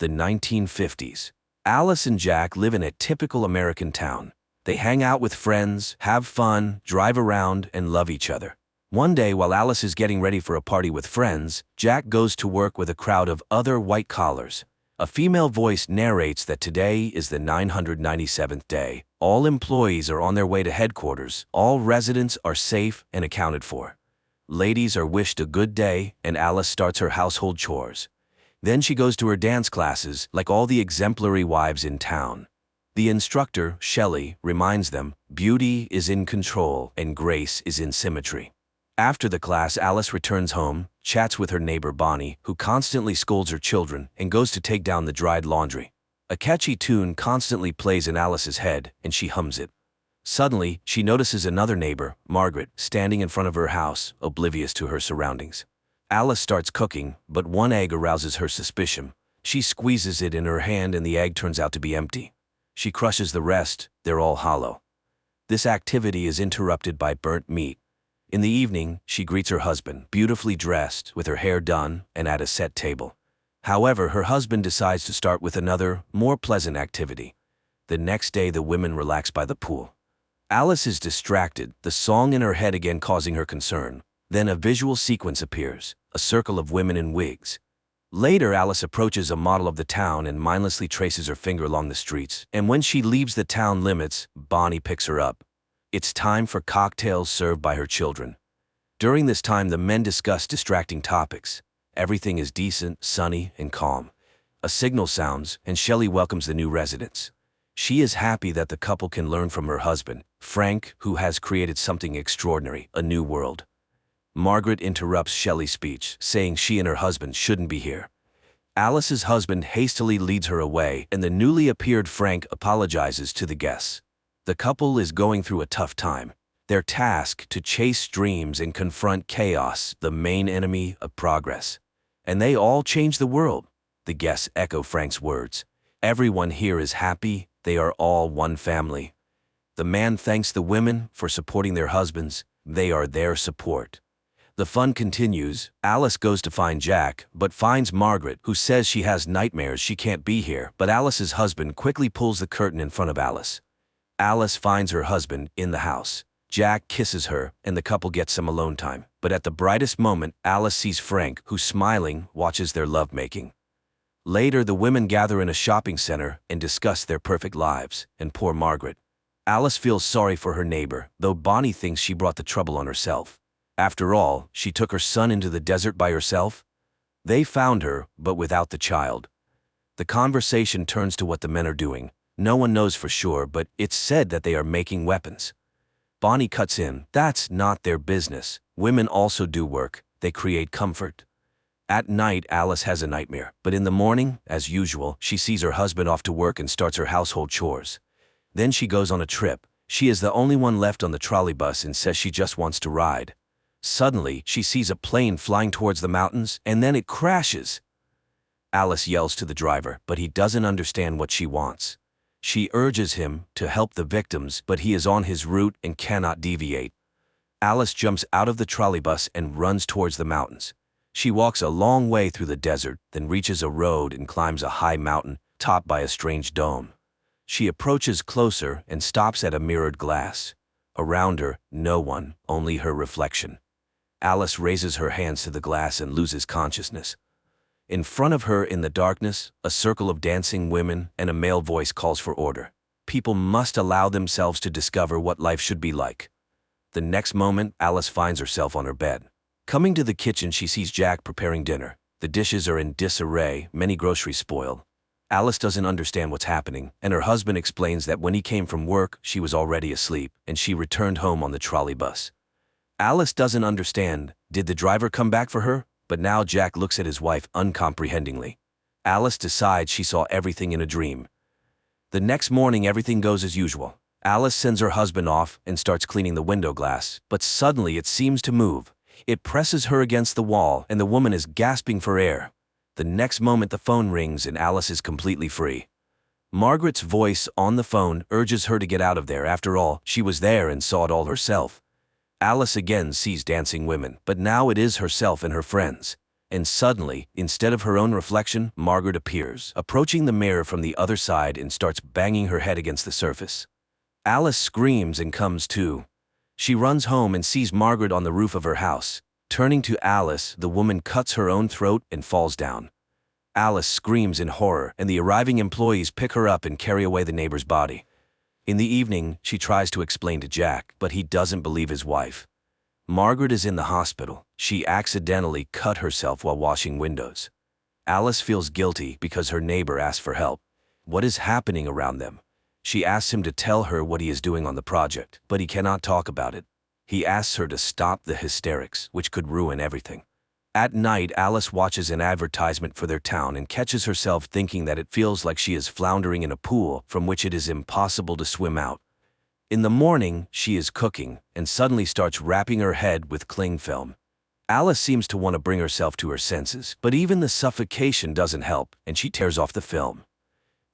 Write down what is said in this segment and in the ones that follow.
The 1950s. Alice and Jack live in a typical American town. They hang out with friends, have fun, drive around, and love each other. One day, while Alice is getting ready for a party with friends, Jack goes to work with a crowd of other white collars. A female voice narrates that today is the 997th day. All employees are on their way to headquarters. All residents are safe and accounted for. Ladies are wished a good day, and Alice starts her household chores. Then she goes to her dance classes, like all the exemplary wives in town. The instructor, Shelley, reminds them, beauty is in control and grace is in symmetry. After the class, Alice returns home, chats with her neighbor Bonnie, who constantly scolds her children, and goes to take down the dried laundry. A catchy tune constantly plays in Alice's head, and she hums it. Suddenly, she notices another neighbor, Margaret, standing in front of her house, oblivious to her surroundings. Alice starts cooking, but one egg arouses her suspicion. She squeezes it in her hand and the egg turns out to be empty. She crushes the rest, they're all hollow. This activity is interrupted by burnt meat. In the evening, she greets her husband, beautifully dressed, with her hair done, and at a set table. However, her husband decides to start with another, more pleasant activity. The next day, the women relax by the pool. Alice is distracted, the song in her head again causing her concern. Then a visual sequence appears, a circle of women in wigs. Later, Alice approaches a model of the town and mindlessly traces her finger along the streets. And when she leaves the town limits, Bonnie picks her up. It's time for cocktails served by her children. During this time, the men discuss distracting topics. Everything is decent, sunny, and calm. A signal sounds, and Shelley welcomes the new residents. She is happy that the couple can learn from her husband, Frank, who has created something extraordinary, a new world. Margaret interrupts Shelley's speech, saying she and her husband shouldn't be here. Alice's husband hastily leads her away, and the newly appeared Frank apologizes to the guests. The couple is going through a tough time. They're tasked to chase dreams and confront chaos, the main enemy of progress. And they all change the world. The guests echo Frank's words. Everyone here is happy, they are all one family. The man thanks the women for supporting their husbands, they are their support. The fun continues. Alice goes to find Jack, but finds Margaret, who says she has nightmares she can't be here, but Alice's husband quickly pulls the curtain in front of Alice. Alice finds her husband in the house. Jack kisses her, and the couple gets some alone time. But at the brightest moment, Alice sees Frank, who, smiling, watches their lovemaking. Later, the women gather in a shopping center and discuss their perfect lives, and poor Margaret. Alice feels sorry for her neighbor, though Bonnie thinks she brought the trouble on herself. After all, she took her son into the desert by herself. They found her, but without the child. The conversation turns to what the men are doing. No one knows for sure, but it's said that they are making weapons. Bonnie cuts in. That's not their business. Women also do work. They create comfort. At night, Alice has a nightmare, but in the morning, as usual, she sees her husband off to work and starts her household chores. Then she goes on a trip. She is the only one left on the trolley bus and says she just wants to ride. Suddenly, she sees a plane flying towards the mountains, and then it crashes. Alice yells to the driver, but he doesn't understand what she wants. She urges him to help the victims, but he is on his route and cannot deviate. Alice jumps out of the trolleybus and runs towards the mountains. She walks a long way through the desert, then reaches a road and climbs a high mountain, topped by a strange dome. She approaches closer and stops at a mirrored glass. Around her, no one, only her reflection. Alice raises her hands to the glass and loses consciousness. In front of her in the darkness, a circle of dancing women and a male voice calls for order. People must allow themselves to discover what life should be like. The next moment, Alice finds herself on her bed. Coming to the kitchen, she sees Jack preparing dinner. The dishes are in disarray, many groceries spoiled. Alice doesn't understand what's happening, and her husband explains that when he came from work, she was already asleep, and she returned home on the trolley bus. Alice doesn't understand. Did the driver come back for her? But now Jack looks at his wife uncomprehendingly. Alice decides she saw everything in a dream. The next morning, everything goes as usual. Alice sends her husband off and starts cleaning the window glass, but suddenly it seems to move. It presses her against the wall, and the woman is gasping for air. The next moment, the phone rings and Alice is completely free. Margaret's voice on the phone urges her to get out of there. After all, she was there and saw it all herself. Alice again sees dancing women, but now it is herself and her friends. and suddenly, instead of her own reflection, Margaret appears, approaching the mirror from the other side and starts banging her head against the surface. Alice screams and comes to. She runs home and sees Margaret on the roof of her house. Turning to Alice, the woman cuts her own throat and falls down. Alice screams in horror, and the arriving employees pick her up and carry away the neighbor's body. In the evening, she tries to explain to Jack, but he doesn't believe his wife. Margaret is in the hospital. She accidentally cut herself while washing windows. Alice feels guilty because her neighbor asked for help. What is happening around them? She asks him to tell her what he is doing on the project, but he cannot talk about it. He asks her to stop the hysterics, which could ruin everything. At night, Alice watches an advertisement for their town and catches herself thinking that it feels like she is floundering in a pool from which it is impossible to swim out. In the morning, she is cooking and suddenly starts wrapping her head with cling film. Alice seems to want to bring herself to her senses, but even the suffocation doesn't help, and she tears off the film.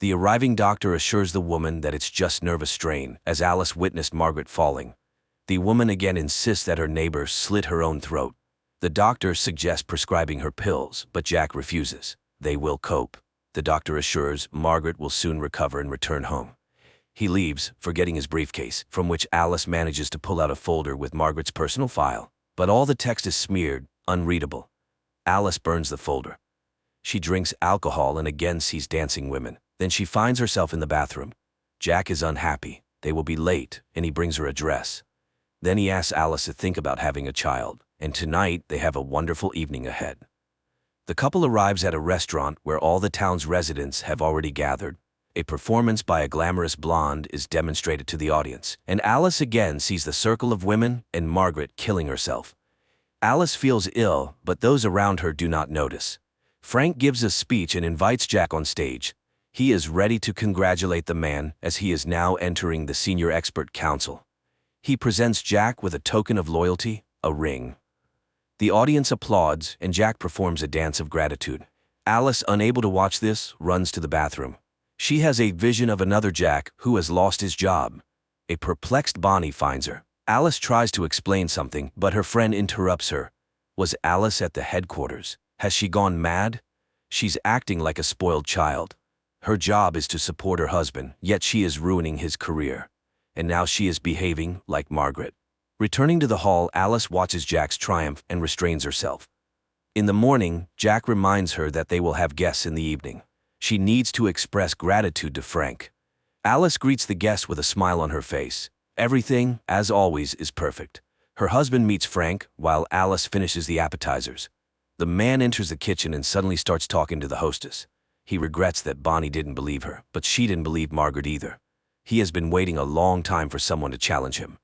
The arriving doctor assures the woman that it's just nervous strain, as Alice witnessed Margaret falling. The woman again insists that her neighbor slit her own throat. The doctor suggests prescribing her pills, but Jack refuses. They will cope. The doctor assures Margaret will soon recover and return home. He leaves, forgetting his briefcase, from which Alice manages to pull out a folder with Margaret's personal file. But all the text is smeared, unreadable. Alice burns the folder. She drinks alcohol and again sees dancing women. Then she finds herself in the bathroom. Jack is unhappy. They will be late, and he brings her a dress. Then he asks Alice to think about having a child, and tonight they have a wonderful evening ahead. The couple arrives at a restaurant where all the town's residents have already gathered. A performance by a glamorous blonde is demonstrated to the audience, and Alice again sees the circle of women and Margaret killing herself. Alice feels ill, but those around her do not notice. Frank gives a speech and invites Jack on stage. He is ready to congratulate the man as he is now entering the senior expert council. He presents Jack with a token of loyalty, a ring. The audience applauds, and Jack performs a dance of gratitude. Alice, unable to watch this, runs to the bathroom. She has a vision of another Jack who has lost his job. A perplexed Bonnie finds her. Alice tries to explain something, but her friend interrupts her. Was Alice at the headquarters? Has she gone mad? She's acting like a spoiled child. Her job is to support her husband, yet she is ruining his career. And now she is behaving like Margaret. Returning to the hall, Alice watches Jack's triumph and restrains herself. In the morning, Jack reminds her that they will have guests in the evening. She needs to express gratitude to Frank. Alice greets the guests with a smile on her face. Everything, as always, is perfect. Her husband meets Frank while Alice finishes the appetizers. The man enters the kitchen and suddenly starts talking to the hostess. He regrets that Bonnie didn't believe her, but she didn't believe Margaret either. He has been waiting a long time for someone to challenge him.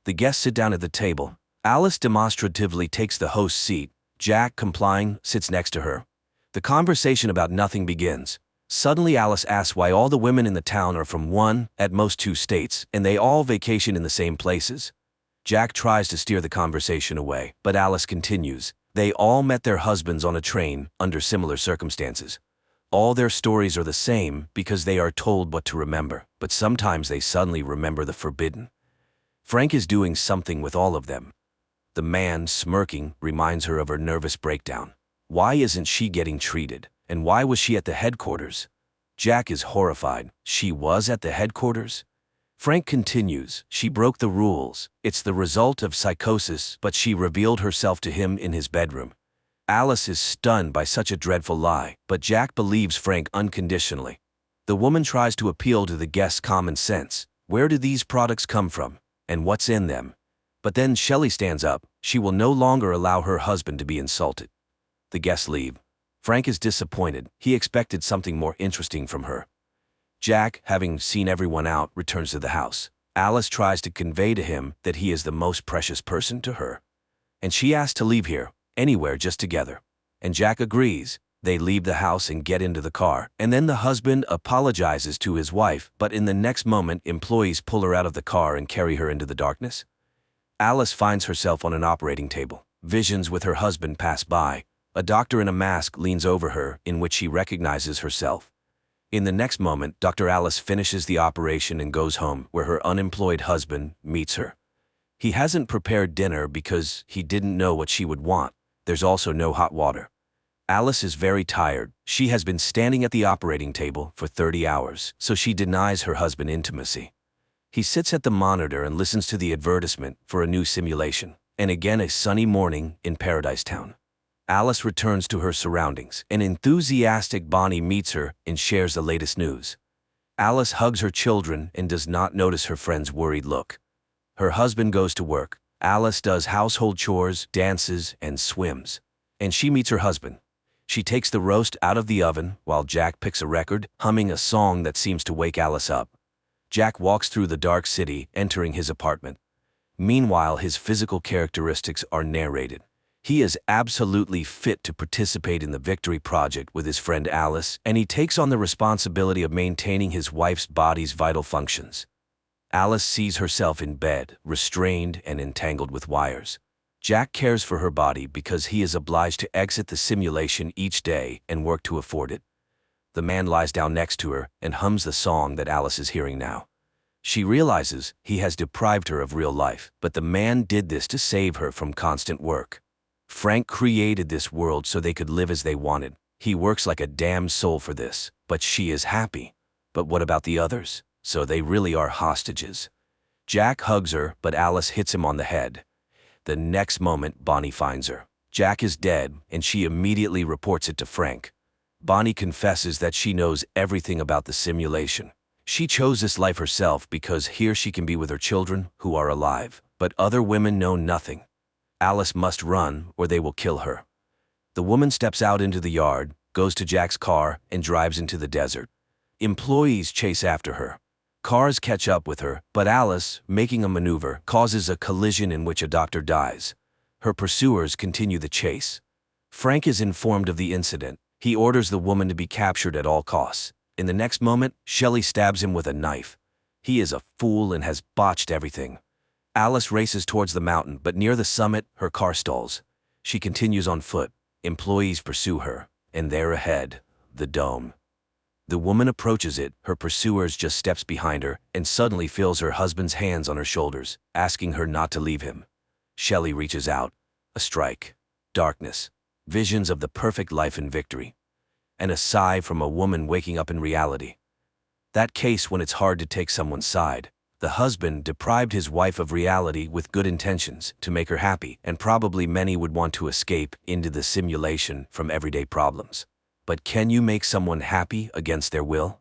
The guests sit down at the table. Alice demonstratively takes the host's seat. Jack, complying, sits next to her. The conversation about nothing begins. Suddenly Alice asks why all the women in the town are from one, at most two states, and they all vacation in the same places. Jack tries to steer the conversation away, but Alice continues. They all met their husbands on a train, under similar circumstances. All their stories are the same because they are told what to remember, but sometimes they suddenly remember the forbidden. Frank is doing something with all of them. The man, smirking, reminds her of her nervous breakdown. Why isn't she getting treated? And why was she at the headquarters? Jack is horrified. She was at the headquarters? Frank continues. She broke the rules. It's the result of psychosis, but she revealed herself to him in his bedroom. Alice is stunned by such a dreadful lie, but Jack believes Frank unconditionally. The woman tries to appeal to the guests' common sense. Where do these products come from? And what's in them? But then Shelley stands up. She will no longer allow her husband to be insulted. The guests leave. Frank is disappointed. He expected something more interesting from her. Jack, having seen everyone out, returns to the house. Alice tries to convey to him that he is the most precious person to her. And she asks to leave here, anywhere just together. And Jack agrees. They leave the house and get into the car, and then the husband apologizes to his wife, but in the next moment employees pull her out of the car and carry her into the darkness. Alice finds herself on an operating table. Visions with her husband pass by. A doctor in a mask leans over her, in which she recognizes herself. In the next moment, Dr. Alice finishes the operation and goes home, where her unemployed husband meets her. He hasn't prepared dinner because he didn't know what she would want. There's also no hot water. Alice is very tired. She has been standing at the operating table for 30 hours, so she denies her husband intimacy. He sits at the monitor and listens to the advertisement for a new simulation. And again, a sunny morning in Paradise Town. Alice returns to her surroundings. An enthusiastic Bonnie meets her and shares the latest news. Alice hugs her children and does not notice her friend's worried look. Her husband goes to work. Alice does household chores, dances, and swims. And she meets her husband. She takes the roast out of the oven while Jack picks a record, humming a song that seems to wake Alice up. Jack walks through the dark city, entering his apartment. Meanwhile, his physical characteristics are narrated. He is absolutely fit to participate in the Victory Project with his friend Alice, and he takes on the responsibility of maintaining his wife's body's vital functions. Alice sees herself in bed, restrained and entangled with wires. Jack cares for her body because he is obliged to exit the simulation each day and work to afford it. The man lies down next to her and hums the song that Alice is hearing now. She realizes he has deprived her of real life, but the man did this to save her from constant work. Frank created this world so they could live as they wanted. He works like a damned soul for this, but she is happy. But what about the others? So they really are hostages. Jack hugs her, but Alice hits him on the head. The next moment, Bonnie finds her. Jack is dead, and she immediately reports it to Frank. Bonnie confesses that she knows everything about the simulation. She chose this life herself because here she can be with her children, who are alive. But other women know nothing. Alice must run, or they will kill her. The woman steps out into the yard, goes to Jack's car, and drives into the desert. Employees chase after her. Cars catch up with her, but Alice, making a maneuver, causes a collision in which a doctor dies. Her pursuers continue the chase. Frank is informed of the incident. He orders the woman to be captured at all costs. In the next moment, Shelley stabs him with a knife. He is a fool and has botched everything. Alice races towards the mountain, but near the summit, her car stalls. She continues on foot. Employees pursue her, and there ahead, the dome. The woman approaches it, her pursuers just steps behind her, and suddenly feels her husband's hands on her shoulders, asking her not to leave him. Shelley reaches out. A strike. Darkness. Visions of the perfect life and victory. And a sigh from a woman waking up in reality. That case when it's hard to take someone's side. The husband deprived his wife of reality with good intentions to make her happy, and probably many would want to escape into the simulation from everyday problems. But can you make someone happy against their will?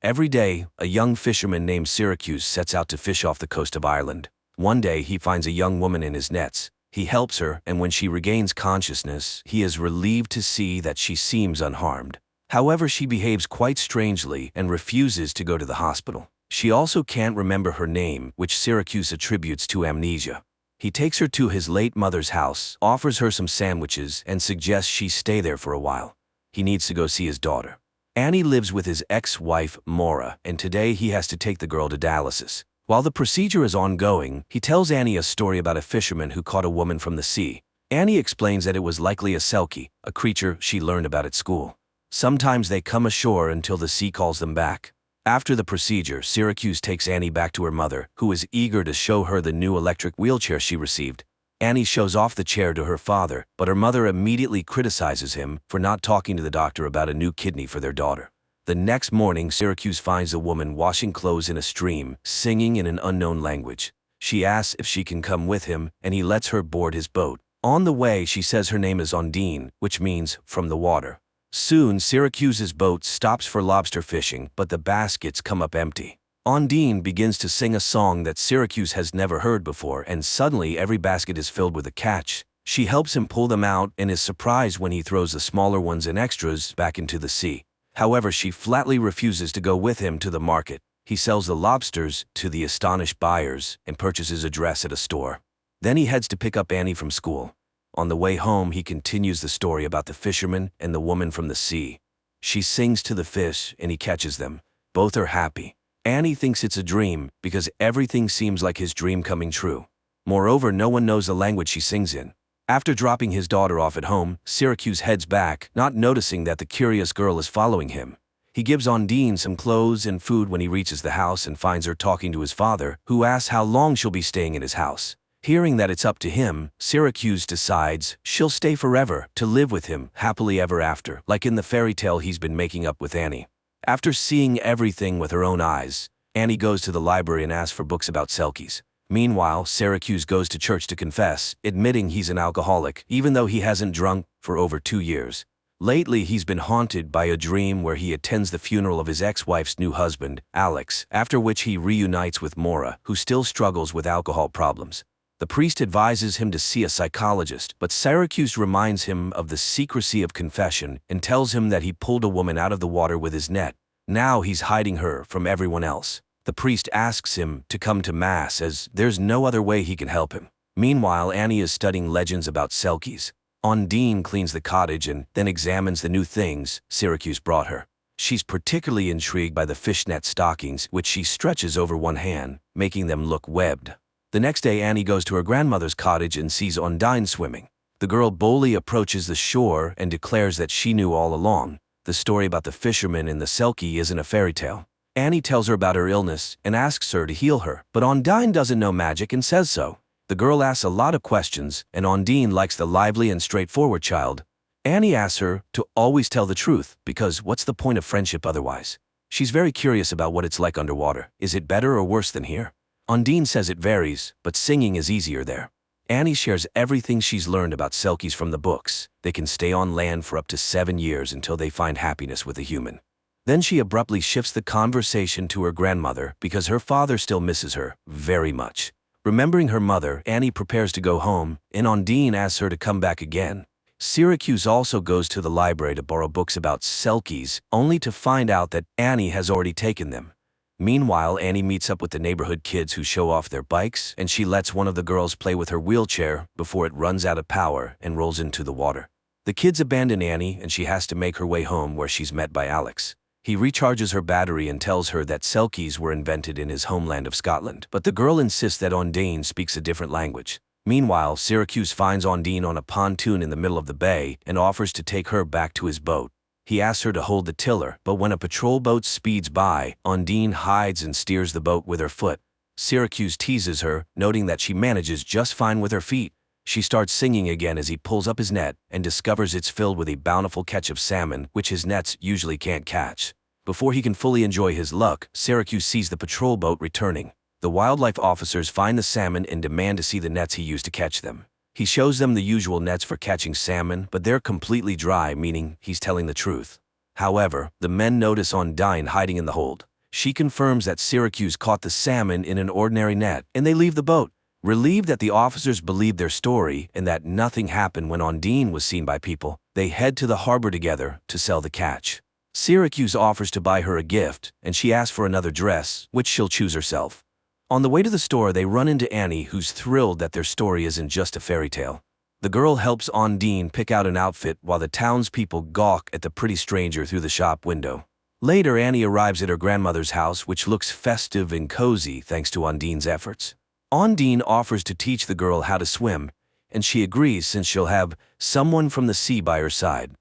Every day, a young fisherman named Syracuse sets out to fish off the coast of Ireland. One day, he finds a young woman in his nets. He helps her, and when she regains consciousness, he is relieved to see that she seems unharmed. However, she behaves quite strangely and refuses to go to the hospital. She also can't remember her name, which Syracuse attributes to amnesia. He takes her to his late mother's house, offers her some sandwiches, and suggests she stay there for a while. He needs to go see his daughter. Annie lives with his ex-wife, Maura, and today he has to take the girl to dialysis. While the procedure is ongoing, he tells Annie a story about a fisherman who caught a woman from the sea. Annie explains that it was likely a selkie, a creature she learned about at school. Sometimes they come ashore until the sea calls them back. After the procedure, Syracuse takes Annie back to her mother, who is eager to show her the new electric wheelchair she received. Annie shows off the chair to her father, but her mother immediately criticizes him for not talking to the doctor about a new kidney for their daughter. The next morning, Syracuse finds a woman washing clothes in a stream, singing in an unknown language. She asks if she can come with him, and he lets her board his boat. On the way, she says her name is Ondine, which means from the water. Soon, Syracuse's boat stops for lobster fishing, but the baskets come up empty. Ondine begins to sing a song that Syracuse has never heard before, and suddenly every basket is filled with a catch. She helps him pull them out and is surprised when he throws the smaller ones and extras back into the sea. However, she flatly refuses to go with him to the market. He sells the lobsters to the astonished buyers and purchases a dress at a store. Then he heads to pick up Annie from school. On the way home, he continues the story about the fisherman and the woman from the sea. She sings to the fish, and he catches them. Both are happy. Annie thinks it's a dream because everything seems like his dream coming true. Moreover, no one knows the language she sings in. After dropping his daughter off at home, Syracuse heads back, not noticing that the curious girl is following him. He gives Ondine some clothes and food when he reaches the house and finds her talking to his father, who asks how long she'll be staying in his house. Hearing that it's up to him, Syracuse decides she'll stay forever to live with him happily ever after, like in the fairy tale he's been making up with Annie. After seeing everything with her own eyes, Annie goes to the library and asks for books about selkies. Meanwhile, Syracuse goes to church to confess, admitting he's an alcoholic, even though he hasn't drunk for over 2 years. Lately, he's been haunted by a dream where he attends the funeral of his ex-wife's new husband, Alex, after which he reunites with Maura, who still struggles with alcohol problems. The priest advises him to see a psychologist, but Syracuse reminds him of the secrecy of confession and tells him that he pulled a woman out of the water with his net. Now he's hiding her from everyone else. The priest asks him to come to Mass as there's no other way he can help him. Meanwhile, Annie is studying legends about selkies. Ondine cleans the cottage and then examines the new things Syracuse brought her. She's particularly intrigued by the fishnet stockings, which she stretches over one hand, making them look webbed. The next day, Annie goes to her grandmother's cottage and sees Ondine swimming. The girl boldly approaches the shore and declares that she knew all along. The story about the fisherman and the selkie isn't a fairy tale. Annie tells her about her illness and asks her to heal her, but Ondine doesn't know magic and says so. The girl asks a lot of questions, and Ondine likes the lively and straightforward child. Annie asks her to always tell the truth, because what's the point of friendship otherwise? She's very curious about what it's like underwater. Is it better or worse than here? Ondine says it varies, but singing is easier there. Annie shares everything she's learned about selkies from the books. They can stay on land for up to 7 years until they find happiness with a human. Then she abruptly shifts the conversation to her grandmother because her father still misses her very much. Remembering her mother, Annie prepares to go home, and Ondine asks her to come back again. Syracuse also goes to the library to borrow books about selkies, only to find out that Annie has already taken them. Meanwhile, Annie meets up with the neighborhood kids who show off their bikes, and she lets one of the girls play with her wheelchair before it runs out of power and rolls into the water. The kids abandon Annie, and she has to make her way home where she's met by Alex. He recharges her battery and tells her that selkies were invented in his homeland of Scotland, but the girl insists that Ondine speaks a different language. Meanwhile, Syracuse finds Ondine on a pontoon in the middle of the bay and offers to take her back to his boat. He asks her to hold the tiller, but when a patrol boat speeds by, Ondine hides and steers the boat with her foot. Syracuse teases her, noting that she manages just fine with her feet. She starts singing again as he pulls up his net and discovers it's filled with a bountiful catch of salmon, which his nets usually can't catch. Before he can fully enjoy his luck, Syracuse sees the patrol boat returning. The wildlife officers find the salmon and demand to see the nets he used to catch them. He shows them the usual nets for catching salmon, but they're completely dry, meaning he's telling the truth. However, the men notice Ondine hiding in the hold. She confirms that Syracuse caught the salmon in an ordinary net, and they leave the boat. Relieved that the officers believe their story and that nothing happened when Ondine was seen by people, they head to the harbor together to sell the catch. Syracuse offers to buy her a gift, and she asks for another dress, which she'll choose herself. On the way to the store, they run into Annie, who's thrilled that their story isn't just a fairy tale. The girl helps Ondine pick out an outfit while the townspeople gawk at the pretty stranger through the shop window. Later, Annie arrives at her grandmother's house, which looks festive and cozy thanks to Ondine's efforts. Ondine offers to teach the girl how to swim, and she agrees since she'll have someone from the sea by her side.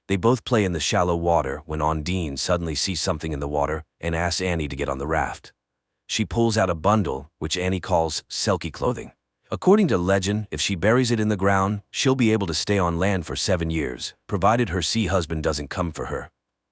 They both play in the shallow water when Ondine suddenly sees something in the water and asks Annie to get on the raft. She pulls out a bundle, which Annie calls selkie clothing. According to legend, if she buries it in the ground, she'll be able to stay on land for 7 years, provided her sea husband doesn't come for her.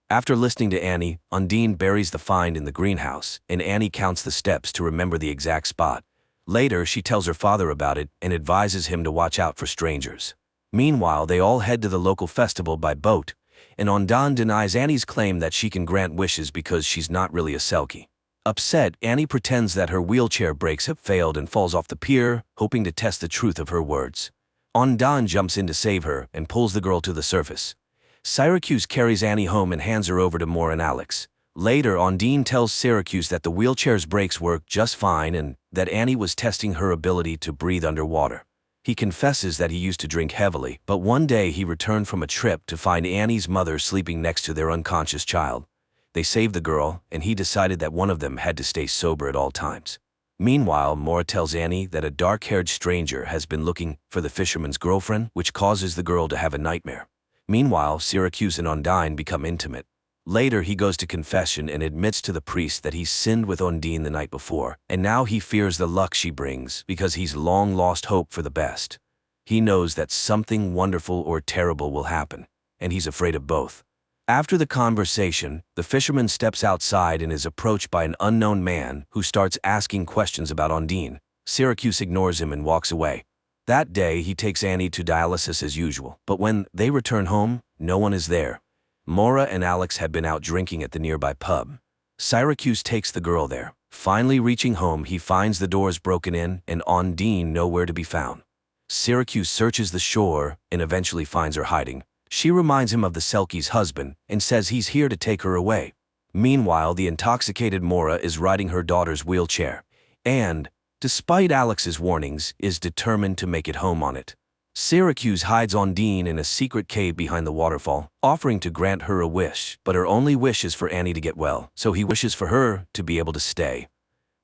After listening to Annie, Ondine buries the find in the greenhouse, and Annie counts the steps to remember the exact spot. Later, she tells her father about it and advises him to watch out for strangers. Meanwhile, they all head to the local festival by boat, and Ondine denies Annie's claim that she can grant wishes because she's not really a selkie. Upset, Annie pretends that her wheelchair brakes have failed and falls off the pier, hoping to test the truth of her words. Ondine jumps in to save her and pulls the girl to the surface. Syracuse carries Annie home and hands her over to Maura and Alex. Later, Ondine tells Syracuse that the wheelchair's brakes work just fine and that Annie was testing her ability to breathe underwater. He confesses that he used to drink heavily, but one day he returned from a trip to find Annie's mother sleeping next to their unconscious child. They saved the girl, and he decided that one of them had to stay sober at all times. Meanwhile, Maura tells Annie that a dark-haired stranger has been looking for the fisherman's girlfriend, which causes the girl to have a nightmare. Meanwhile, Syracuse and Ondine become intimate. Later, he goes to confession and admits to the priest that he sinned with Ondine the night before, and now he fears the luck she brings because he's long lost hope for the best. He knows that something wonderful or terrible will happen, and he's afraid of both. After the conversation, the fisherman steps outside and is approached by an unknown man who starts asking questions about Ondine. Syracuse ignores him and walks away. That day, he takes Annie to dialysis as usual, but when they return home, no one is there. Maura and Alex had been out drinking at the nearby pub. Syracuse takes the girl there. Finally reaching home, he finds the doors broken in and Ondine nowhere to be found. Syracuse searches the shore and eventually finds her hiding. She reminds him of the Selkie's husband and says he's here to take her away. Meanwhile, the intoxicated Maura is riding her daughter's wheelchair and, despite Alex's warnings, is determined to make it home on it. Syracuse hides Ondine in a secret cave behind the waterfall, offering to grant her a wish, but her only wish is for Annie to get well, so he wishes for her to be able to stay.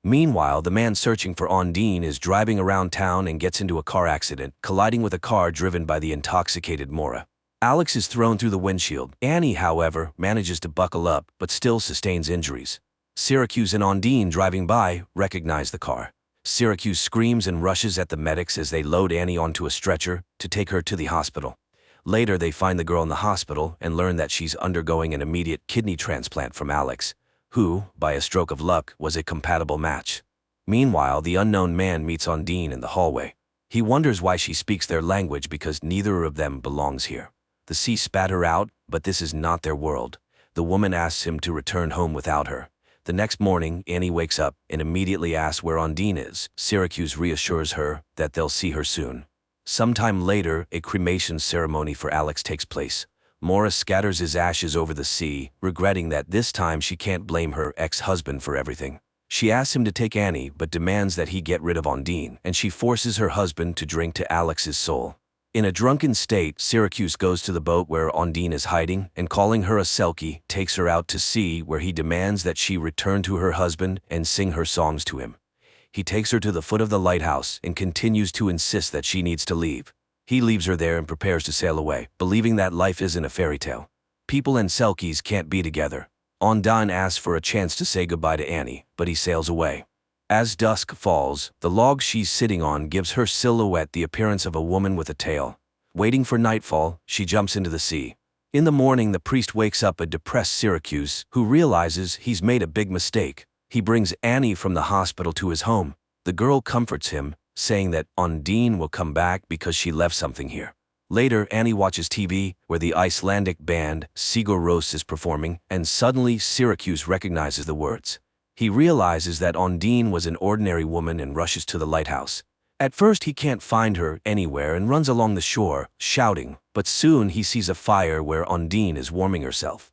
Meanwhile, the man searching for Ondine is driving around town and gets into a car accident, colliding with a car driven by the intoxicated Maura. Alex is thrown through the windshield. Annie, however, manages to buckle up, but still sustains injuries. Syracuse and Ondine, driving by, recognize the car. Syracuse screams and rushes at the medics as they load Annie onto a stretcher to take her to the hospital. Later, they find the girl in the hospital and learn that she's undergoing an immediate kidney transplant from Alex, who, by a stroke of luck, was a compatible match. Meanwhile, the unknown man meets Ondine in the hallway. He wonders why she speaks their language because neither of them belongs here. The sea spat her out, but this is not their world. The woman asks him to return home without her. The next morning, Annie wakes up and immediately asks where Ondine is. Syracuse reassures her that they'll see her soon. Sometime later, a cremation ceremony for Alex takes place. Maura scatters his ashes over the sea, regretting that this time she can't blame her ex-husband for everything. She asks him to take Annie, but demands that he get rid of Ondine, and she forces her husband to drink to Alex's soul. In a drunken state, Syracuse goes to the boat where Ondine is hiding and, calling her a Selkie, takes her out to sea where he demands that she return to her husband and sing her songs to him. He takes her to the foot of the lighthouse and continues to insist that she needs to leave. He leaves her there and prepares to sail away, believing that life isn't a fairy tale. People and Selkies can't be together. Ondine asks for a chance to say goodbye to Annie, but he sails away. As dusk falls, the log she's sitting on gives her silhouette the appearance of a woman with a tail. Waiting for nightfall, she jumps into the sea. In the morning, the priest wakes up a depressed Syracuse, who realizes he's made a big mistake. He brings Annie from the hospital to his home. The girl comforts him, saying that Ondine will come back because she left something here. Later, Annie watches TV, where the Icelandic band Sigur Rós is performing, and suddenly Syracuse recognizes the words. He realizes that Ondine was an ordinary woman and rushes to the lighthouse. At first, he can't find her anywhere and runs along the shore, shouting, but soon he sees a fire where Ondine is warming herself.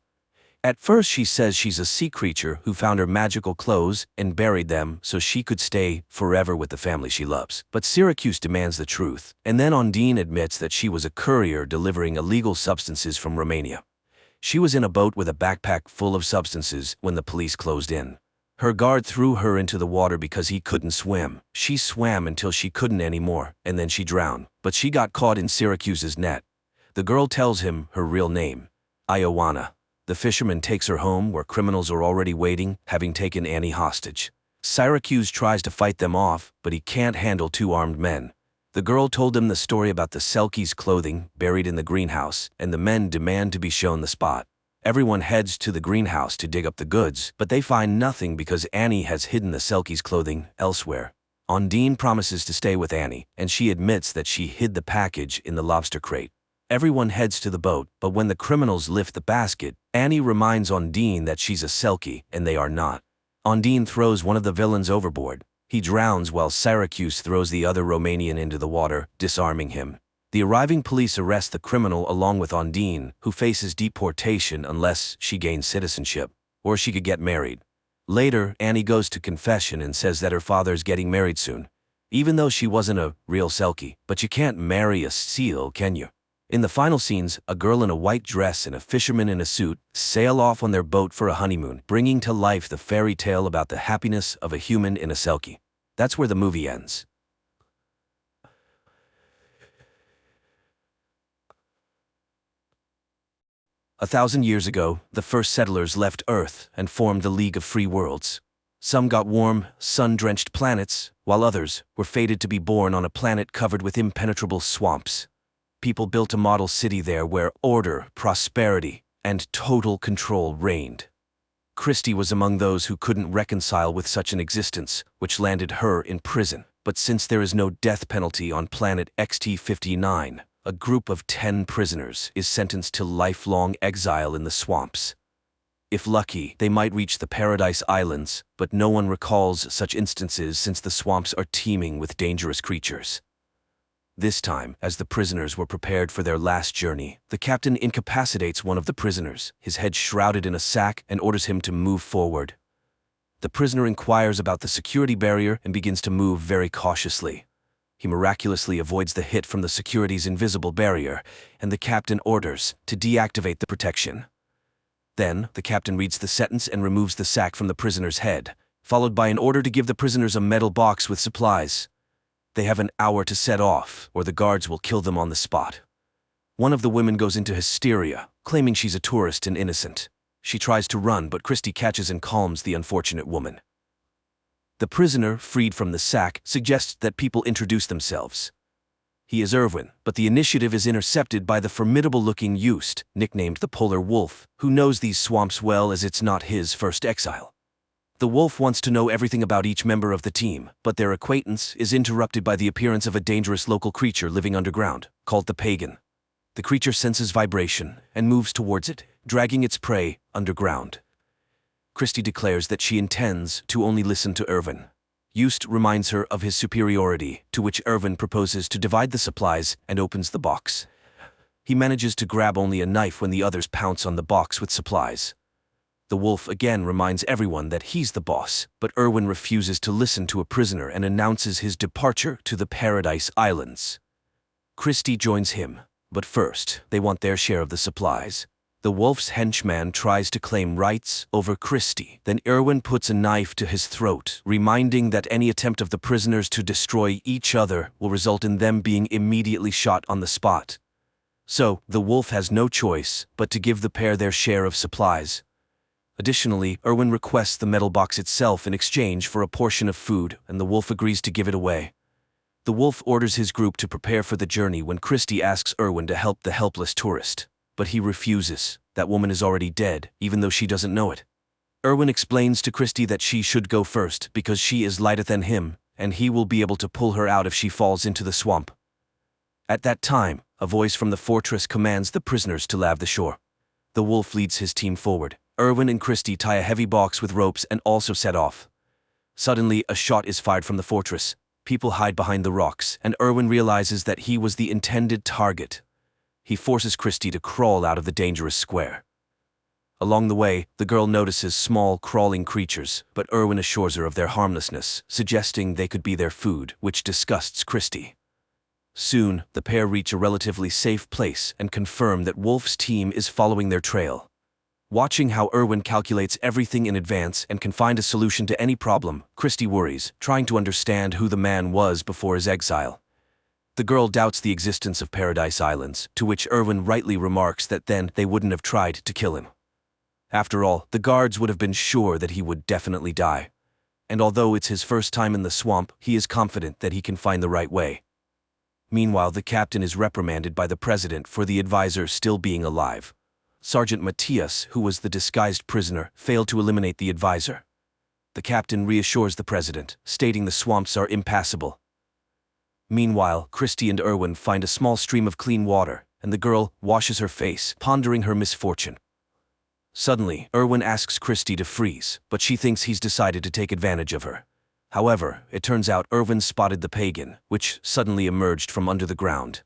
At first, she says she's a sea creature who found her magical clothes and buried them so she could stay forever with the family she loves. But Syracuse demands the truth, and then Ondine admits that she was a courier delivering illegal substances from Romania. She was in a boat with a backpack full of substances when the police closed in. Her guard threw her into the water because he couldn't swim. She swam until she couldn't anymore, and then she drowned. But she got caught in Syracuse's net. The girl tells him her real name, Ioana. The fisherman takes her home where criminals are already waiting, having taken Annie hostage. Syracuse tries to fight them off, but he can't handle two armed men. The girl told him the story about the Selkie's clothing buried in the greenhouse, and the men demand to be shown the spot. Everyone heads to the greenhouse to dig up the goods, but they find nothing because Annie has hidden the Selkie's clothing elsewhere. Ondine promises to stay with Annie, and she admits that she hid the package in the lobster crate. Everyone heads to the boat, but when the criminals lift the basket, Annie reminds Ondine that she's a Selkie, and they are not. Ondine throws one of the villains overboard. He drowns while Syracuse throws the other Romanian into the water, disarming him. The arriving police arrest the criminal along with Ondine, who faces deportation unless she gains citizenship, or she could get married. Later, Annie goes to confession and says that her father's getting married soon, even though she wasn't a real Selkie. But you can't marry a seal, can you? In the final scenes, a girl in a white dress and a fisherman in a suit sail off on their boat for a honeymoon, bringing to life the fairy tale about the happiness of a human in a Selkie. That's where the movie ends. 1,000 years ago, the first settlers left Earth and formed the League of Free Worlds. Some got warm, sun-drenched planets, while others were fated to be born on a planet covered with impenetrable swamps. People built a model city there where order, prosperity, and total control reigned. Christie was among those who couldn't reconcile with such an existence, which landed her in prison. But since there is no death penalty on planet XT-59, a group of 10 prisoners is sentenced to lifelong exile in the swamps. If lucky, they might reach the Paradise Islands, but no one recalls such instances since the swamps are teeming with dangerous creatures. This time, as the prisoners were prepared for their last journey, the captain incapacitates one of the prisoners, his head shrouded in a sack, and orders him to move forward. The prisoner inquires about the security barrier and begins to move very cautiously. He miraculously avoids the hit from the security's invisible barrier, and the captain orders to deactivate the protection. Then, the captain reads the sentence and removes the sack from the prisoner's head, followed by an order to give the prisoners a metal box with supplies. They have an hour to set off, or the guards will kill them on the spot. One of the women goes into hysteria, claiming she's a tourist and innocent. She tries to run, but Christie catches and calms the unfortunate woman. The prisoner, freed from the sack, suggests that people introduce themselves. He is Irwin, but the initiative is intercepted by the formidable-looking Youst, nicknamed the Polar Wolf, who knows these swamps well as it's not his first exile. The wolf wants to know everything about each member of the team, but their acquaintance is interrupted by the appearance of a dangerous local creature living underground, called the Pagan. The creature senses vibration and moves towards it, dragging its prey underground. Christie declares that she intends to only listen to Irwin. Youst reminds her of his superiority, to which Irwin proposes to divide the supplies and opens the box. He manages to grab only a knife when the others pounce on the box with supplies. The wolf again reminds everyone that he's the boss, but Irwin refuses to listen to a prisoner and announces his departure to the Paradise Islands. Christie joins him, but first, they want their share of the supplies. The wolf's henchman tries to claim rights over Christie. Then Irwin puts a knife to his throat, reminding that any attempt of the prisoners to destroy each other will result in them being immediately shot on the spot. So, the wolf has no choice but to give the pair their share of supplies. Additionally, Irwin requests the metal box itself in exchange for a portion of food, and the wolf agrees to give it away. The wolf orders his group to prepare for the journey when Christie asks Irwin to help the helpless tourist. But he refuses. That woman is already dead, even though she doesn't know it. Irwin explains to Christie that she should go first because she is lighter than him, and he will be able to pull her out if she falls into the swamp. At that time, a voice from the fortress commands the prisoners to lave the shore. The wolf leads his team forward. Irwin and Christie tie a heavy box with ropes and also set off. Suddenly, a shot is fired from the fortress. People hide behind the rocks, and Irwin realizes that he was the intended target. He forces Christie to crawl out of the dangerous square. Along the way, the girl notices small, crawling creatures, but Irwin assures her of their harmlessness, suggesting they could be their food, which disgusts Christie. Soon, the pair reach a relatively safe place and confirm that Wolf's team is following their trail. Watching how Irwin calculates everything in advance and can find a solution to any problem, Christie worries, trying to understand who the man was before his exile. The girl doubts the existence of Paradise Islands, to which Irwin rightly remarks that then they wouldn't have tried to kill him. After all, the guards would have been sure that he would definitely die. And although it's his first time in the swamp, he is confident that he can find the right way. Meanwhile, the captain is reprimanded by the president for the advisor still being alive. Sergeant Matthias, who was the disguised prisoner, failed to eliminate the advisor. The captain reassures the president, stating the swamps are impassable. Meanwhile, Christie and Irwin find a small stream of clean water, and the girl washes her face, pondering her misfortune. Suddenly, Irwin asks Christie to freeze, but she thinks he's decided to take advantage of her. However, it turns out Irwin spotted the Pagan, which suddenly emerged from under the ground.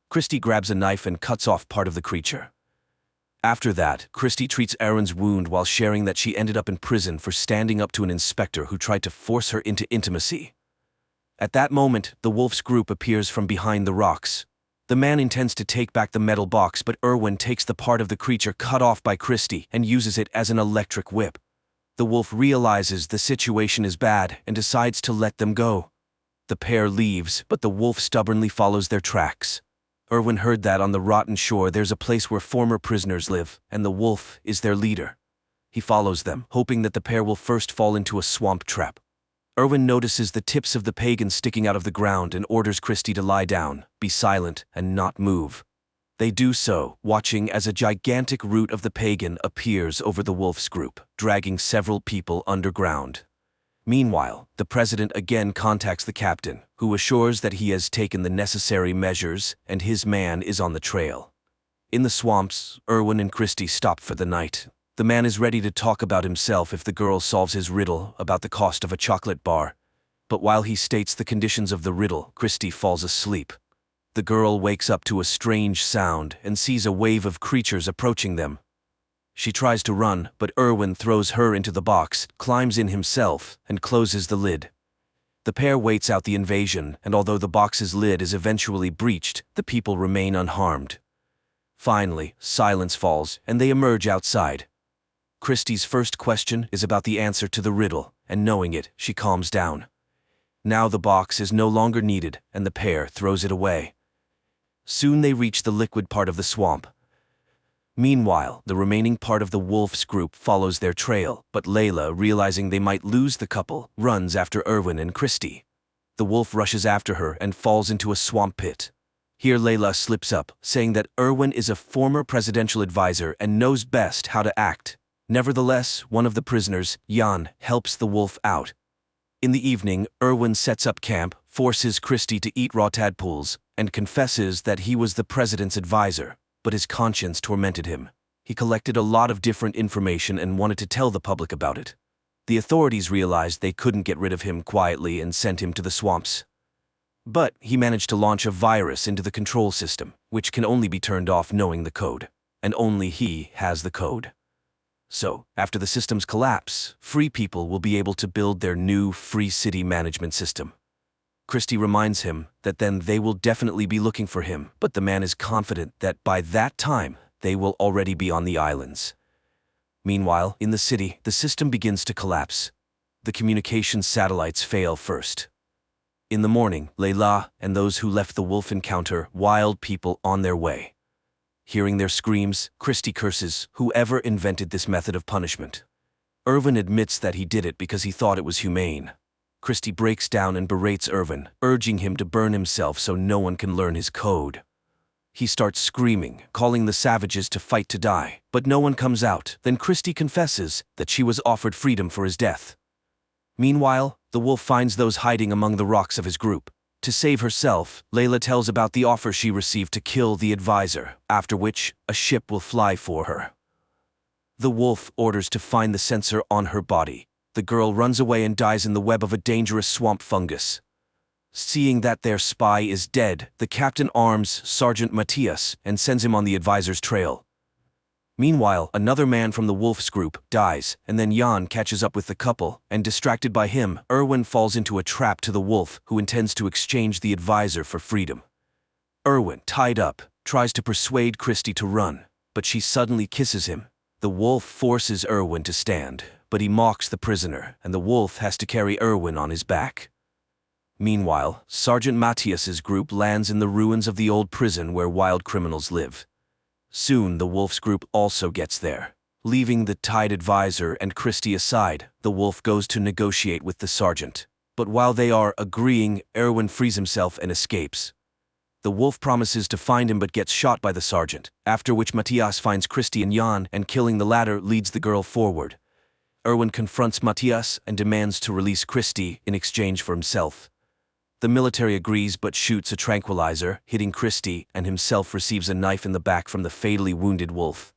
Christie grabs a knife and cuts off part of the creature. After that, Christie treats Irwin's wound while sharing that she ended up in prison for standing up to an inspector who tried to force her into intimacy. At that moment, the wolf's group appears from behind the rocks. The man intends to take back the metal box, but Irwin takes the part of the creature cut off by Christie and uses it as an electric whip. The wolf realizes the situation is bad and decides to let them go. The pair leaves, but the wolf stubbornly follows their tracks. Erwin heard that on the rotten shore there's a place where former prisoners live, and the wolf is their leader. He follows them, hoping that the pair will first fall into a swamp trap. Erwin notices the tips of the pagan sticking out of the ground and orders Christy to lie down, be silent, and not move. They do so, watching as a gigantic root of the pagan appears over the wolf's group, dragging several people underground. Meanwhile, the president again contacts the captain, who assures that he has taken the necessary measures and his man is on the trail. In the swamps, Erwin and Christy stop for the night. The man is ready to talk about himself if the girl solves his riddle about the cost of a chocolate bar. But while he states the conditions of the riddle, Christy falls asleep. The girl wakes up to a strange sound and sees a wave of creatures approaching them. She tries to run, but Erwin throws her into the box, climbs in himself, and closes the lid. The pair waits out the invasion, and although the box's lid is eventually breached, the people remain unharmed. Finally, silence falls, and they emerge outside. Christy's first question is about the answer to the riddle, and knowing it, she calms down. Now the box is no longer needed, and the pair throws it away. Soon they reach the liquid part of the swamp. Meanwhile, the remaining part of the wolf's group follows their trail, but Layla, realizing they might lose the couple, runs after Erwin and Christy. The wolf rushes after her and falls into a swamp pit. Here Layla slips up, saying that Erwin is a former presidential advisor and knows best how to act. Nevertheless, one of the prisoners, Jan, helps the wolf out. In the evening, Erwin sets up camp, forces Christy to eat raw tadpoles, and confesses that he was the president's advisor, but his conscience tormented him. He collected a lot of different information and wanted to tell the public about it. The authorities realized they couldn't get rid of him quietly and sent him to the swamps. But he managed to launch a virus into the control system, which can only be turned off knowing the code, and only he has the code. So, after the system's collapse, free people will be able to build their new free city management system. Christy reminds him that then they will definitely be looking for him, but the man is confident that by that time, they will already be on the islands. Meanwhile, in the city, the system begins to collapse. The communication satellites fail first. In the morning, Layla and those who left the wolf encounter wild people on their way. Hearing their screams, Christy curses whoever invented this method of punishment. Erwin admits that he did it because he thought it was humane. Christy breaks down and berates Erwin, urging him to burn himself so no one can learn his code. He starts screaming, calling the savages to fight to die, but no one comes out. Then Christy confesses that she was offered freedom for his death. Meanwhile, the wolf finds those hiding among the rocks of his group. To save herself, Layla tells about the offer she received to kill the advisor, after which a ship will fly for her. The wolf orders to find the sensor on her body. The girl runs away and dies in the web of a dangerous swamp fungus. Seeing that their spy is dead, the captain arms Sergeant Matthias and sends him on the advisor's trail. Meanwhile, another man from the wolf's group dies, and then Jan catches up with the couple, and distracted by him, Erwin falls into a trap to the wolf, who intends to exchange the advisor for freedom. Erwin, tied up, tries to persuade Christy to run, but she suddenly kisses him. The wolf forces Erwin to stand, but he mocks the prisoner, and the wolf has to carry Erwin on his back. Meanwhile, Sergeant Matthias's group lands in the ruins of the old prison where wild criminals live. Soon the wolf's group also gets there. Leaving the tied advisor and Christy aside, the wolf goes to negotiate with the sergeant. But while they are agreeing, Erwin frees himself and escapes. The wolf promises to find him but gets shot by the sergeant, after which Matthias finds Christy and Jan, and killing the latter leads the girl forward. Erwin confronts Matthias and demands to release Christy in exchange for himself. The military agrees but shoots a tranquilizer, hitting Christy, and himself receives a knife in the back from the fatally wounded wolf.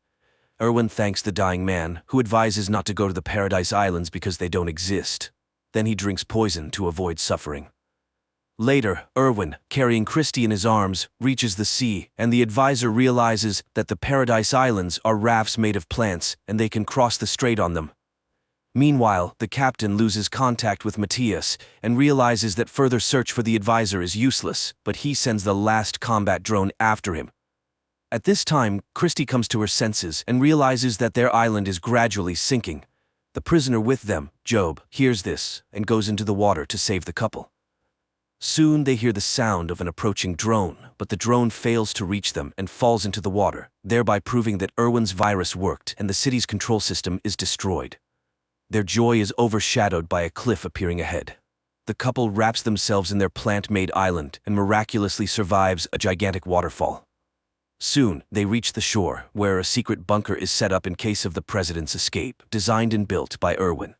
Erwin thanks the dying man, who advises not to go to the Paradise Islands because they don't exist. Then he drinks poison to avoid suffering. Later, Erwin, carrying Christy in his arms, reaches the sea, and the advisor realizes that the Paradise Islands are rafts made of plants, and they can cross the strait on them. Meanwhile, the captain loses contact with Matthias and realizes that further search for the advisor is useless, but he sends the last combat drone after him. At this time, Christy comes to her senses and realizes that their island is gradually sinking. The prisoner with them, Job, hears this and goes into the water to save the couple. Soon they hear the sound of an approaching drone, but the drone fails to reach them and falls into the water, thereby proving that Erwin's virus worked and the city's control system is destroyed. Their joy is overshadowed by a cliff appearing ahead. The couple wraps themselves in their plant-made island and miraculously survives a gigantic waterfall. Soon, they reach the shore, where a secret bunker is set up in case of the president's escape, designed and built by Erwin.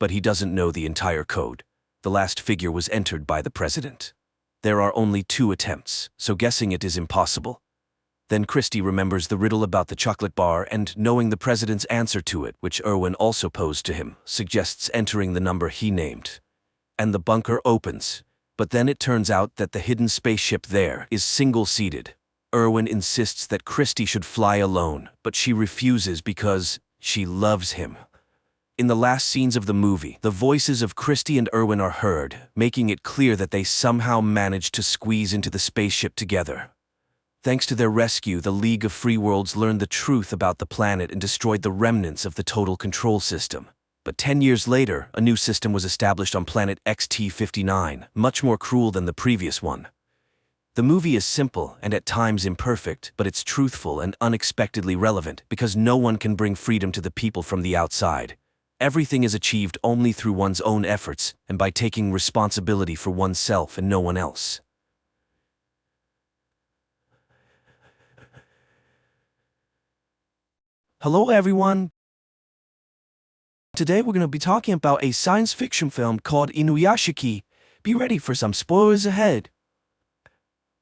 But he doesn't know the entire code. The last figure was entered by the president. There are only 2 attempts, so guessing it is impossible. Then Christy remembers the riddle about the chocolate bar and, knowing the president's answer to it, which Erwin also posed to him, suggests entering the number he named. And the bunker opens. But then it turns out that the hidden spaceship there is single-seated. Erwin insists that Christy should fly alone, but she refuses because she loves him. In the last scenes of the movie, the voices of Christy and Erwin are heard, making it clear that they somehow managed to squeeze into the spaceship together. Thanks to their rescue, the League of Free Worlds learned the truth about the planet and destroyed the remnants of the total control system. But 10 years later, a new system was established on planet XT-59, much more cruel than the previous one. The movie is simple and at times imperfect, but it's truthful and unexpectedly relevant because no one can bring freedom to the people from the outside. Everything is achieved only through one's own efforts and by taking responsibility for oneself and no one else. Hello everyone! Today we're going to be talking about a science fiction film called Inuyashiki. Be ready for some spoilers ahead.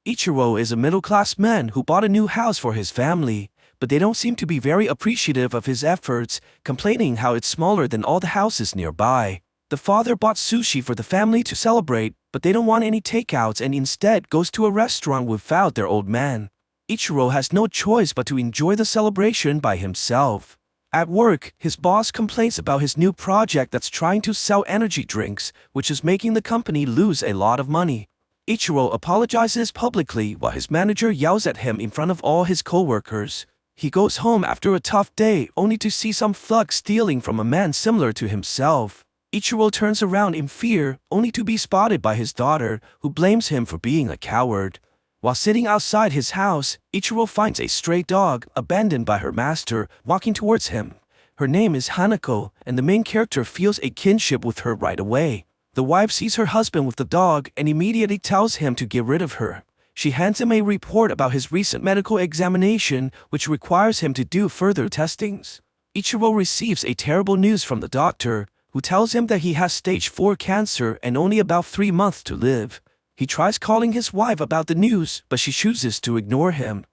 Ichiro is a middle-class man who bought a new house for his family, but they don't seem to be very appreciative of his efforts, complaining how it's smaller than all the houses nearby. The father bought sushi for the family to celebrate, but they don't want any takeouts and instead goes to a restaurant without their old man. Ichiro has no choice but to enjoy the celebration by himself. At work, his boss complains about his new project that's trying to sell energy drinks, which is making the company lose a lot of money. Ichiro apologizes publicly while his manager yells at him in front of all his co-workers. He goes home after a tough day only to see some thug stealing from a man similar to himself. Ichiro turns around in fear only to be spotted by his daughter, who blames him for being a coward. While sitting outside his house, Ichiro finds a stray dog, abandoned by her master, walking towards him. Her name is Hanako, and the main character feels a kinship with her right away. The wife sees her husband with the dog and immediately tells him to get rid of her. She hands him a report about his recent medical examination, which requires him to do further testings. Ichiro receives a terrible news from the doctor, who tells him that he has stage 4 cancer and only about 3 months to live. He tries calling his wife about the news, but she chooses to ignore him.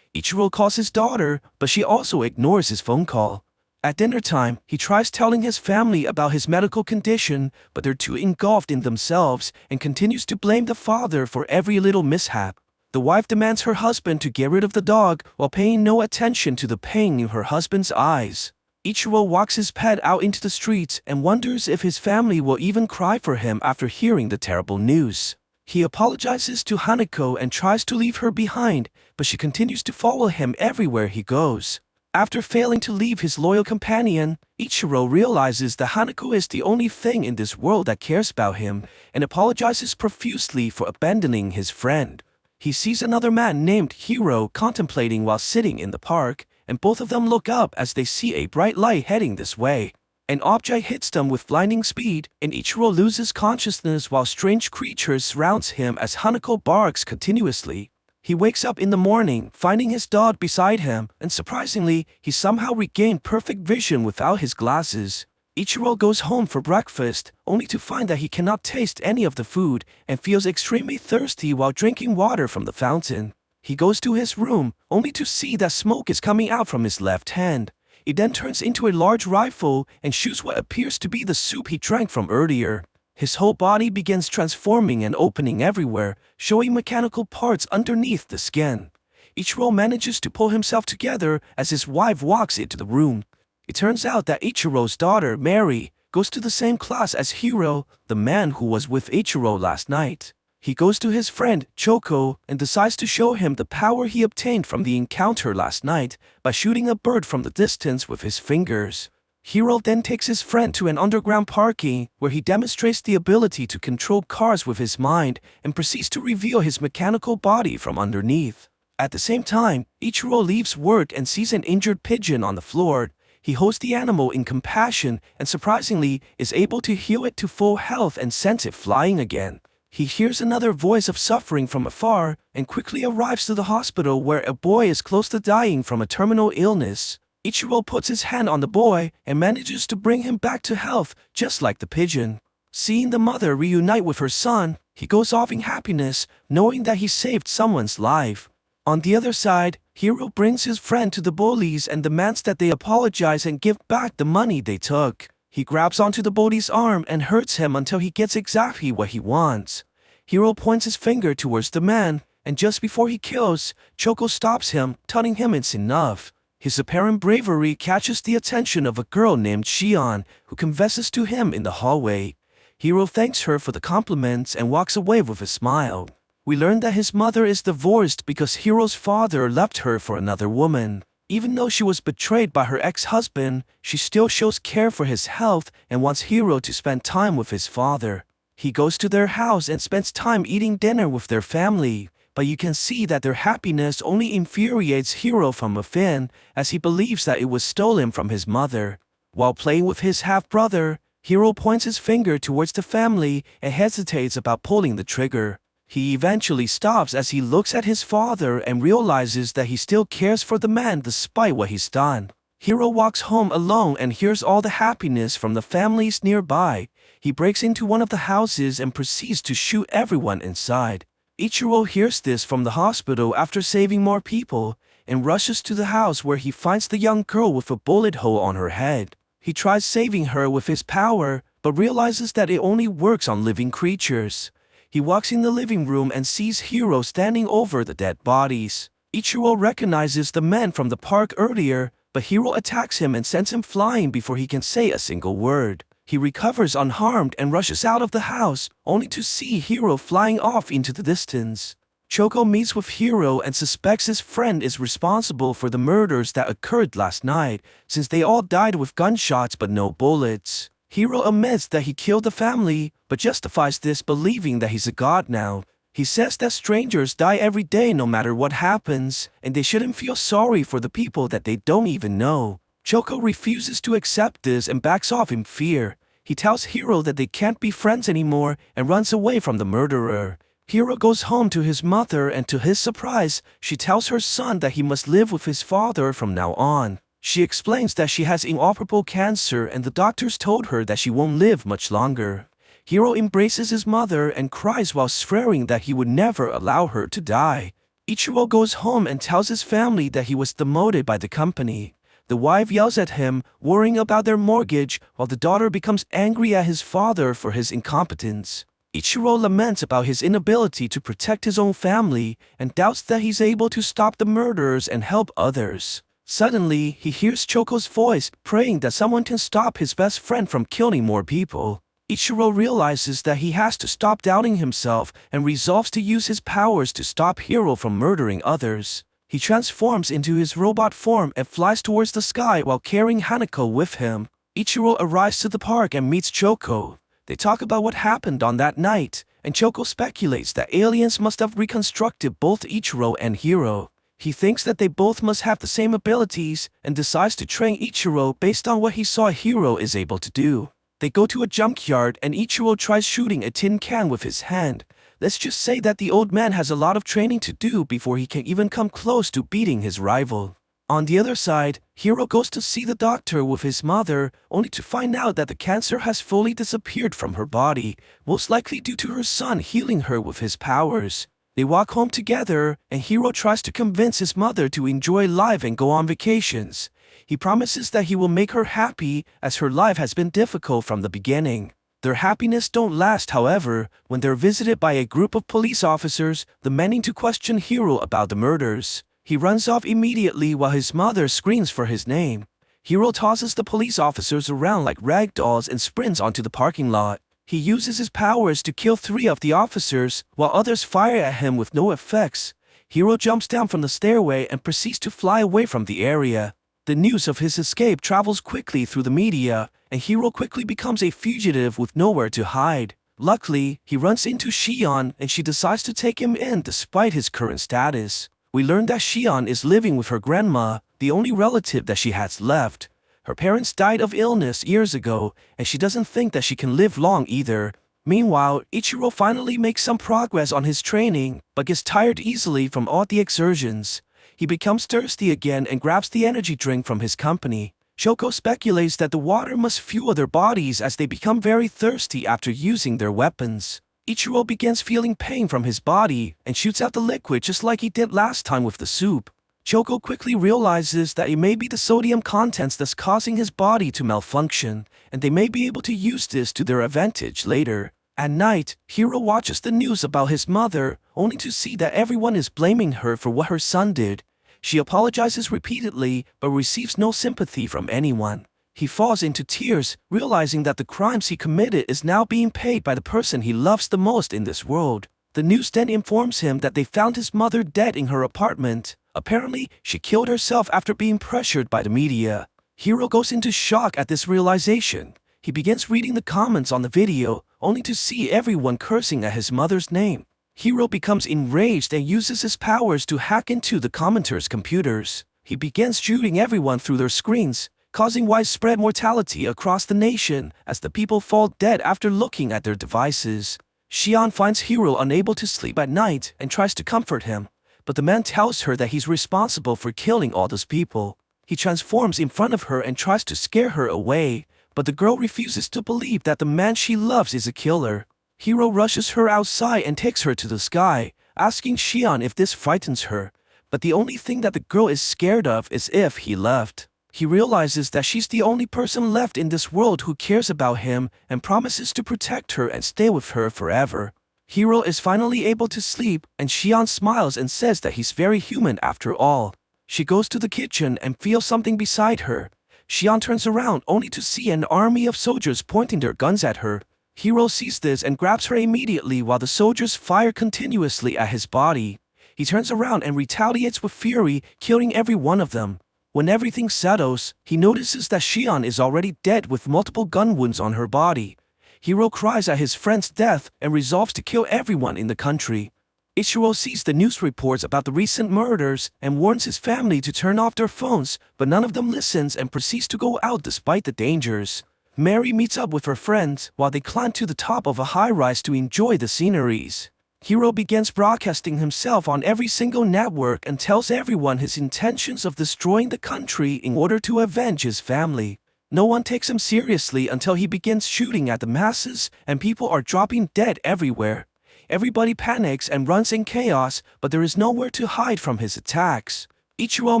Ichiro calls his daughter, but she also ignores his phone call. At dinner time, he tries telling his family about his medical condition, but they're too engulfed in themselves and continues to blame the father for every little mishap. The wife demands her husband to get rid of the dog while paying no attention to the pain in her husband's eyes. Ichiro walks his pet out into the streets and wonders if his family will even cry for him after hearing the terrible news. He apologizes to Hanako and tries to leave her behind, but she continues to follow him everywhere he goes. After failing to leave his loyal companion, Ichiro realizes that Hanako is the only thing in this world that cares about him and apologizes profusely for abandoning his friend. He sees another man named Hiro contemplating while sitting in the park, and both of them look up as they see a bright light heading this way. An object hits them with blinding speed, and Ichiro loses consciousness while strange creatures surround him as Hanako barks continuously. He wakes up in the morning, finding his dog beside him, and surprisingly, he somehow regained perfect vision without his glasses. Ichiro goes home for breakfast, only to find that he cannot taste any of the food and feels extremely thirsty while drinking water from the fountain. He goes to his room, only to see that smoke is coming out from his left hand. It then turns into a large rifle and shoots what appears to be the soup he drank from earlier. His whole body begins transforming and opening everywhere, showing mechanical parts underneath the skin. Ichiro manages to pull himself together as his wife walks into the room. It turns out that Ichiro's daughter, Mary, goes to the same class as Hiro, the man who was with Ichiro last night. He goes to his friend, Choco, and decides to show him the power he obtained from the encounter last night by shooting a bird from the distance with his fingers. Hiro then takes his friend to an underground parking where he demonstrates the ability to control cars with his mind and proceeds to reveal his mechanical body from underneath. At the same time, Ichiro leaves work and sees an injured pigeon on the floor. He holds the animal in compassion and surprisingly is able to heal it to full health and sends it flying again. He hears another voice of suffering from afar and quickly arrives to the hospital where a boy is close to dying from a terminal illness. Ichiro puts his hand on the boy and manages to bring him back to health, just like the pigeon. Seeing the mother reunite with her son, he goes off in happiness, knowing that he saved someone's life. On the other side, Hiro brings his friend to the bullies and demands that they apologize and give back the money they took. He grabs onto the bully's arm and hurts him until he gets exactly what he wants. Hiro points his finger towards the man, and just before he kills, Choco stops him, telling him it's enough. His apparent bravery catches the attention of a girl named Shion, who confesses to him in the hallway. Hiro thanks her for the compliments and walks away with a smile. We learn that his mother is divorced because Hiro's father left her for another woman. Even though she was betrayed by her ex-husband, she still shows care for his health and wants Hiro to spend time with his father. He goes to their house and spends time eating dinner with their family, but you can see that their happiness only infuriates Hiro from within, as he believes that it was stolen from his mother. While playing with his half-brother, Hiro points his finger towards the family and hesitates about pulling the trigger. He eventually stops as he looks at his father and realizes that he still cares for the man despite what he's done. Hiro walks home alone and hears all the happiness from the families nearby. He breaks into one of the houses and proceeds to shoot everyone inside. Ichiro hears this from the hospital after saving more people and rushes to the house where he finds the young girl with a bullet hole on her head. He tries saving her with his power, but realizes that it only works on living creatures. He walks in the living room and sees Hiro standing over the dead bodies. Ichiro recognizes the man from the park earlier, but Hiro attacks him and sends him flying before he can say a single word. He recovers unharmed and rushes out of the house, only to see Hiro flying off into the distance. Choco meets with Hiro and suspects his friend is responsible for the murders that occurred last night, since they all died with gunshots but no bullets. Hiro admits that he killed the family, but justifies this believing that he's a god now. He says that strangers die every day no matter what happens, and they shouldn't feel sorry for the people that they don't even know. Choco refuses to accept this and backs off in fear. He tells Hiro that they can't be friends anymore and runs away from the murderer. Hiro goes home to his mother and to his surprise, she tells her son that he must live with his father from now on. She explains that she has inoperable cancer and the doctors told her that she won't live much longer. Hiro embraces his mother and cries while swearing that he would never allow her to die. Ichiro goes home and tells his family that he was demoted by the company. The wife yells at him, worrying about their mortgage, while the daughter becomes angry at his father for his incompetence. Ichiro laments about his inability to protect his own family and doubts that he's able to stop the murderers and help others. Suddenly, he hears Choco's voice, praying that someone can stop his best friend from killing more people. Ichiro realizes that he has to stop doubting himself and resolves to use his powers to stop Hiro from murdering others. He transforms into his robot form and flies towards the sky while carrying Hanako with him. Ichiro arrives to the park and meets Choco. They talk about what happened on that night, and Choco speculates that aliens must have reconstructed both Ichiro and Hiro. He thinks that they both must have the same abilities and decides to train Ichiro based on what he saw Hiro is able to do. They go to a junkyard and Ichiro tries shooting a tin can with his hand. Let's just say that the old man has a lot of training to do before he can even come close to beating his rival. On the other side, Hiro goes to see the doctor with his mother, only to find out that the cancer has fully disappeared from her body, most likely due to her son healing her with his powers. They walk home together, and Hiro tries to convince his mother to enjoy life and go on vacations. He promises that he will make her happy, as her life has been difficult from the beginning. Their happiness don't last, however, when they're visited by a group of police officers demanding to question Hiro about the murders. He runs off immediately while his mother screams for his name. Hiro tosses the police officers around like rag dolls and sprints onto the parking lot. He uses his powers to kill 3 of the officers, while others fire at him with no effects. Hiro jumps down from the stairway and proceeds to fly away from the area. The news of his escape travels quickly through the media, and Hiro quickly becomes a fugitive with nowhere to hide. Luckily, he runs into Shion and she decides to take him in despite his current status. We learn that Shion is living with her grandma, the only relative that she has left. Her parents died of illness years ago, and she doesn't think that she can live long either. Meanwhile, Ichiro finally makes some progress on his training, but gets tired easily from all the exertions. He becomes thirsty again and grabs the energy drink from his company. Shoko speculates that the water must fuel their bodies as they become very thirsty after using their weapons. Ichiro begins feeling pain from his body and shoots out the liquid just like he did last time with the soup. Shoko quickly realizes that it may be the sodium contents that's causing his body to malfunction, and they may be able to use this to their advantage later. At night, Hiro watches the news about his mother, only to see that everyone is blaming her for what her son did. She apologizes repeatedly, but receives no sympathy from anyone. He falls into tears, realizing that the crimes he committed is now being paid by the person he loves the most in this world. The news then informs him that they found his mother dead in her apartment. Apparently, she killed herself after being pressured by the media. Hiro goes into shock at this realization. He begins reading the comments on the video, only to see everyone cursing at his mother's name. Hiro becomes enraged and uses his powers to hack into the commenters' computers. He begins shooting everyone through their screens, causing widespread mortality across the nation as the people fall dead after looking at their devices. Shion finds Hiro unable to sleep at night and tries to comfort him, but the man tells her that he's responsible for killing all those people. He transforms in front of her and tries to scare her away, but the girl refuses to believe that the man she loves is a killer. Hiro rushes her outside and takes her to the sky, asking Shion if this frightens her, but the only thing that the girl is scared of is if he left. He realizes that she's the only person left in this world who cares about him and promises to protect her and stay with her forever. Hiro is finally able to sleep, and Shion smiles and says that he's very human after all. She goes to the kitchen and feels something beside her. Shion turns around only to see an army of soldiers pointing their guns at her. Hiro sees this and grabs her immediately while the soldiers fire continuously at his body. He turns around and retaliates with fury, killing every one of them. When everything settles, he notices that Shion is already dead with multiple gun wounds on her body. Hiro cries at his friend's death and resolves to kill everyone in the country. Ichiro sees the news reports about the recent murders and warns his family to turn off their phones, but none of them listens and proceeds to go out despite the dangers. Mary meets up with her friends while they climb to the top of a high-rise to enjoy the sceneries. Hiro begins broadcasting himself on every single network and tells everyone his intentions of destroying the country in order to avenge his family. No one takes him seriously until he begins shooting at the masses and people are dropping dead everywhere. Everybody panics and runs in chaos, but there is nowhere to hide from his attacks. Ichiro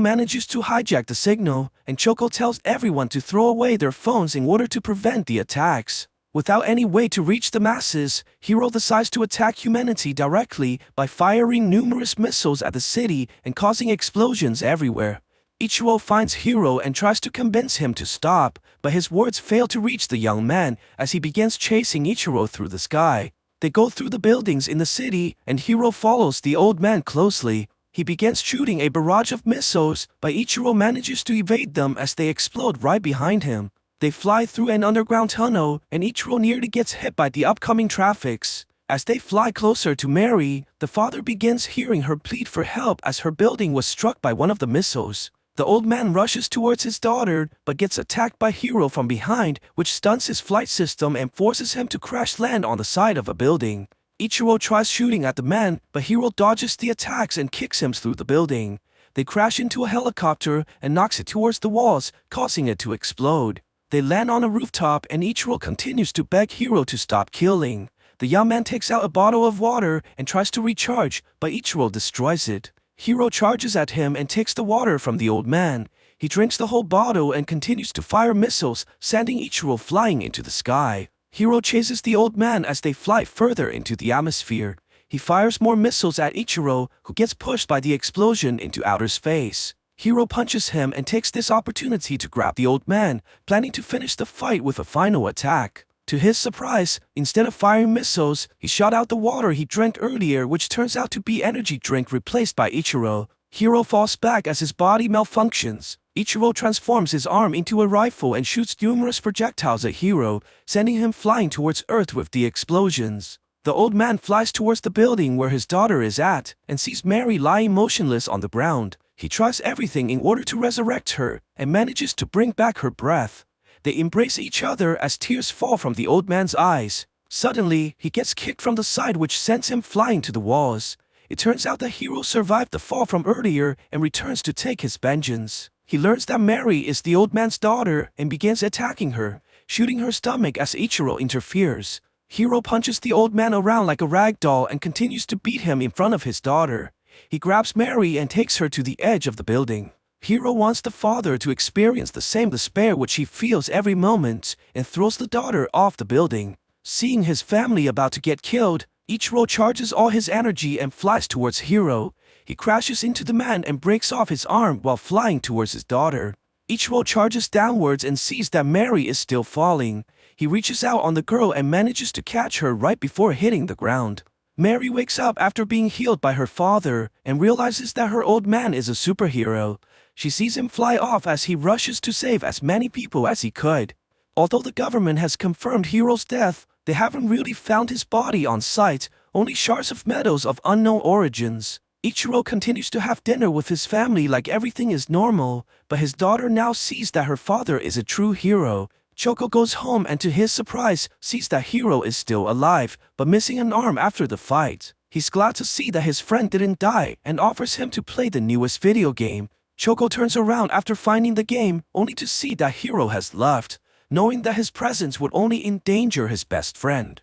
manages to hijack the signal, and Choco tells everyone to throw away their phones in order to prevent the attacks. Without any way to reach the masses, Hiro decides to attack humanity directly by firing numerous missiles at the city and causing explosions everywhere. Ichiro finds Hiro and tries to convince him to stop, but his words fail to reach the young man as he begins chasing Ichiro through the sky. They go through the buildings in the city, and Hiro follows the old man closely. He begins shooting a barrage of missiles, but Ichiro manages to evade them as they explode right behind him. They fly through an underground tunnel, and Ichiro nearly gets hit by the upcoming traffics. As they fly closer to Mary, the father begins hearing her plead for help as her building was struck by one of the missiles. The old man rushes towards his daughter, but gets attacked by Hiro from behind, which stunts his flight system and forces him to crash land on the side of a building. Ichiro tries shooting at the man, but Hiro dodges the attacks and kicks him through the building. They crash into a helicopter and knocks it towards the walls, causing it to explode. They land on a rooftop and Ichiro continues to beg Hiro to stop killing. The young man takes out a bottle of water and tries to recharge, but Ichiro destroys it. Hiro charges at him and takes the water from the old man. He drinks the whole bottle and continues to fire missiles, sending Ichiro flying into the sky. Hiro chases the old man as they fly further into the atmosphere. He fires more missiles at Ichiro, who gets pushed by the explosion into outer space. Hiro punches him and takes this opportunity to grab the old man, planning to finish the fight with a final attack. To his surprise, instead of firing missiles, he shot out the water he drank earlier, which turns out to be energy drink replaced by Ichiro. Hiro falls back as his body malfunctions. Ichiro transforms his arm into a rifle and shoots numerous projectiles at Hiro, sending him flying towards Earth with the explosions. The old man flies towards the building where his daughter is at and sees Mary lying motionless on the ground. He tries everything in order to resurrect her and manages to bring back her breath. They embrace each other as tears fall from the old man's eyes. Suddenly, he gets kicked from the side, which sends him flying to the walls. It turns out that Hiro survived the fall from earlier and returns to take his vengeance. He learns that Mary is the old man's daughter and begins attacking her, shooting her stomach as Ichiro interferes. Hiro punches the old man around like a rag doll and continues to beat him in front of his daughter. He grabs Mary and takes her to the edge of the building. Hiro wants the father to experience the same despair which he feels every moment and throws the daughter off the building. Seeing his family about to get killed, Ichiro charges all his energy and flies towards Hiro. He crashes into the man and breaks off his arm while flying towards his daughter. Ichiro charges downwards and sees that Mary is still falling. He reaches out on the girl and manages to catch her right before hitting the ground. Mary wakes up after being healed by her father and realizes that her old man is a superhero. She sees him fly off as he rushes to save as many people as he could. Although the government has confirmed Hiro's death, they haven't really found his body on site, only shards of metals of unknown origins. Ichiro continues to have dinner with his family like everything is normal, but his daughter now sees that her father is a true hero. Choco goes home and to his surprise sees that Hiro is still alive, but missing an arm after the fight. He's glad to see that his friend didn't die and offers him to play the newest video game. Choco turns around after finding the game, only to see that Hiro has left, knowing that his presence would only endanger his best friend.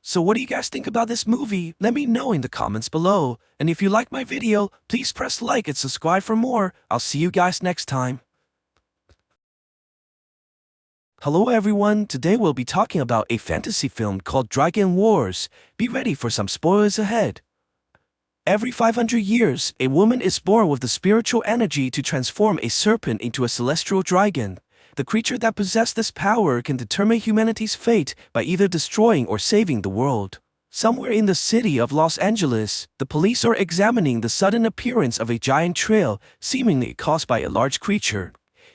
So what do you guys think about this movie? Let me know in the comments below. And if you like my video, please press like and subscribe for more. I'll see you guys next time. Hello everyone, today we'll be talking about a fantasy film called Dragon Wars. Be ready for some spoilers ahead. Every 500 years, a woman is born with the spiritual energy to transform a serpent into a celestial dragon. The creature that possesses this power can determine humanity's fate by either destroying or saving the world. Somewhere in the city of Los Angeles, the police are examining the sudden appearance of a giant trail, seemingly caused by a large creature.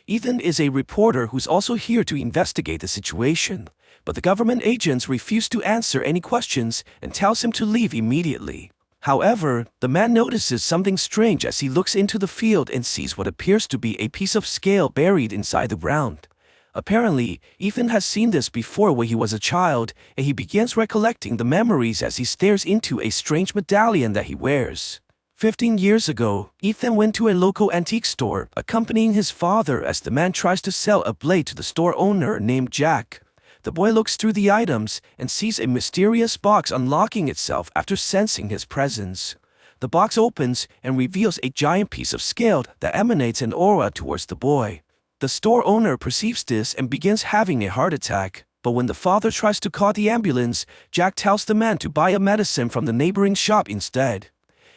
Ethan is a reporter who's also here to investigate the situation, but the government agents refuse to answer any questions and tells him to leave immediately. However, the man notices something strange as he looks into the field and sees what appears to be a piece of scale buried inside the ground. Apparently, Ethan has seen this before when he was a child, and he begins recollecting the memories as he stares into a strange medallion that he wears. 15 years ago, Ethan went to a local antique store, accompanying his father as the man tries to sell a blade to the store owner named Jack. The boy looks through the items and sees a mysterious box unlocking itself after sensing his presence. The box opens and reveals a giant piece of scale that emanates an aura towards the boy. The store owner perceives this and begins having a heart attack. But when the father tries to call the ambulance, Jack tells the man to buy a medicine from the neighboring shop instead.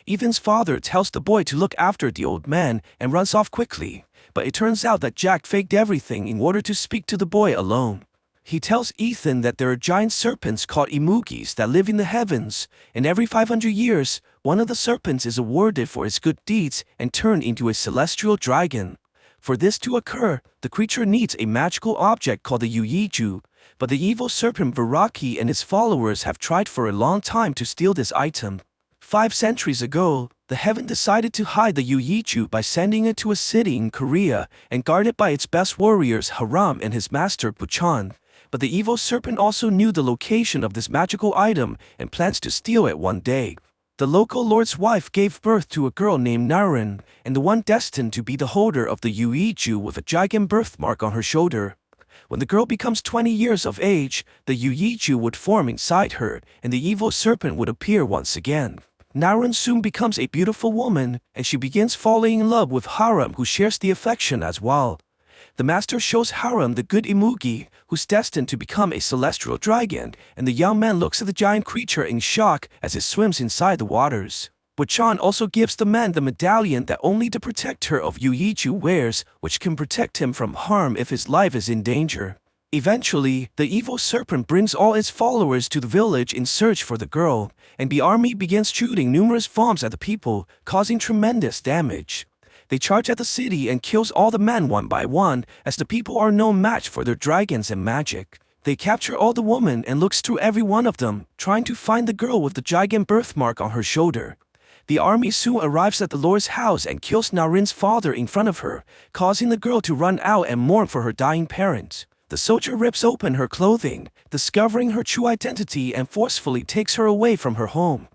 Ethan's father tells the boy to look after the old man and runs off quickly, but it turns out that Jack faked everything in order to speak to the boy alone. He tells Ethan that there are giant serpents called imugis that live in the heavens, and every 500 years, one of the serpents is awarded for its good deeds and turned into a celestial dragon. For this to occur, the creature needs a magical object called the Yuiju, but the evil serpent Viraki and his followers have tried for a long time to steal this item. 5 centuries ago, the heaven decided to hide the Yuiju by sending it to a city in Korea and guarded by its best warriors Haram and his master Buchan. But the evil serpent also knew the location of this magical item and plans to steal it one day. The local lord's wife gave birth to a girl named Naren, and the one destined to be the holder of the Yuiju with a giant birthmark on her shoulder. When the girl becomes 20 years of age, the Yuiju would form inside her, and the evil serpent would appear once again. Naren soon becomes a beautiful woman, and she begins falling in love with Haram, who shares the affection as well. The master shows Haram the good Imugi, who's destined to become a celestial dragon, and the young man looks at the giant creature in shock as it swims inside the waters. Buchan also gives the man the medallion that only the protector of Yuiju wears, which can protect him from harm if his life is in danger. Eventually, the evil serpent brings all its followers to the village in search for the girl, and the army begins shooting numerous bombs at the people, causing tremendous damage. They charge at the city and kills all the men one by one, as the people are no match for their dragons and magic. They capture all the women and looks through every one of them, trying to find the girl with the giant birthmark on her shoulder. The army soon arrives at the Lord's house and kills Narin's father in front of her, causing the girl to run out and mourn for her dying parents. The soldier rips open her clothing, discovering her true identity, and forcefully takes her away from her home.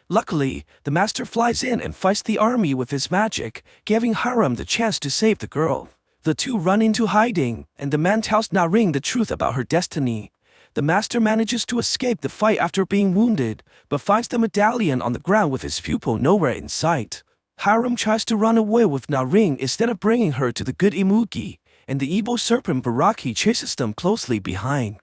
Luckily, the master flies in and fights the army with his magic, giving Hiram the chance to save the girl. The two run into hiding, and the man tells Narin the truth about her destiny. The master manages to escape the fight after being wounded, but finds the medallion on the ground with his pupil nowhere in sight. Hiram tries to run away with Narin instead of bringing her to the good Imugi, and the evil serpent Baraki chases them closely behind.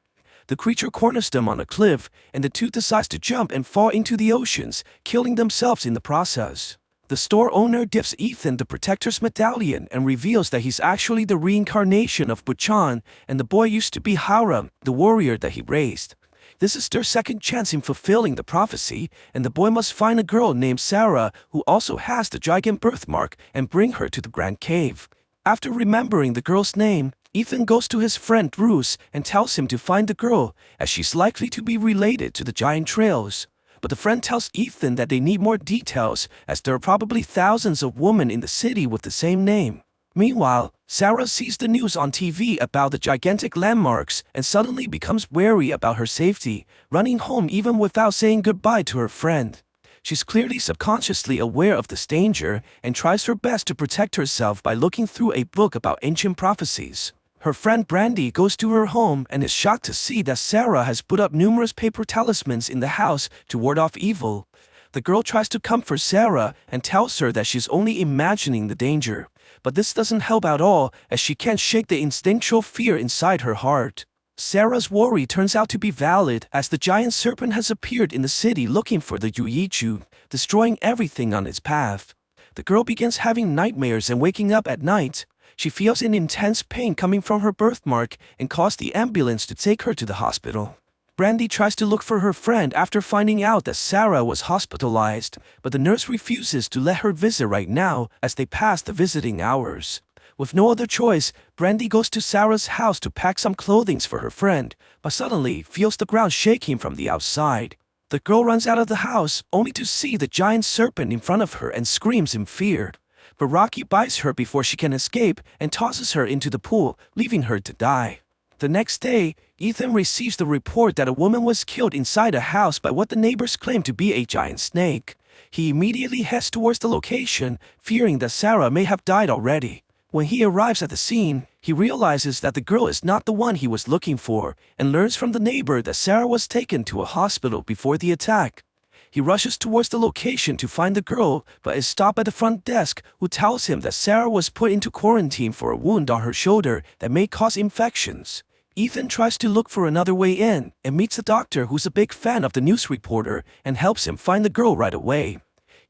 The creature corners them on a cliff, and the two decide to jump and fall into the oceans, killing themselves in the process. The store owner gives Ethan the protector's medallion and reveals that he's actually the reincarnation of Buchan, and the boy used to be Hiram, the warrior that he raised. This is their second chance in fulfilling the prophecy, and the boy must find a girl named Sarah who also has the giant birthmark and bring her to the Grand Cave. After remembering the girl's name, Ethan goes to his friend Bruce and tells him to find the girl, as she's likely to be related to the giant trails. But the friend tells Ethan that they need more details, as there are probably thousands of women in the city with the same name. Meanwhile, Sarah sees the news on TV about the gigantic landmarks and suddenly becomes wary about her safety, running home even without saying goodbye to her friend. She's clearly subconsciously aware of this danger and tries her best to protect herself by looking through a book about ancient prophecies. Her friend Brandy goes to her home and is shocked to see that Sarah has put up numerous paper talismans in the house to ward off evil. The girl tries to comfort Sarah and tells her that she's only imagining the danger, but this doesn't help at all, as she can't shake the instinctual fear inside her heart. Sarah's worry turns out to be valid, as the giant serpent has appeared in the city looking for the Yuichu, destroying everything on its path. The girl begins having nightmares and waking up at night. She feels an intense pain coming from her birthmark and calls the ambulance to take her to the hospital. Brandy tries to look for her friend after finding out that Sarah was hospitalized, but the nurse refuses to let her visit right now as they pass the visiting hours. With no other choice, Brandy goes to Sarah's house to pack some clothing for her friend, but suddenly feels the ground shaking from the outside. The girl runs out of the house, only to see the giant serpent in front of her and screams in fear. Baraki bites her before she can escape and tosses her into the pool, leaving her to die. The next day, Ethan receives the report that a woman was killed inside a house by what the neighbors claim to be a giant snake. He immediately heads towards the location, fearing that Sarah may have died already. When he arrives at the scene, he realizes that the girl is not the one he was looking for, and learns from the neighbor that Sarah was taken to a hospital before the attack. He rushes towards the location to find the girl, but is stopped at the front desk, who tells him that Sarah was put into quarantine for a wound on her shoulder that may cause infections. Ethan tries to look for another way in, and meets a doctor who's a big fan of the news reporter and helps him find the girl right away.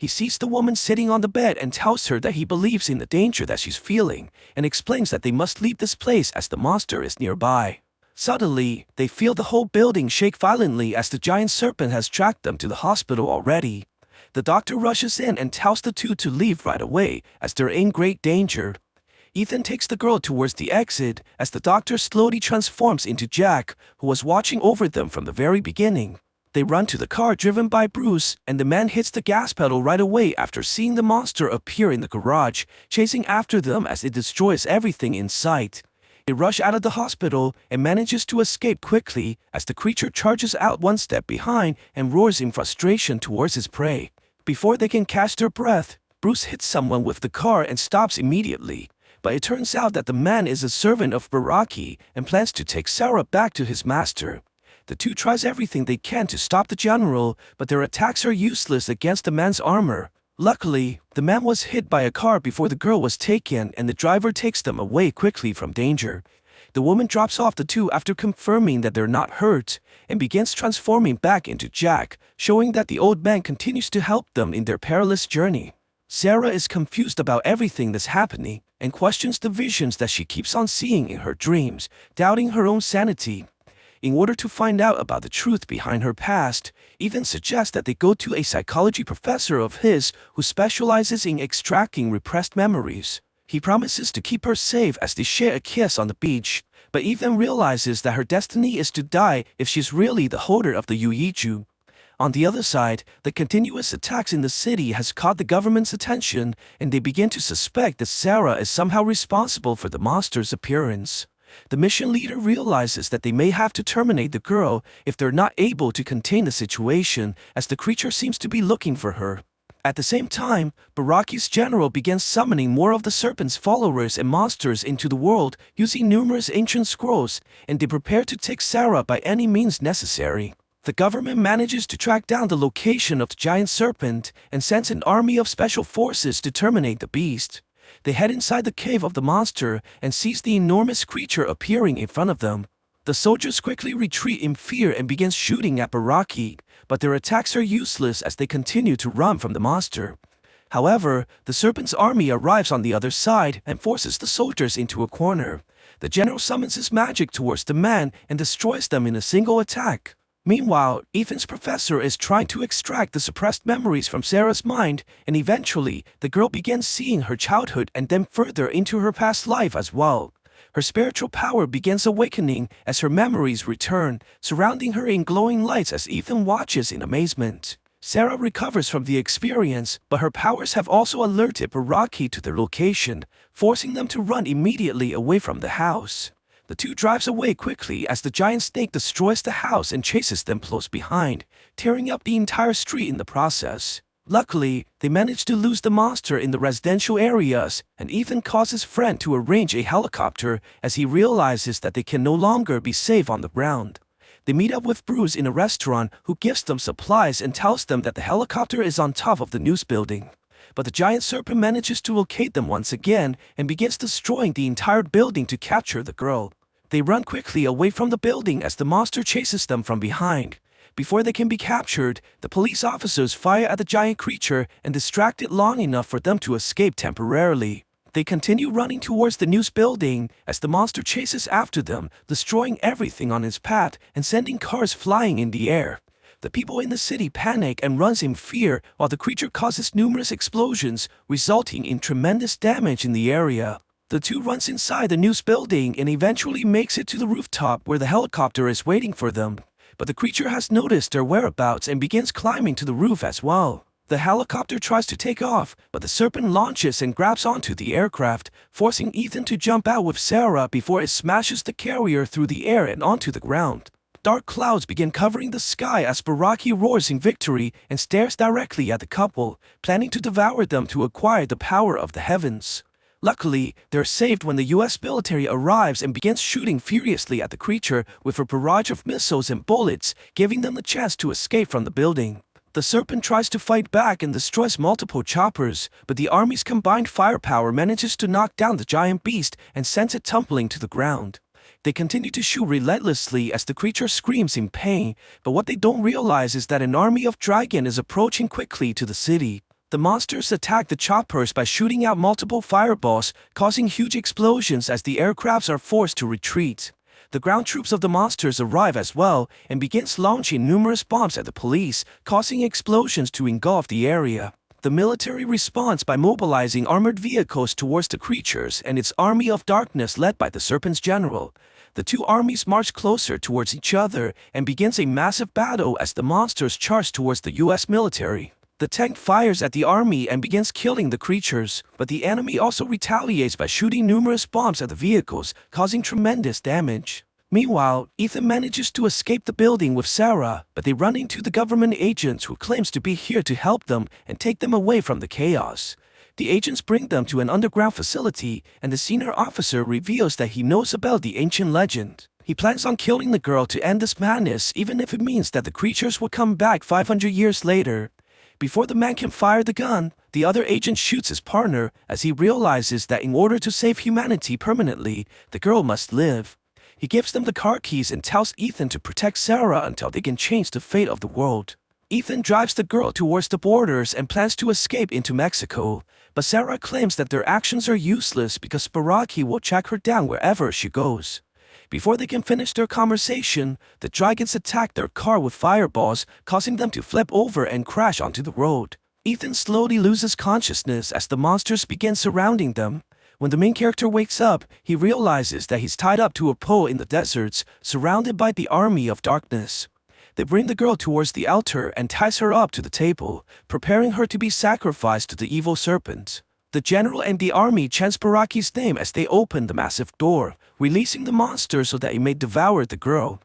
He sees the woman sitting on the bed and tells her that he believes in the danger that she's feeling, and explains that they must leave this place as the monster is nearby. Suddenly, they feel the whole building shake violently as the giant serpent has tracked them to the hospital already. The doctor rushes in and tells the two to leave right away, as they're in great danger. Ethan takes the girl towards the exit, as the doctor slowly transforms into Jack, who was watching over them from the very beginning. They run to the car driven by Bruce, and the man hits the gas pedal right away after seeing the monster appear in the garage, chasing after them as it destroys everything in sight. They rush out of the hospital and manages to escape quickly as the creature charges out one step behind and roars in frustration towards his prey. Before they can catch their breath, Bruce hits someone with the car and stops immediately. But it turns out that the man is a servant of Baraki and plans to take Sarah back to his master. The two tries everything they can to stop the general, but their attacks are useless against the man's armor. Luckily, the man was hit by a car before the girl was taken, and the driver takes them away quickly from danger. The woman drops off the two after confirming that they're not hurt, and begins transforming back into Jack, showing that the old man continues to help them in their perilous journey. Sarah is confused about everything that's happening and questions the visions that she keeps on seeing in her dreams, doubting her own sanity. In order to find out about the truth behind her past, Ethan suggests that they go to a psychology professor of his who specializes in extracting repressed memories. He promises to keep her safe as they share a kiss on the beach, but Ethan realizes that her destiny is to die if she's really the holder of the Yuiju. On the other side, the continuous attacks in the city has caught the government's attention, and they begin to suspect that Sarah is somehow responsible for the monster's appearance. The mission leader realizes that they may have to terminate the girl if they're not able to contain the situation, as the creature seems to be looking for her. At the same time, Baraki's general begins summoning more of the serpent's followers and monsters into the world using numerous ancient scrolls, and they prepare to take Sarah by any means necessary. The government manages to track down the location of the giant serpent and sends an army of special forces to terminate the beast. They head inside the cave of the monster and seize the enormous creature appearing in front of them. The soldiers quickly retreat in fear and begin shooting at Baraki, but their attacks are useless as they continue to run from the monster. However, the serpent's army arrives on the other side and forces the soldiers into a corner. The general summons his magic towards the man and destroys them in a single attack. Meanwhile, Ethan's professor is trying to extract the suppressed memories from Sarah's mind, and eventually, the girl begins seeing her childhood and then further into her past life as well. Her spiritual power begins awakening as her memories return, surrounding her in glowing lights as Ethan watches in amazement. Sarah recovers from the experience, but her powers have also alerted Baraki to their location, forcing them to run immediately away from the house. The two drives away quickly as the giant snake destroys the house and chases them close behind, tearing up the entire street in the process. Luckily, they manage to lose the monster in the residential areas, and Ethan calls his friend to arrange a helicopter as he realizes that they can no longer be safe on the ground. They meet up with Bruce in a restaurant who gives them supplies and tells them that the helicopter is on top of the news building. But the giant serpent manages to locate them once again and begins destroying the entire building to capture the girl. They run quickly away from the building as the monster chases them from behind. Before they can be captured, the police officers fire at the giant creature and distract it long enough for them to escape temporarily. They continue running towards the news building as the monster chases after them, destroying everything on its path and sending cars flying in the air. The people in the city panic and runs in fear while the creature causes numerous explosions, resulting in tremendous damage in the area. The two runs inside the news building and eventually makes it to the rooftop where the helicopter is waiting for them. But the creature has noticed their whereabouts and begins climbing to the roof as well. The helicopter tries to take off, but the serpent launches and grabs onto the aircraft, forcing Ethan to jump out with Sarah before it smashes the carrier through the air and onto the ground. Dark clouds begin covering the sky as Baraki roars in victory and stares directly at the couple, planning to devour them to acquire the power of the heavens. Luckily, they're saved when the US military arrives and begins shooting furiously at the creature with a barrage of missiles and bullets, giving them the chance to escape from the building. The serpent tries to fight back and destroys multiple choppers, but the army's combined firepower manages to knock down the giant beast and sends it tumbling to the ground. They continue to shoot relentlessly as the creature screams in pain, but what they don't realize is that an army of dragon is approaching quickly to the city. The monsters attack the choppers by shooting out multiple fireballs, causing huge explosions as the aircrafts are forced to retreat. The ground troops of the monsters arrive as well and begins launching numerous bombs at the police, causing explosions to engulf the area. The military responds by mobilizing armored vehicles towards the creatures and its army of darkness led by the serpent's general. The two armies march closer towards each other and begins a massive battle as the monsters charge towards the US military. The tank fires at the army and begins killing the creatures, but the enemy also retaliates by shooting numerous bombs at the vehicles, causing tremendous damage. Meanwhile, Ethan manages to escape the building with Sarah, but they run into the government agents who claims to be here to help them and take them away from the chaos. The agents bring them to an underground facility, and the senior officer reveals that he knows about the ancient legend. He plans on killing the girl to end this madness, even if it means that the creatures will come back 500 years later. Before the man can fire the gun, the other agent shoots his partner as he realizes that in order to save humanity permanently, the girl must live. He gives them the car keys and tells Ethan to protect Sarah until they can change the fate of the world. Ethan drives the girl towards the borders and plans to escape into Mexico, but Sarah claims that their actions are useless because Baraki will track her down wherever she goes. Before they can finish their conversation, the dragons attack their car with fireballs, causing them to flip over and crash onto the road. Ethan slowly loses consciousness as the monsters begin surrounding them. When the main character wakes up, he realizes that he's tied up to a pole in the deserts, surrounded by the army of darkness. They bring the girl towards the altar and ties her up to the table, preparing her to be sacrificed to the evil serpent. The general and the army chants Baraki's name as they open the massive door, releasing the monster so that it may devour the girl.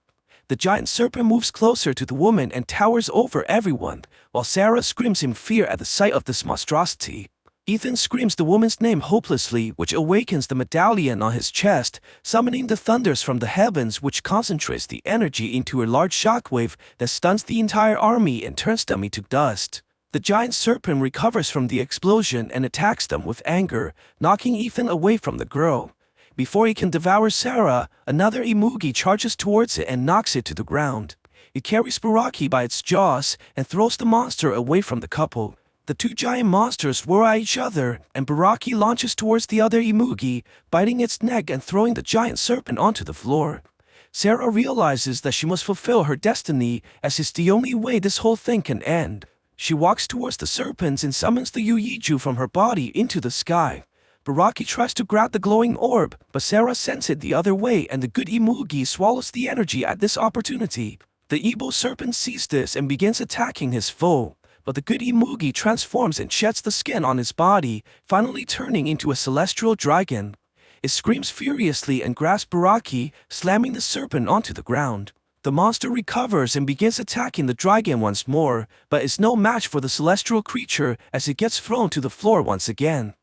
The giant serpent moves closer to the woman and towers over everyone, while Sarah screams in fear at the sight of this monstrosity. Ethan screams the woman's name hopelessly, which awakens the medallion on his chest, summoning the thunders from the heavens, which concentrates the energy into a large shockwave that stuns the entire army and turns them into dust. The giant serpent recovers from the explosion and attacks them with anger, knocking Ethan away from the girl. Before he can devour Sarah, another imugi charges towards it and knocks it to the ground. It carries Baraki by its jaws and throws the monster away from the couple. The two giant monsters roar at each other, and Baraki launches towards the other imugi, biting its neck and throwing the giant serpent onto the floor. Sarah realizes that she must fulfill her destiny, as it's the only way this whole thing can end. She walks towards the serpents and summons the Yuiju from her body into the sky. Baraki tries to grab the glowing orb, but Sarah sends it the other way and the good imugi swallows the energy at this opportunity. The evil serpent sees this and begins attacking his foe. But the good imugi transforms and sheds the skin on his body, finally turning into a celestial dragon. It screams furiously and grabs Baraki, slamming the serpent onto the ground. The monster recovers and begins attacking the dragon once more, but is no match for the celestial creature as it gets thrown to the floor once again.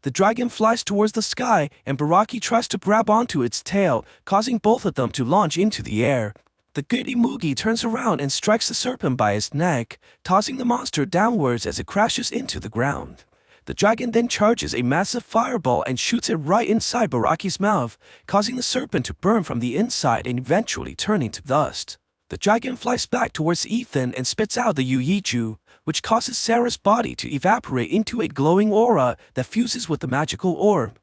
The dragon flies towards the sky and Baraki tries to grab onto its tail, causing both of them to launch into the air. The good imugi turns around and strikes the serpent by its neck, tossing the monster downwards as it crashes into the ground. The dragon then charges a massive fireball and shoots it right inside Baraki's mouth, causing the serpent to burn from the inside and eventually turning to dust. The dragon flies back towards Ethan and spits out the Yuiju, which causes Sarah's body to evaporate into a glowing aura that fuses with the magical orb.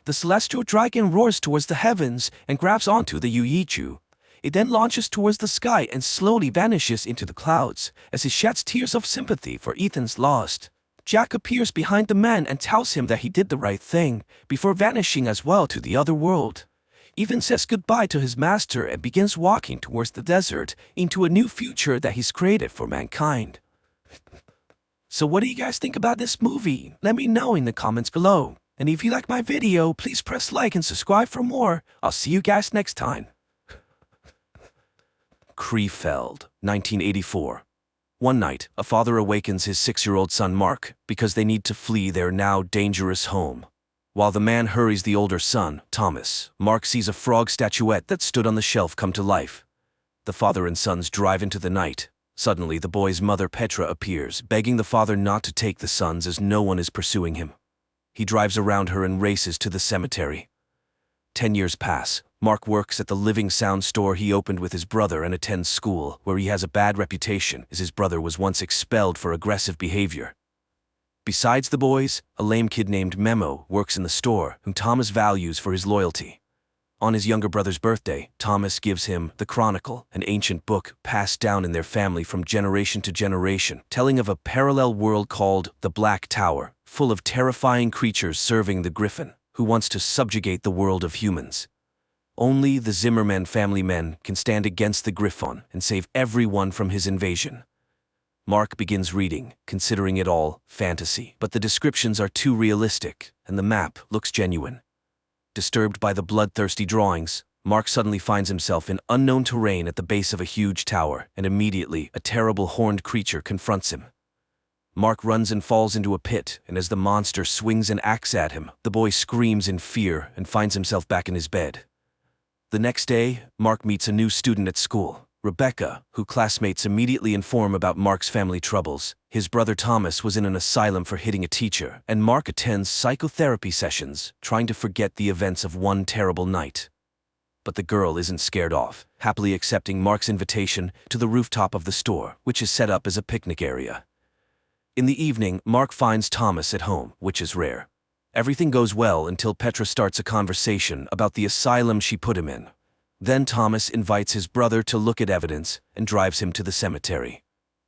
The celestial dragon roars towards the heavens and grabs onto the Yuiju. It then launches towards the sky and slowly vanishes into the clouds, as it sheds tears of sympathy for Ethan's loss. Jack appears behind the man and tells him that he did the right thing, before vanishing as well to the other world. Ethan says goodbye to his master and begins walking towards the desert, into a new future that he's created for mankind. So what do you guys think about this movie? Let me know in the comments below. And if you like my video, please press like and subscribe for more. I'll see you guys next time. Krefeld, 1984. One night, a father awakens his 6-year-old son Mark because they need to flee their now dangerous home. While the man hurries the older son, Thomas, Mark sees a frog statuette that stood on the shelf come to life. The father and sons drive into the night. Suddenly, the boy's mother Petra appears, begging the father not to take the sons as no one is pursuing him. He drives around her and races to the cemetery. 10 years pass. Mark works at the living sound store he opened with his brother and attends school, where he has a bad reputation as his brother was once expelled for aggressive behavior. Besides the boys, a lame kid named Memo works in the store, whom Thomas values for his loyalty. On his younger brother's birthday, Thomas gives him the Chronicle, an ancient book passed down in their family from generation to generation, telling of a parallel world called the Black Tower, full of terrifying creatures serving the Griffin, who wants to subjugate the world of humans. Only the Zimmerman family men can stand against the Griffon and save everyone from his invasion. Mark begins reading, considering it all fantasy, but the descriptions are too realistic, and the map looks genuine. Disturbed by the bloodthirsty drawings, Mark suddenly finds himself in unknown terrain at the base of a huge tower, and immediately a terrible horned creature confronts him. Mark runs and falls into a pit, and as the monster swings an axe at him, the boy screams in fear and finds himself back in his bed. The next day, Mark meets a new student at school, Rebecca, who classmates immediately inform about Mark's family troubles. His brother Thomas was in an asylum for hitting a teacher, and Mark attends psychotherapy sessions, trying to forget the events of one terrible night. But the girl isn't scared off, happily accepting Mark's invitation to the rooftop of the store, which is set up as a picnic area. In the evening, Mark finds Thomas at home, which is rare. Everything goes well until Petra starts a conversation about the asylum she put him in. Then Thomas invites his brother to look at evidence and drives him to the cemetery.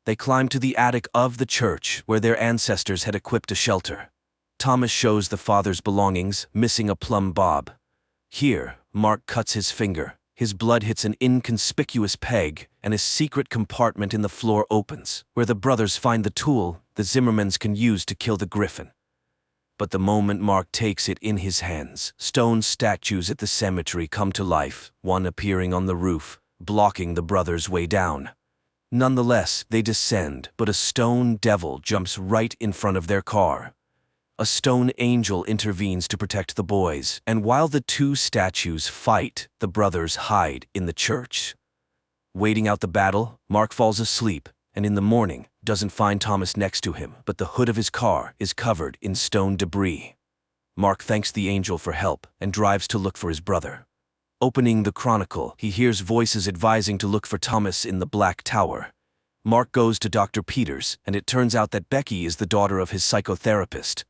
They climb to the attic of the church where their ancestors had equipped a shelter. Thomas shows the father's belongings, missing a plumb bob. Here, Mark cuts his finger. His blood hits an inconspicuous peg, and a secret compartment in the floor opens, where the brothers find the tool the Zimmermans can use to kill the griffin. But the moment Mark takes it in his hands, stone statues at the cemetery come to life, one appearing on the roof, blocking the brothers' way down. Nonetheless, they descend, but a stone devil jumps right in front of their car. A stone angel intervenes to protect the boys, and while the two statues fight, the brothers hide in the church. Waiting out the battle, Mark falls asleep, and in the morning, doesn't find Thomas next to him, but the hood of his car is covered in stone debris. Mark thanks the angel for help and drives to look for his brother. Opening the Chronicle, he hears voices advising to look for Thomas in the Black Tower. Mark goes to Dr. Peters, and it turns out that Becky is the daughter of his psychotherapist.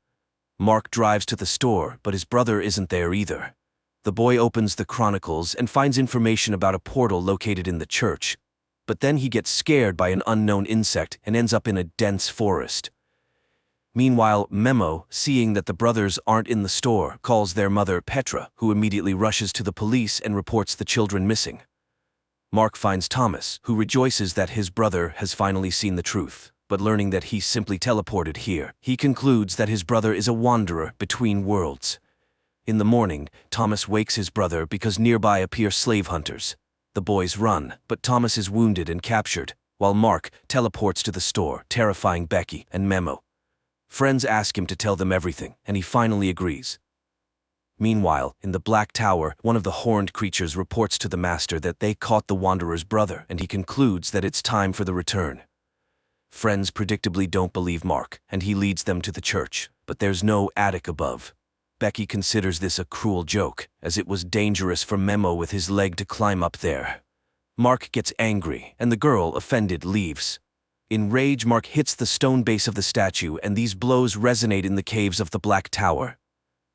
Mark drives to the store, but his brother isn't there either. The boy opens the Chronicles and finds information about a portal located in the church. But then he gets scared by an unknown insect and ends up in a dense forest. Meanwhile, Memo, seeing that the brothers aren't in the store, calls their mother Petra, who immediately rushes to the police and reports the children missing. Mark finds Thomas, who rejoices that his brother has finally seen the truth, but learning that he simply teleported here, he concludes that his brother is a wanderer between worlds. In the morning, Thomas wakes his brother because nearby appear slave hunters. The boys run, but Thomas is wounded and captured, while Mark teleports to the store, terrifying Becky and Memo. Friends ask him to tell them everything, and he finally agrees. Meanwhile, in the Black Tower, one of the horned creatures reports to the master that they caught the wanderer's brother, and he concludes that it's time for the return. Friends predictably don't believe Mark, and he leads them to the church, but there's no attic above. Becky considers this a cruel joke, as it was dangerous for Memo with his leg to climb up there. Mark gets angry, and the girl, offended, leaves. In rage, Mark hits the stone base of the statue, and these blows resonate in the caves of the Black Tower.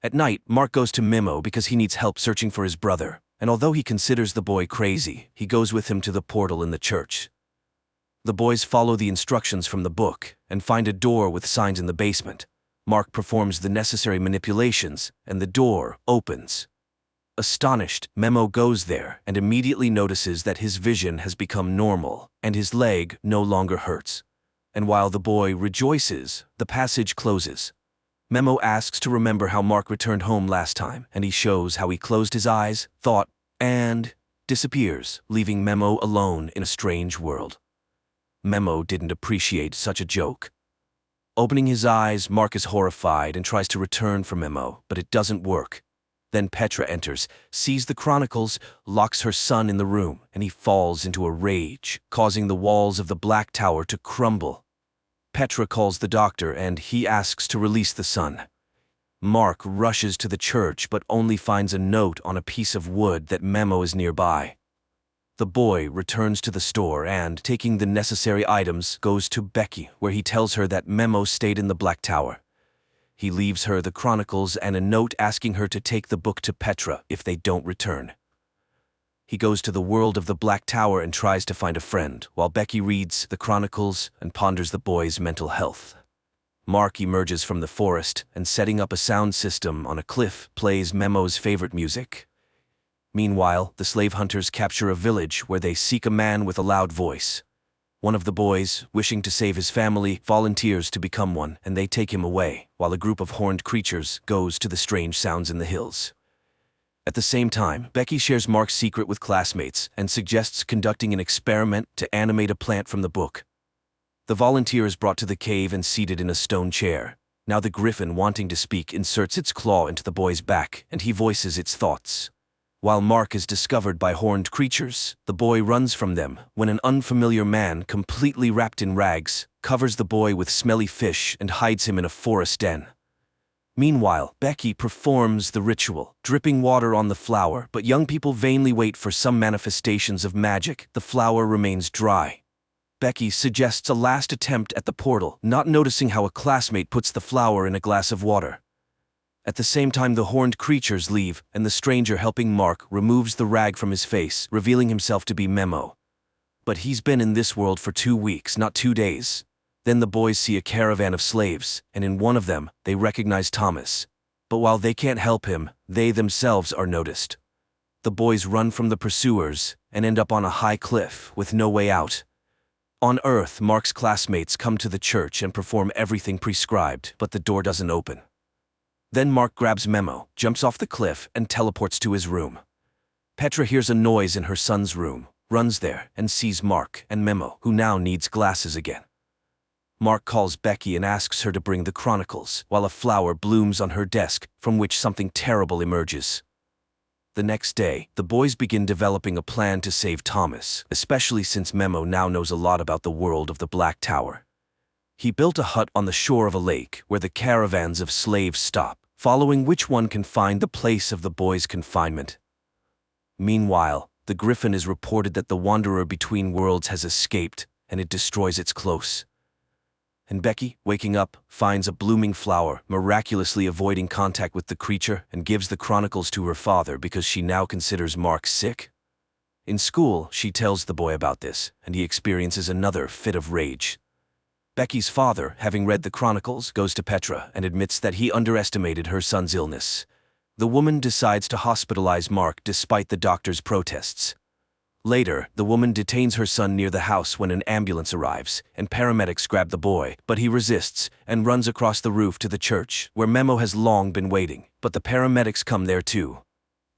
At night, Mark goes to Memo because he needs help searching for his brother, and although he considers the boy crazy, he goes with him to the portal in the church. The boys follow the instructions from the book and find a door with signs in the basement. Mark performs the necessary manipulations, and the door opens. Astonished, Memo goes there and immediately notices that his vision has become normal, and his leg no longer hurts. And while the boy rejoices, the passage closes. Memo asks to remember how Mark returned home last time, and he shows how he closed his eyes, thought, and disappears, leaving Memo alone in a strange world. Memo didn't appreciate such a joke. Opening his eyes, Mark is horrified and tries to return for Memo, but it doesn't work. Then Petra enters, sees the Chronicles, locks her son in the room, and he falls into a rage, causing the walls of the Black Tower to crumble. Petra calls the doctor and he asks to release the son. Mark rushes to the church but only finds a note on a piece of wood that Memo is nearby. The boy returns to the store and, taking the necessary items, goes to Becky, where he tells her that Memo stayed in the Black Tower. He leaves her the Chronicles and a note asking her to take the book to Petra if they don't return. He goes to the world of the Black Tower and tries to find a friend, while Becky reads the Chronicles and ponders the boy's mental health. Mark emerges from the forest and, setting up a sound system on a cliff, plays Memo's favorite music. Meanwhile, the slave hunters capture a village where they seek a man with a loud voice. One of the boys, wishing to save his family, volunteers to become one, and they take him away, while a group of horned creatures goes to the strange sounds in the hills. At the same time, Becky shares Mark's secret with classmates and suggests conducting an experiment to animate a plant from the book. The volunteer is brought to the cave and seated in a stone chair. Now the griffin, wanting to speak, inserts its claw into the boy's back, and he voices its thoughts. While Mark is discovered by horned creatures, the boy runs from them when an unfamiliar man, completely wrapped in rags, covers the boy with smelly fish and hides him in a forest den. Meanwhile, Becky performs the ritual, dripping water on the flower, but young people vainly wait for some manifestations of magic. The flower remains dry. Becky suggests a last attempt at the portal, not noticing how a classmate puts the flower in a glass of water. At the same time, the horned creatures leave, and the stranger helping Mark removes the rag from his face, revealing himself to be Memo. But he's been in this world for 2 weeks, not 2 days. Then the boys see a caravan of slaves, and in one of them, they recognize Thomas. But while they can't help him, they themselves are noticed. The boys run from the pursuers and end up on a high cliff with no way out. On Earth, Mark's classmates come to the church and perform everything prescribed, but the door doesn't open. Then Mark grabs Memo, jumps off the cliff, and teleports to his room. Petra hears a noise in her son's room, runs there, and sees Mark and Memo, who now needs glasses again. Mark calls Becky and asks her to bring the chronicles, while a flower blooms on her desk, from which something terrible emerges. The next day, the boys begin developing a plan to save Thomas, especially since Memo now knows a lot about the world of the Black Tower. He built a hut on the shore of a lake where the caravans of slaves stop, following which one can find the place of the boys' confinement. Meanwhile, the griffin is reported that the wanderer between worlds has escaped, and it destroys its close. And Becky, waking up, finds a blooming flower, miraculously avoiding contact with the creature, and gives the chronicles to her father because she now considers Mark sick. In school, she tells the boy about this, and he experiences another fit of rage. Becky's father, having read the chronicles, goes to Petra and admits that he underestimated her son's illness. The woman decides to hospitalize Mark despite the doctor's protests. Later, the woman detains her son near the house when an ambulance arrives, and paramedics grab the boy, but he resists and runs across the roof to the church, where Memo has long been waiting, but the paramedics come there too.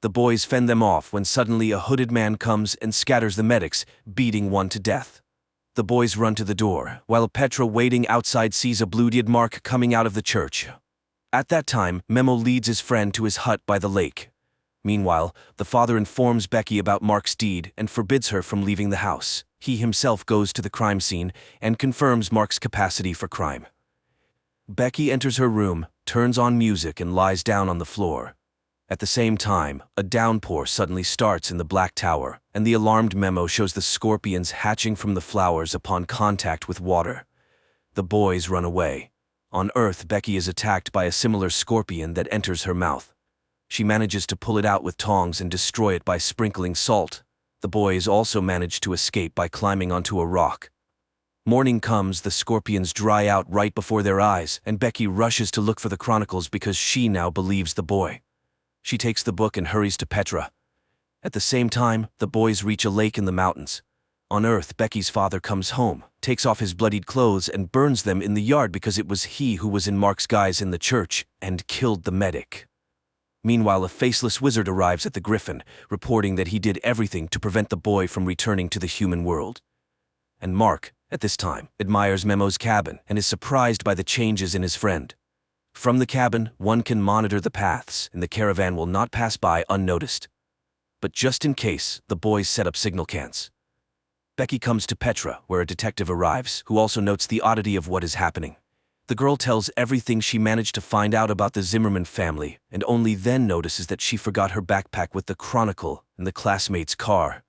The boys fend them off when suddenly a hooded man comes and scatters the medics, beating one to death. The boys run to the door, while Petra waiting outside sees a bloodied Mark coming out of the church. At that time, Memo leads his friend to his hut by the lake. Meanwhile, the father informs Becky about Mark's deed and forbids her from leaving the house. He himself goes to the crime scene and confirms Mark's capacity for crime. Becky enters her room, turns on music, and lies down on the floor. At the same time, a downpour suddenly starts in the Black Tower, and the alarmed Memo shows the scorpions hatching from the flowers upon contact with water. The boys run away. On Earth, Becky is attacked by a similar scorpion that enters her mouth. She manages to pull it out with tongs and destroy it by sprinkling salt. The boys also manage to escape by climbing onto a rock. Morning comes, the scorpions dry out right before their eyes, and Becky rushes to look for the chronicles because she now believes the boy. She takes the book and hurries to Petra. At the same time, the boys reach a lake in the mountains. On Earth, Becky's father comes home, takes off his bloodied clothes, and burns them in the yard because it was he who was in Mark's guise in the church and killed the medic. Meanwhile, a faceless wizard arrives at the Griffin, reporting that he did everything to prevent the boy from returning to the human world. And Mark, at this time, admires Memo's cabin and is surprised by the changes in his friend. From the cabin, one can monitor the paths, and the caravan will not pass by unnoticed. But just in case, the boys set up signal cans. Becky comes to Petra, where a detective arrives, who also notes the oddity of what is happening. The girl tells everything she managed to find out about the Zimmerman family, and only then notices that she forgot her backpack with the chronicle and the classmate's car.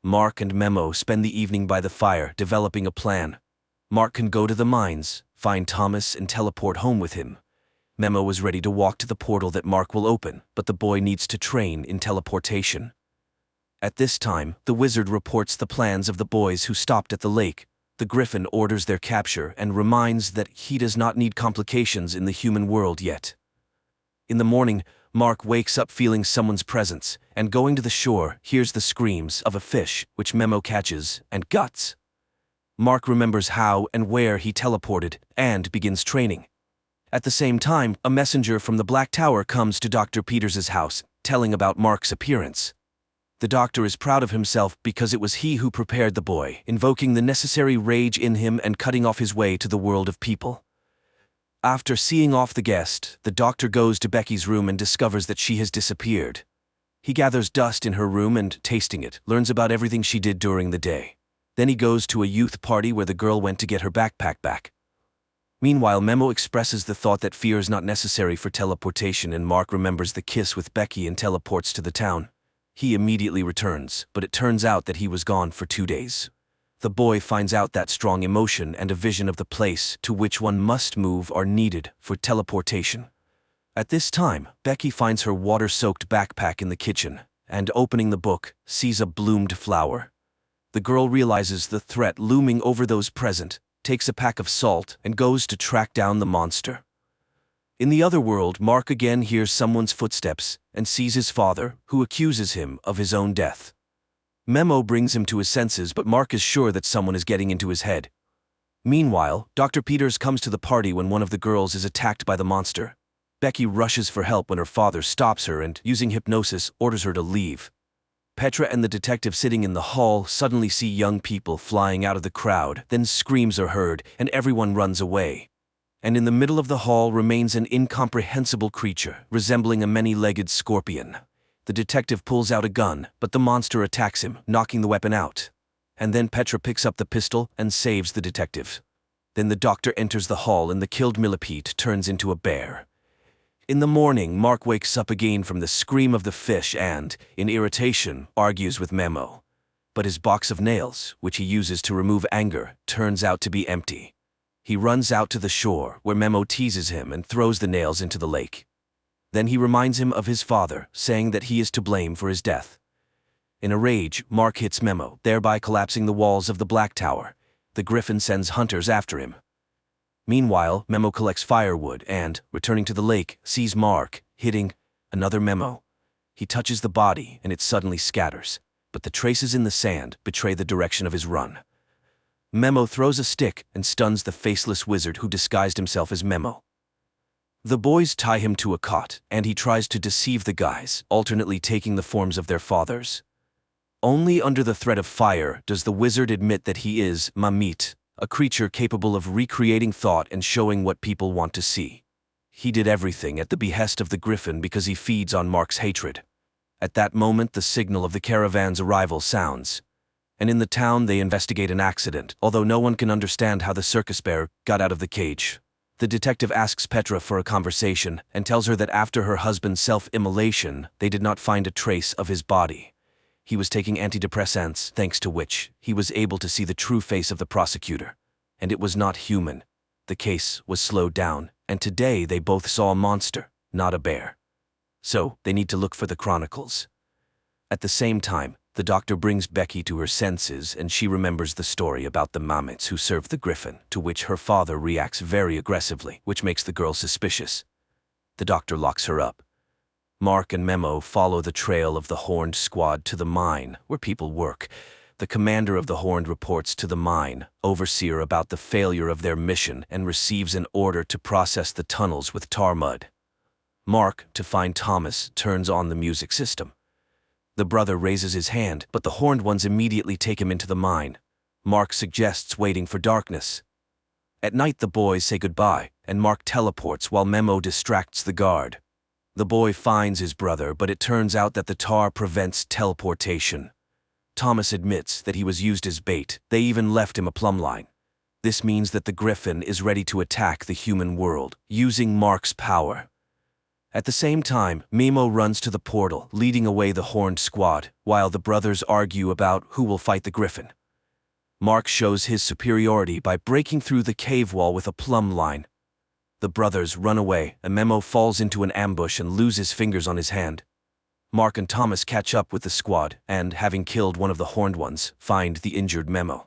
Mark and Memo spend the evening by the fire, developing a plan. Mark can go to the mines, find Thomas, and teleport home with him. Memo is ready to walk to the portal that Mark will open, but the boy needs to train in teleportation. At this time, the wizard reports the plans of the boys who stopped at the lake. The Griffin orders their capture and reminds that he does not need complications in the human world yet. In the morning, Mark wakes up feeling someone's presence, and going to the shore, hears the screams of a fish, which Memo catches, and guts. Mark remembers how and where he teleported, and begins training. At the same time, a messenger from the Black Tower comes to Dr. Peters's house, telling about Mark's appearance. The doctor is proud of himself because it was he who prepared the boy, invoking the necessary rage in him and cutting off his way to the world of people. After seeing off the guest, the doctor goes to Becky's room and discovers that she has disappeared. He gathers dust in her room and, tasting it, learns about everything she did during the day. Then he goes to a youth party where the girl went to get her backpack back. Meanwhile, Memo expresses the thought that fear is not necessary for teleportation, and Mark remembers the kiss with Becky and teleports to the town. He immediately returns, but it turns out that he was gone for 2 days. The boy finds out that strong emotion and a vision of the place to which one must move are needed for teleportation. At this time, Becky finds her water-soaked backpack in the kitchen, and opening the book, sees a bloomed flower. The girl realizes the threat looming over those present, takes a pack of salt, and goes to track down the monster. In the other world, Mark again hears someone's footsteps and sees his father, who accuses him of his own death. Memo brings him to his senses, but Mark is sure that someone is getting into his head. Meanwhile, Dr. Peters comes to the party when one of the girls is attacked by the monster. Becky rushes for help when her father stops her and, using hypnosis, orders her to leave. Petra and the detective sitting in the hall suddenly see young people flying out of the crowd, then screams are heard, and everyone runs away. And in the middle of the hall remains an incomprehensible creature, resembling a many-legged scorpion. The detective pulls out a gun, but the monster attacks him, knocking the weapon out. And then Petra picks up the pistol and saves the detective. Then the doctor enters the hall and the killed millipede turns into a bear. In the morning, Mark wakes up again from the scream of the fish and, in irritation, argues with Memo. But his box of nails, which he uses to remove anger, turns out to be empty. He runs out to the shore, where Memo teases him and throws the nails into the lake. Then he reminds him of his father, saying that he is to blame for his death. In a rage, Mark hits Memo, thereby collapsing the walls of the Black Tower. The Griffin sends hunters after him. Meanwhile, Memo collects firewood and, returning to the lake, sees Mark hitting another Memo. He touches the body and it suddenly scatters, but the traces in the sand betray the direction of his run. Memo throws a stick and stuns the faceless wizard who disguised himself as Memo. The boys tie him to a cot, and he tries to deceive the guys, alternately taking the forms of their fathers. Only under the threat of fire does the wizard admit that he is Mamit, a creature capable of recreating thought and showing what people want to see. He did everything at the behest of the Griffin because he feeds on Mark's hatred. At that moment, the signal of the caravan's arrival sounds. And in the town they investigate an accident, although no one can understand how the circus bear got out of the cage. The detective asks Petra for a conversation and tells her that after her husband's self-immolation, they did not find a trace of his body. He was taking antidepressants, thanks to which he was able to see the true face of the prosecutor. And it was not human. The case was slowed down, and today they both saw a monster, not a bear. So, they need to look for the chronicles. At the same time, the doctor brings Becky to her senses and she remembers the story about the Mammoths who served the Griffin, to which her father reacts very aggressively, which makes the girl suspicious. The doctor locks her up. Mark and Memo follow the trail of the Horned squad to the mine, where people work. The commander of the Horned reports to the mine overseer about the failure of their mission and receives an order to process the tunnels with tar mud. Mark, to find Thomas, turns on the music system. The brother raises his hand, but the Horned ones immediately take him into the mine. Mark suggests waiting for darkness. At night the boys say goodbye, and Mark teleports while Memo distracts the guard. The boy finds his brother, but it turns out that the tar prevents teleportation. Thomas admits that he was used as bait. They even left him a plumb line. This means that the Griffin is ready to attack the human world, using Mark's power. At the same time, Memo runs to the portal, leading away the Horned squad, while the brothers argue about who will fight the Griffin. Mark shows his superiority by breaking through the cave wall with a plumb line. The brothers run away, and Memo falls into an ambush and loses fingers on his hand. Mark and Thomas catch up with the squad, and, having killed one of the Horned ones, find the injured Memo.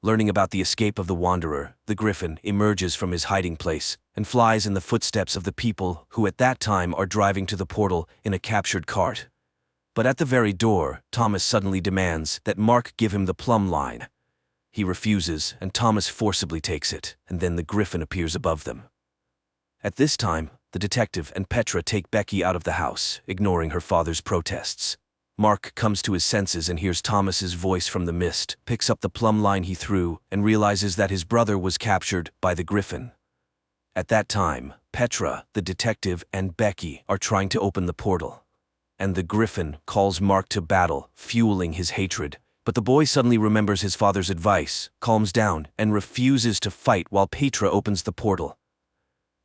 Learning about the escape of the Wanderer, the Griffin emerges from his hiding place and flies in the footsteps of the people who at that time are driving to the portal in a captured cart. But at the very door, Thomas suddenly demands that Mark give him the plumb line. He refuses, and Thomas forcibly takes it, and then the Griffin appears above them. At this time, the detective and Petra take Becky out of the house, ignoring her father's protests. Mark comes to his senses and hears Thomas's voice from the mist, picks up the plumb line he threw, and realizes that his brother was captured by the Griffin. At that time, Petra, the detective, and Becky are trying to open the portal. And the Griffin calls Mark to battle, fueling his hatred. But the boy suddenly remembers his father's advice, calms down, and refuses to fight while Petra opens the portal.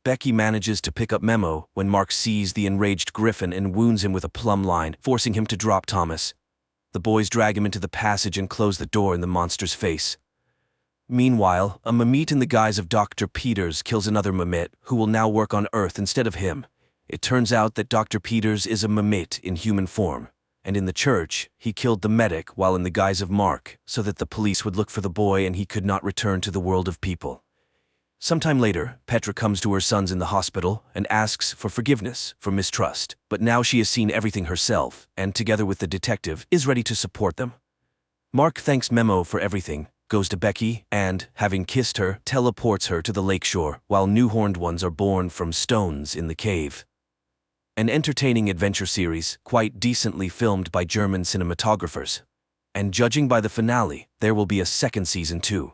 Becky manages to pick up Memo when Mark sees the enraged Griffin and wounds him with a plumb line, forcing him to drop Thomas. The boys drag him into the passage and close the door in the monster's face. Meanwhile, a Mimit in the guise of Dr. Peters kills another Mimit who will now work on Earth instead of him. It turns out that Dr. Peters is a Mimit in human form, and in the church, he killed the medic while in the guise of Mark so that the police would look for the boy and he could not return to the world of people. Sometime later, Petra comes to her sons in the hospital and asks for forgiveness for mistrust, but now she has seen everything herself and, together with the detective, is ready to support them. Mark thanks Memo for everything, goes to Becky, and, having kissed her, teleports her to the lakeshore, while new horned ones are born from stones in the cave. An entertaining adventure series, quite decently filmed by German cinematographers. And judging by the finale, there will be a second season too.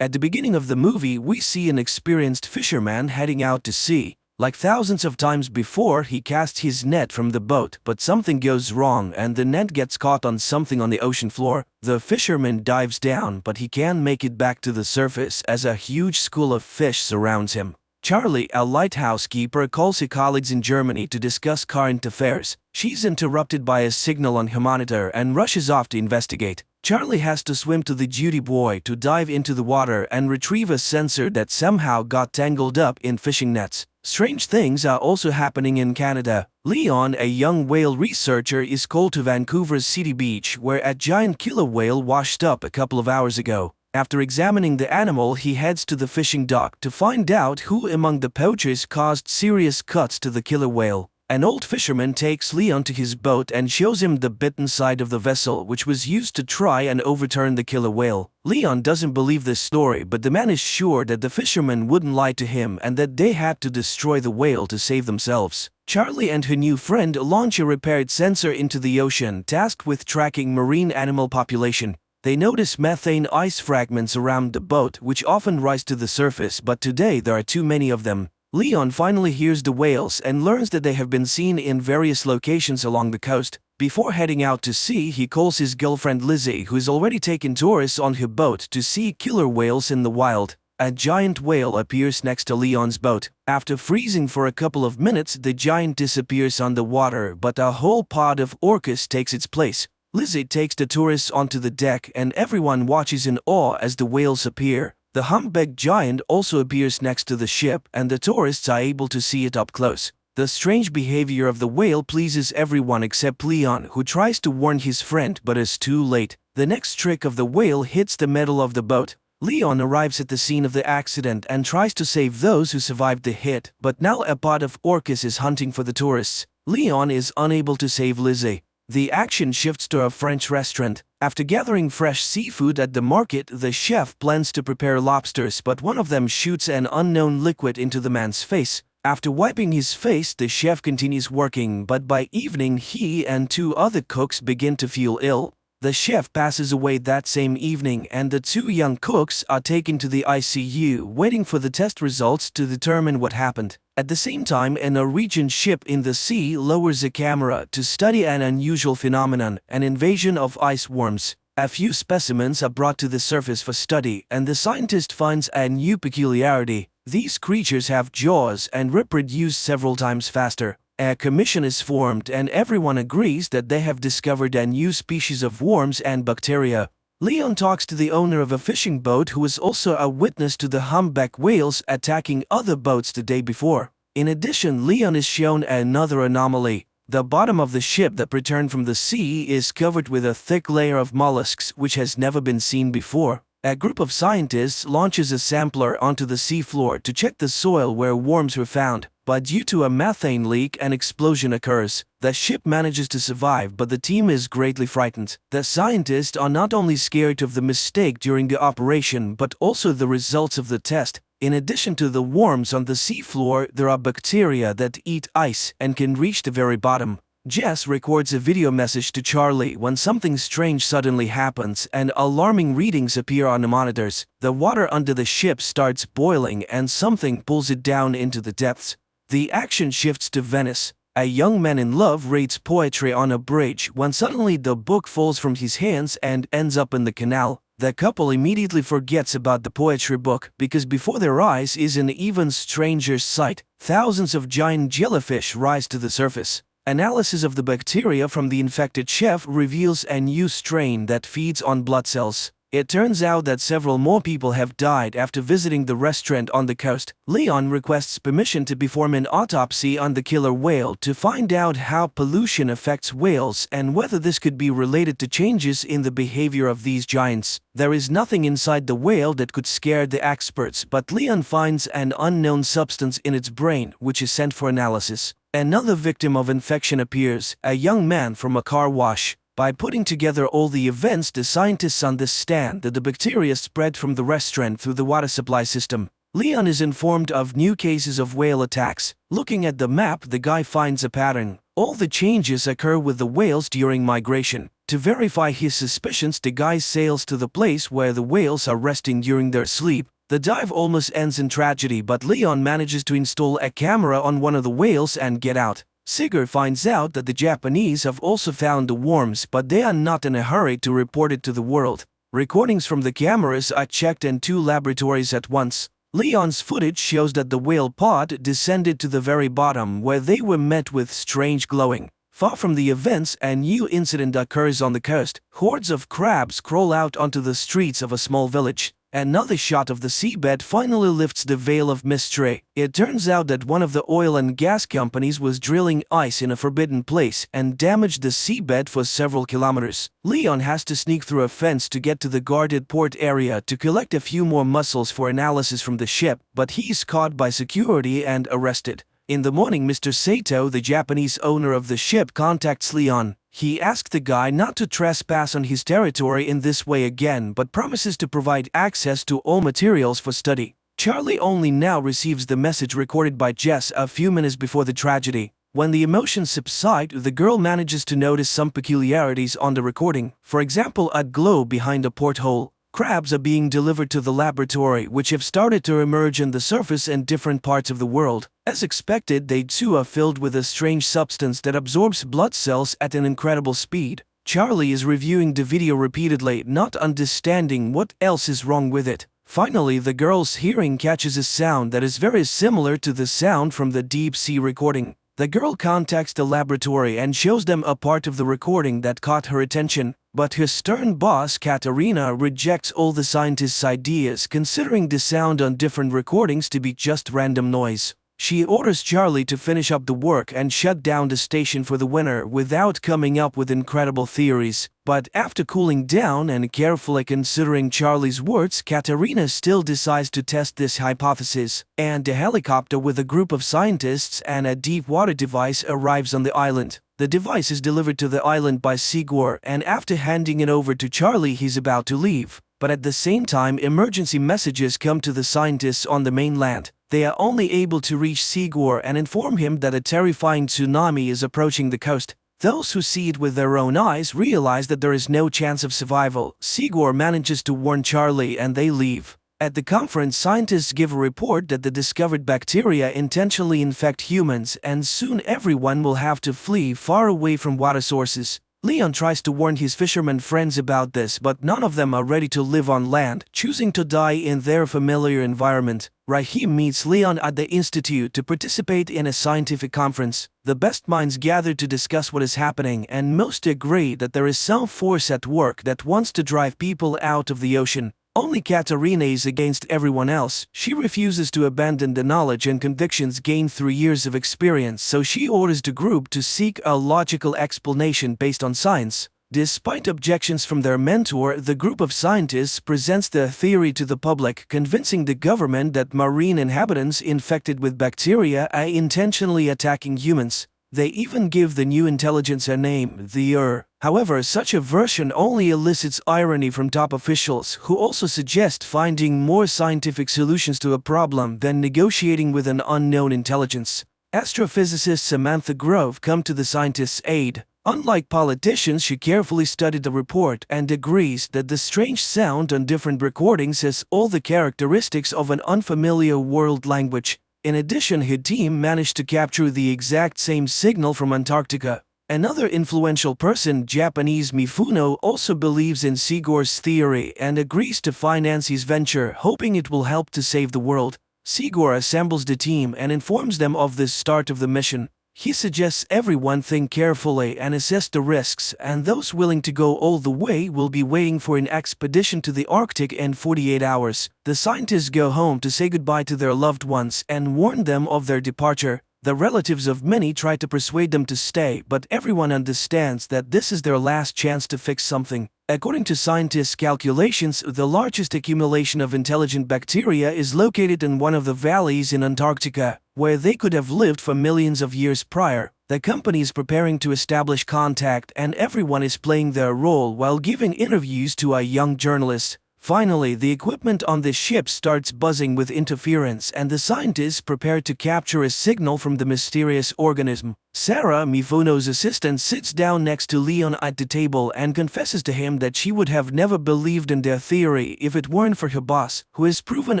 At the beginning of the movie, we see an experienced fisherman heading out to sea. Like thousands of times before, he casts his net from the boat, but something goes wrong and the net gets caught on something on the ocean floor. The fisherman dives down, but he can't make it back to the surface as a huge school of fish surrounds him. Charlie, a lighthouse keeper, calls her colleagues in Germany to discuss current affairs. She's interrupted by a signal on her monitor and rushes off to investigate. Charlie has to swim to the duty boy to dive into the water and retrieve a sensor that somehow got tangled up in fishing nets. Strange things are also happening in Canada. Leon, a young whale researcher, is called to Vancouver's City Beach, where a giant killer whale washed up a couple of hours ago. After examining the animal, he heads to the fishing dock to find out who among the poachers caused serious cuts to the killer whale. An old fisherman takes Leon to his boat and shows him the bitten side of the vessel which was used to try and overturn the killer whale. Leon doesn't believe this story, but the man is sure that the fisherman wouldn't lie to him and that they had to destroy the whale to save themselves. Charlie and her new friend launch a repaired sensor into the ocean, tasked with tracking marine animal population. They notice methane ice fragments around the boat, which often rise to the surface, but today there are too many of them. Leon finally hears the whales and learns that they have been seen in various locations along the coast. Before heading out to sea, he calls his girlfriend Lizzie, who has already taken tourists on her boat to see killer whales in the wild. A giant whale appears next to Leon's boat. After freezing for a couple of minutes, the giant disappears underwater, but a whole pod of orcas takes its place. Lizzie takes the tourists onto the deck and everyone watches in awe as the whales appear. The humpback giant also appears next to the ship and the tourists are able to see it up close. The strange behavior of the whale pleases everyone except Leon, who tries to warn his friend but is too late. The next trick of the whale hits the metal of the boat. Leon arrives at the scene of the accident and tries to save those who survived the hit, but now a pod of orcas is hunting for the tourists. Leon is unable to save Lizzie. The action shifts to a French restaurant. After gathering fresh seafood at the market, the chef plans to prepare lobsters, but one of them shoots an unknown liquid into the man's face. After wiping his face, the chef continues working, but by evening he and two other cooks begin to feel ill. The chef passes away that same evening and the two young cooks are taken to the ICU, waiting for the test results to determine what happened. At the same time, a Norwegian ship in the sea lowers a camera to study an unusual phenomenon, an invasion of ice worms. A few specimens are brought to the surface for study, and the scientist finds a new peculiarity. These creatures have jaws and reproduce several times faster. A commission is formed and everyone agrees that they have discovered a new species of worms and bacteria. Leon talks to the owner of a fishing boat who is also a witness to the humpback whales attacking other boats the day before. In addition, Leon is shown another anomaly. The bottom of the ship that returned from the sea is covered with a thick layer of mollusks which has never been seen before. A group of scientists launches a sampler onto the seafloor to check the soil where worms were found, but due to a methane leak, an explosion occurs. The ship manages to survive, but the team is greatly frightened. The scientists are not only scared of the mistake during the operation, but also the results of the test. In addition to the worms on the seafloor, there are bacteria that eat ice and can reach the very bottom. Jess records a video message to Charlie when something strange suddenly happens and alarming readings appear on the monitors. The water under the ship starts boiling and something pulls it down into the depths. The action shifts to Venice. A young man in love reads poetry on a bridge when suddenly the book falls from his hands and ends up in the canal. The couple immediately forgets about the poetry book because before their eyes is an even stranger sight. Thousands of giant jellyfish rise to the surface. Analysis of the bacteria from the infected chef reveals a new strain that feeds on blood cells. It turns out that several more people have died after visiting the restaurant on the coast. Leon requests permission to perform an autopsy on the killer whale to find out how pollution affects whales and whether this could be related to changes in the behavior of these giants. There is nothing inside the whale that could scare the experts, but Leon finds an unknown substance in its brain, which is sent for analysis. Another victim of infection appears, a young man from a car wash. By putting together all the events, the scientists understand that the bacteria spread from the restaurant through the water supply system. Leon is informed of new cases of whale attacks. Looking at the map, the guy finds a pattern. All the changes occur with the whales during migration. To verify his suspicions, the guy sails to the place where the whales are resting during their sleep. The dive almost ends in tragedy, but Leon manages to install a camera on one of the whales and get out. Sigurd finds out that the Japanese have also found the worms, but they are not in a hurry to report it to the world. Recordings from the cameras are checked in 2 laboratories at once. Leon's footage shows that the whale pod descended to the very bottom, where they were met with strange glowing. Far from the events, a new incident occurs on the coast. Hordes of crabs crawl out onto the streets of a small village. Another shot of the seabed finally lifts the veil of mystery. It turns out that one of the oil and gas companies was drilling ice in a forbidden place and damaged the seabed for several kilometers. Leon has to sneak through a fence to get to the guarded port area to collect a few more mussels for analysis from the ship, but he is caught by security and arrested. In the morning, Mr. Sato, the Japanese owner of the ship, contacts Leon. He asks the guy not to trespass on his territory in this way again, but promises to provide access to all materials for study. Charlie only now receives the message recorded by Jess a few minutes before the tragedy. When the emotions subside, the girl manages to notice some peculiarities on the recording. For example, a glow behind a porthole. Crabs are being delivered to the laboratory, which have started to emerge on the surface in different parts of the world. As expected, they too are filled with a strange substance that absorbs blood cells at an incredible speed. Charlie is reviewing the video repeatedly, not understanding what else is wrong with it. Finally, the girl's hearing catches a sound that is very similar to the sound from the deep sea recording. The girl contacts the laboratory and shows them a part of the recording that caught her attention. But her stern boss, Katarina, rejects all the scientists' ideas, considering the sound on different recordings to be just random noise. She orders Charlie to finish up the work and shut down the station for the winter without coming up with incredible theories. But after cooling down and carefully considering Charlie's words, Katarina still decides to test this hypothesis, and a helicopter with a group of scientists and a deep water device arrives on the island. The device is delivered to the island by Sigurd, and after handing it over to Charlie, he's about to leave. But at the same time, emergency messages come to the scientists on the mainland. They are only able to reach Sigurd and inform him that a terrifying tsunami is approaching the coast. Those who see it with their own eyes realize that there is no chance of survival. Sigurd manages to warn Charlie and they leave. At the conference, scientists give a report that the discovered bacteria intentionally infect humans, and soon everyone will have to flee far away from water sources. Leon tries to warn his fishermen friends about this, but none of them are ready to live on land, choosing to die in their familiar environment. Rahim meets Leon at the institute to participate in a scientific conference. The best minds gather to discuss what is happening, and most agree that there is some force at work that wants to drive people out of the ocean. Only Katarina is against everyone else. She refuses to abandon the knowledge and convictions gained through years of experience, so she orders the group to seek a logical explanation based on science. Despite objections from their mentor, the group of scientists presents their theory to the public, convincing the government that marine inhabitants infected with bacteria are intentionally attacking humans. They even give the new intelligence a name, the However, such a version only elicits irony from top officials, who also suggest finding more scientific solutions to a problem than negotiating with an unknown intelligence. Astrophysicist Samantha Grove comes to the scientists' aid. Unlike politicians, she carefully studied the report and agrees that the strange sound on different recordings has all the characteristics of an unfamiliar world language. In addition, his team managed to capture the exact same signal from Antarctica. Another influential person, Japanese Mifuno, also believes in Sigur's theory and agrees to finance his venture, hoping it will help to save the world. Sigur assembles the team and informs them of the start of the mission. He suggests everyone think carefully and assess the risks, and those willing to go all the way will be waiting for an expedition to the Arctic in 48 hours. The scientists go home to say goodbye to their loved ones and warn them of their departure. The relatives of many try to persuade them to stay, but everyone understands that this is their last chance to fix something. According to scientists' calculations, the largest accumulation of intelligent bacteria is located in one of the valleys in Antarctica, where they could have lived for millions of years prior. The company is preparing to establish contact, and everyone is playing their role while giving interviews to a young journalist. Finally, the equipment on the ship starts buzzing with interference, and the scientists prepare to capture a signal from the mysterious organism. Sarah, Mifuno's assistant, sits down next to Leon at the table and confesses to him that she would have never believed in their theory if it weren't for her boss, who has proven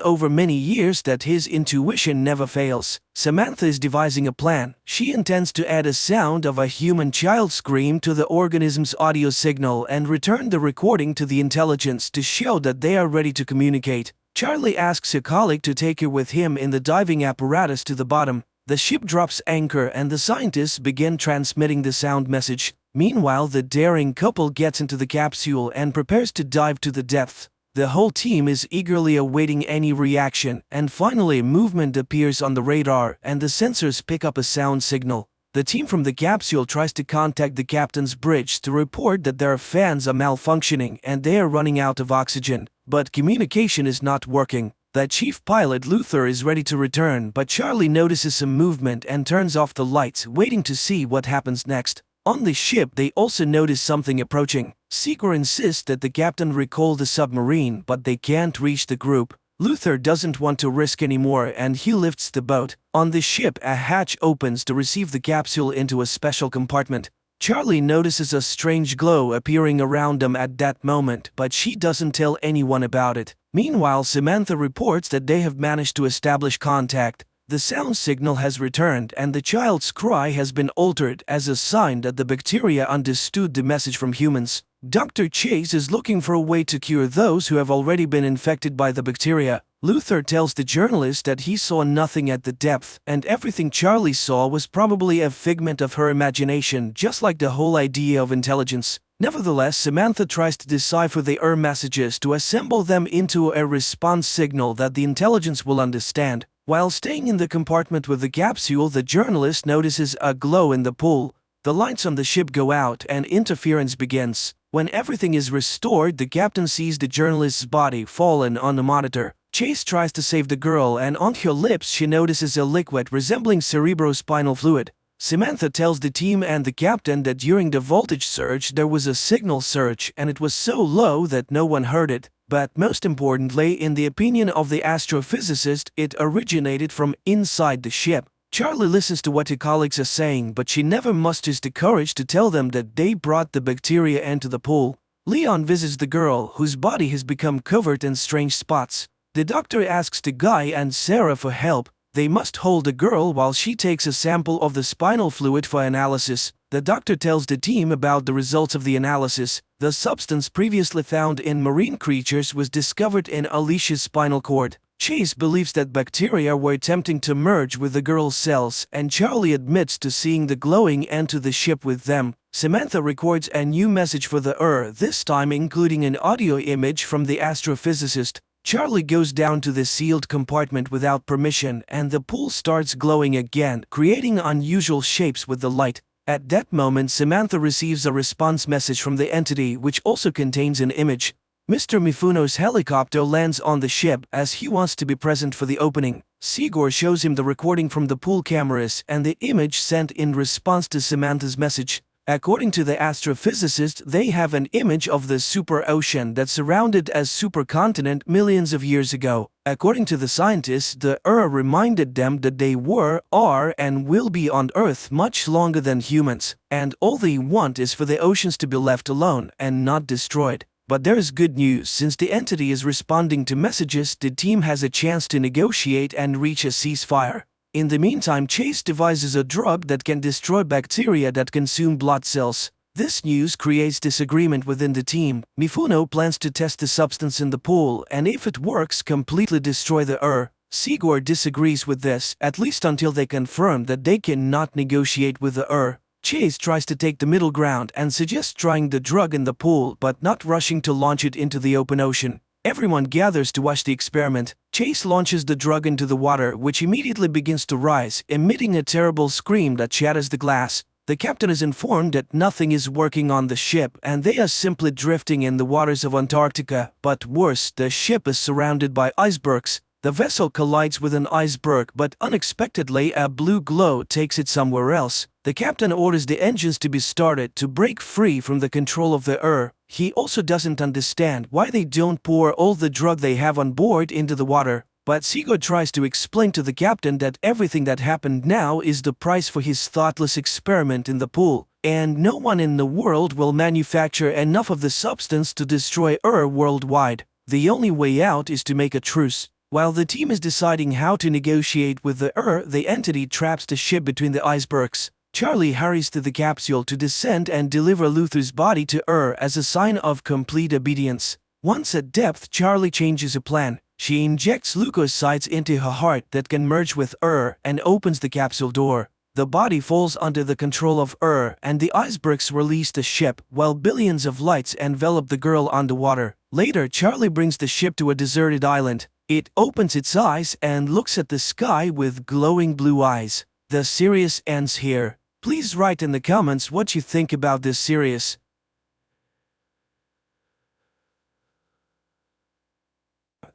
over many years that his intuition never fails. Samantha is devising a plan. She intends to add a sound of a human child scream to the organism's audio signal and return the recording to the intelligence to show that they are ready to communicate. Charlie asks a colleague to take her with him in the diving apparatus to the bottom. The ship drops anchor and the scientists begin transmitting the sound message. Meanwhile, the daring couple gets into the capsule and prepares to dive to the depths. The whole team is eagerly awaiting any reaction, and finally movement appears on the radar and the sensors pick up a sound signal. The team from the capsule tries to contact the captain's bridge to report that their fans are malfunctioning and they are running out of oxygen, but communication is not working. The chief pilot, Luther, is ready to return, but Charlie notices some movement and turns off the lights, waiting to see what happens next. On the ship, they also notice something approaching. Sigur insists that the captain recall the submarine, but they can't reach the group. Luther doesn't want to risk anymore and he lifts the boat. On the ship, a hatch opens to receive the capsule into a special compartment. Charlie notices a strange glow appearing around them at that moment, but she doesn't tell anyone about it. Meanwhile, Samantha reports that they have managed to establish contact. The sound signal has returned and the child's cry has been altered as a sign that the bacteria understood the message from humans. Dr. Chase is looking for a way to cure those who have already been infected by the bacteria. Luther tells the journalist that he saw nothing at the depth, and everything Charlie saw was probably a figment of her imagination, just like the whole idea of intelligence. Nevertheless, Samantha tries to decipher the error messages to assemble them into a response signal that the intelligence will understand. While staying in the compartment with the capsule, the journalist notices a glow in the pool. The lights on the ship go out and interference begins. When everything is restored, the captain sees the journalist's body fallen on the monitor. Chase tries to save the girl, and on her lips she notices a liquid resembling cerebrospinal fluid. Samantha tells the team and the captain that during the voltage surge there was a signal surge and it was so low that no one heard it. But most importantly, in the opinion of the astrophysicist, it originated from inside the ship. Charlie listens to what her colleagues are saying, but she never musters the courage to tell them that they brought the bacteria into the pool. Leon visits the girl, whose body has become covered in strange spots. The doctor asks the guy and Sarah for help. They must hold the girl while she takes a sample of the spinal fluid for analysis. The doctor tells the team about the results of the analysis. The substance previously found in marine creatures was discovered in Alicia's spinal cord. Chase believes that bacteria were attempting to merge with the girl's cells, and Charlie admits to seeing the glowing enter the ship with them. Samantha records a new message for the this time including an audio image from the astrophysicist. Charlie goes down to the sealed compartment without permission, and the pool starts glowing again, creating unusual shapes with the light. At that moment, Samantha receives a response message from the entity, which also contains an image. Mr. Mifuno's helicopter lands on the ship as he wants to be present for the opening. Sigur shows him the recording from the pool cameras and the image sent in response to Samantha's message. According to the astrophysicist, they have an image of the super ocean that surrounded a supercontinent millions of years ago. According to the scientists, the reminded them that they were, are, and will be on Earth much longer than humans, and all they want is for the oceans to be left alone and not destroyed. But there is good news. Since the entity is responding to messages, the team has a chance to negotiate and reach a ceasefire. In the meantime, Chase devises a drug that can destroy bacteria that consume blood cells. This news creates disagreement within the team. Mifuno plans to test the substance in the pool and if it works, completely destroy the Sigor disagrees with this, at least until they confirm that they cannot negotiate with the Chase tries to take the middle ground and suggests trying the drug in the pool but not rushing to launch it into the open ocean. Everyone gathers to watch the experiment. Chase launches the drug into the water, which immediately begins to rise, emitting a terrible scream that shatters the glass. The captain is informed that nothing is working on the ship and they are simply drifting in the waters of Antarctica. But worse, the ship is surrounded by icebergs. The vessel collides with an iceberg, but unexpectedly a blue glow takes it somewhere else. The captain orders the engines to be started to break free from the control of the He also doesn't understand why they don't pour all the drug they have on board into the water. But Sigurd tries to explain to the captain that everything that happened now is the price for his thoughtless experiment in the pool, and no one in the world will manufacture enough of the substance to destroy worldwide. The only way out is to make a truce. While the team is deciding how to negotiate with the entity traps the ship between the icebergs. Charlie hurries to the capsule to descend and deliver Luther's body to as a sign of complete obedience. Once at depth, Charlie changes her plan. She injects leukocytes into her heart that can merge with and opens the capsule door. The body falls under the control of and the icebergs release the ship while billions of lights envelop the girl underwater. Later, Charlie brings the ship to a deserted island. It opens its eyes and looks at the sky with glowing blue eyes. The series ends here. Please write in the comments what you think about this series.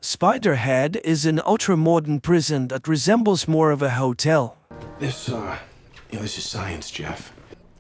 Spiderhead is an ultra-modern prison that resembles more of a hotel. This is science, Jeff.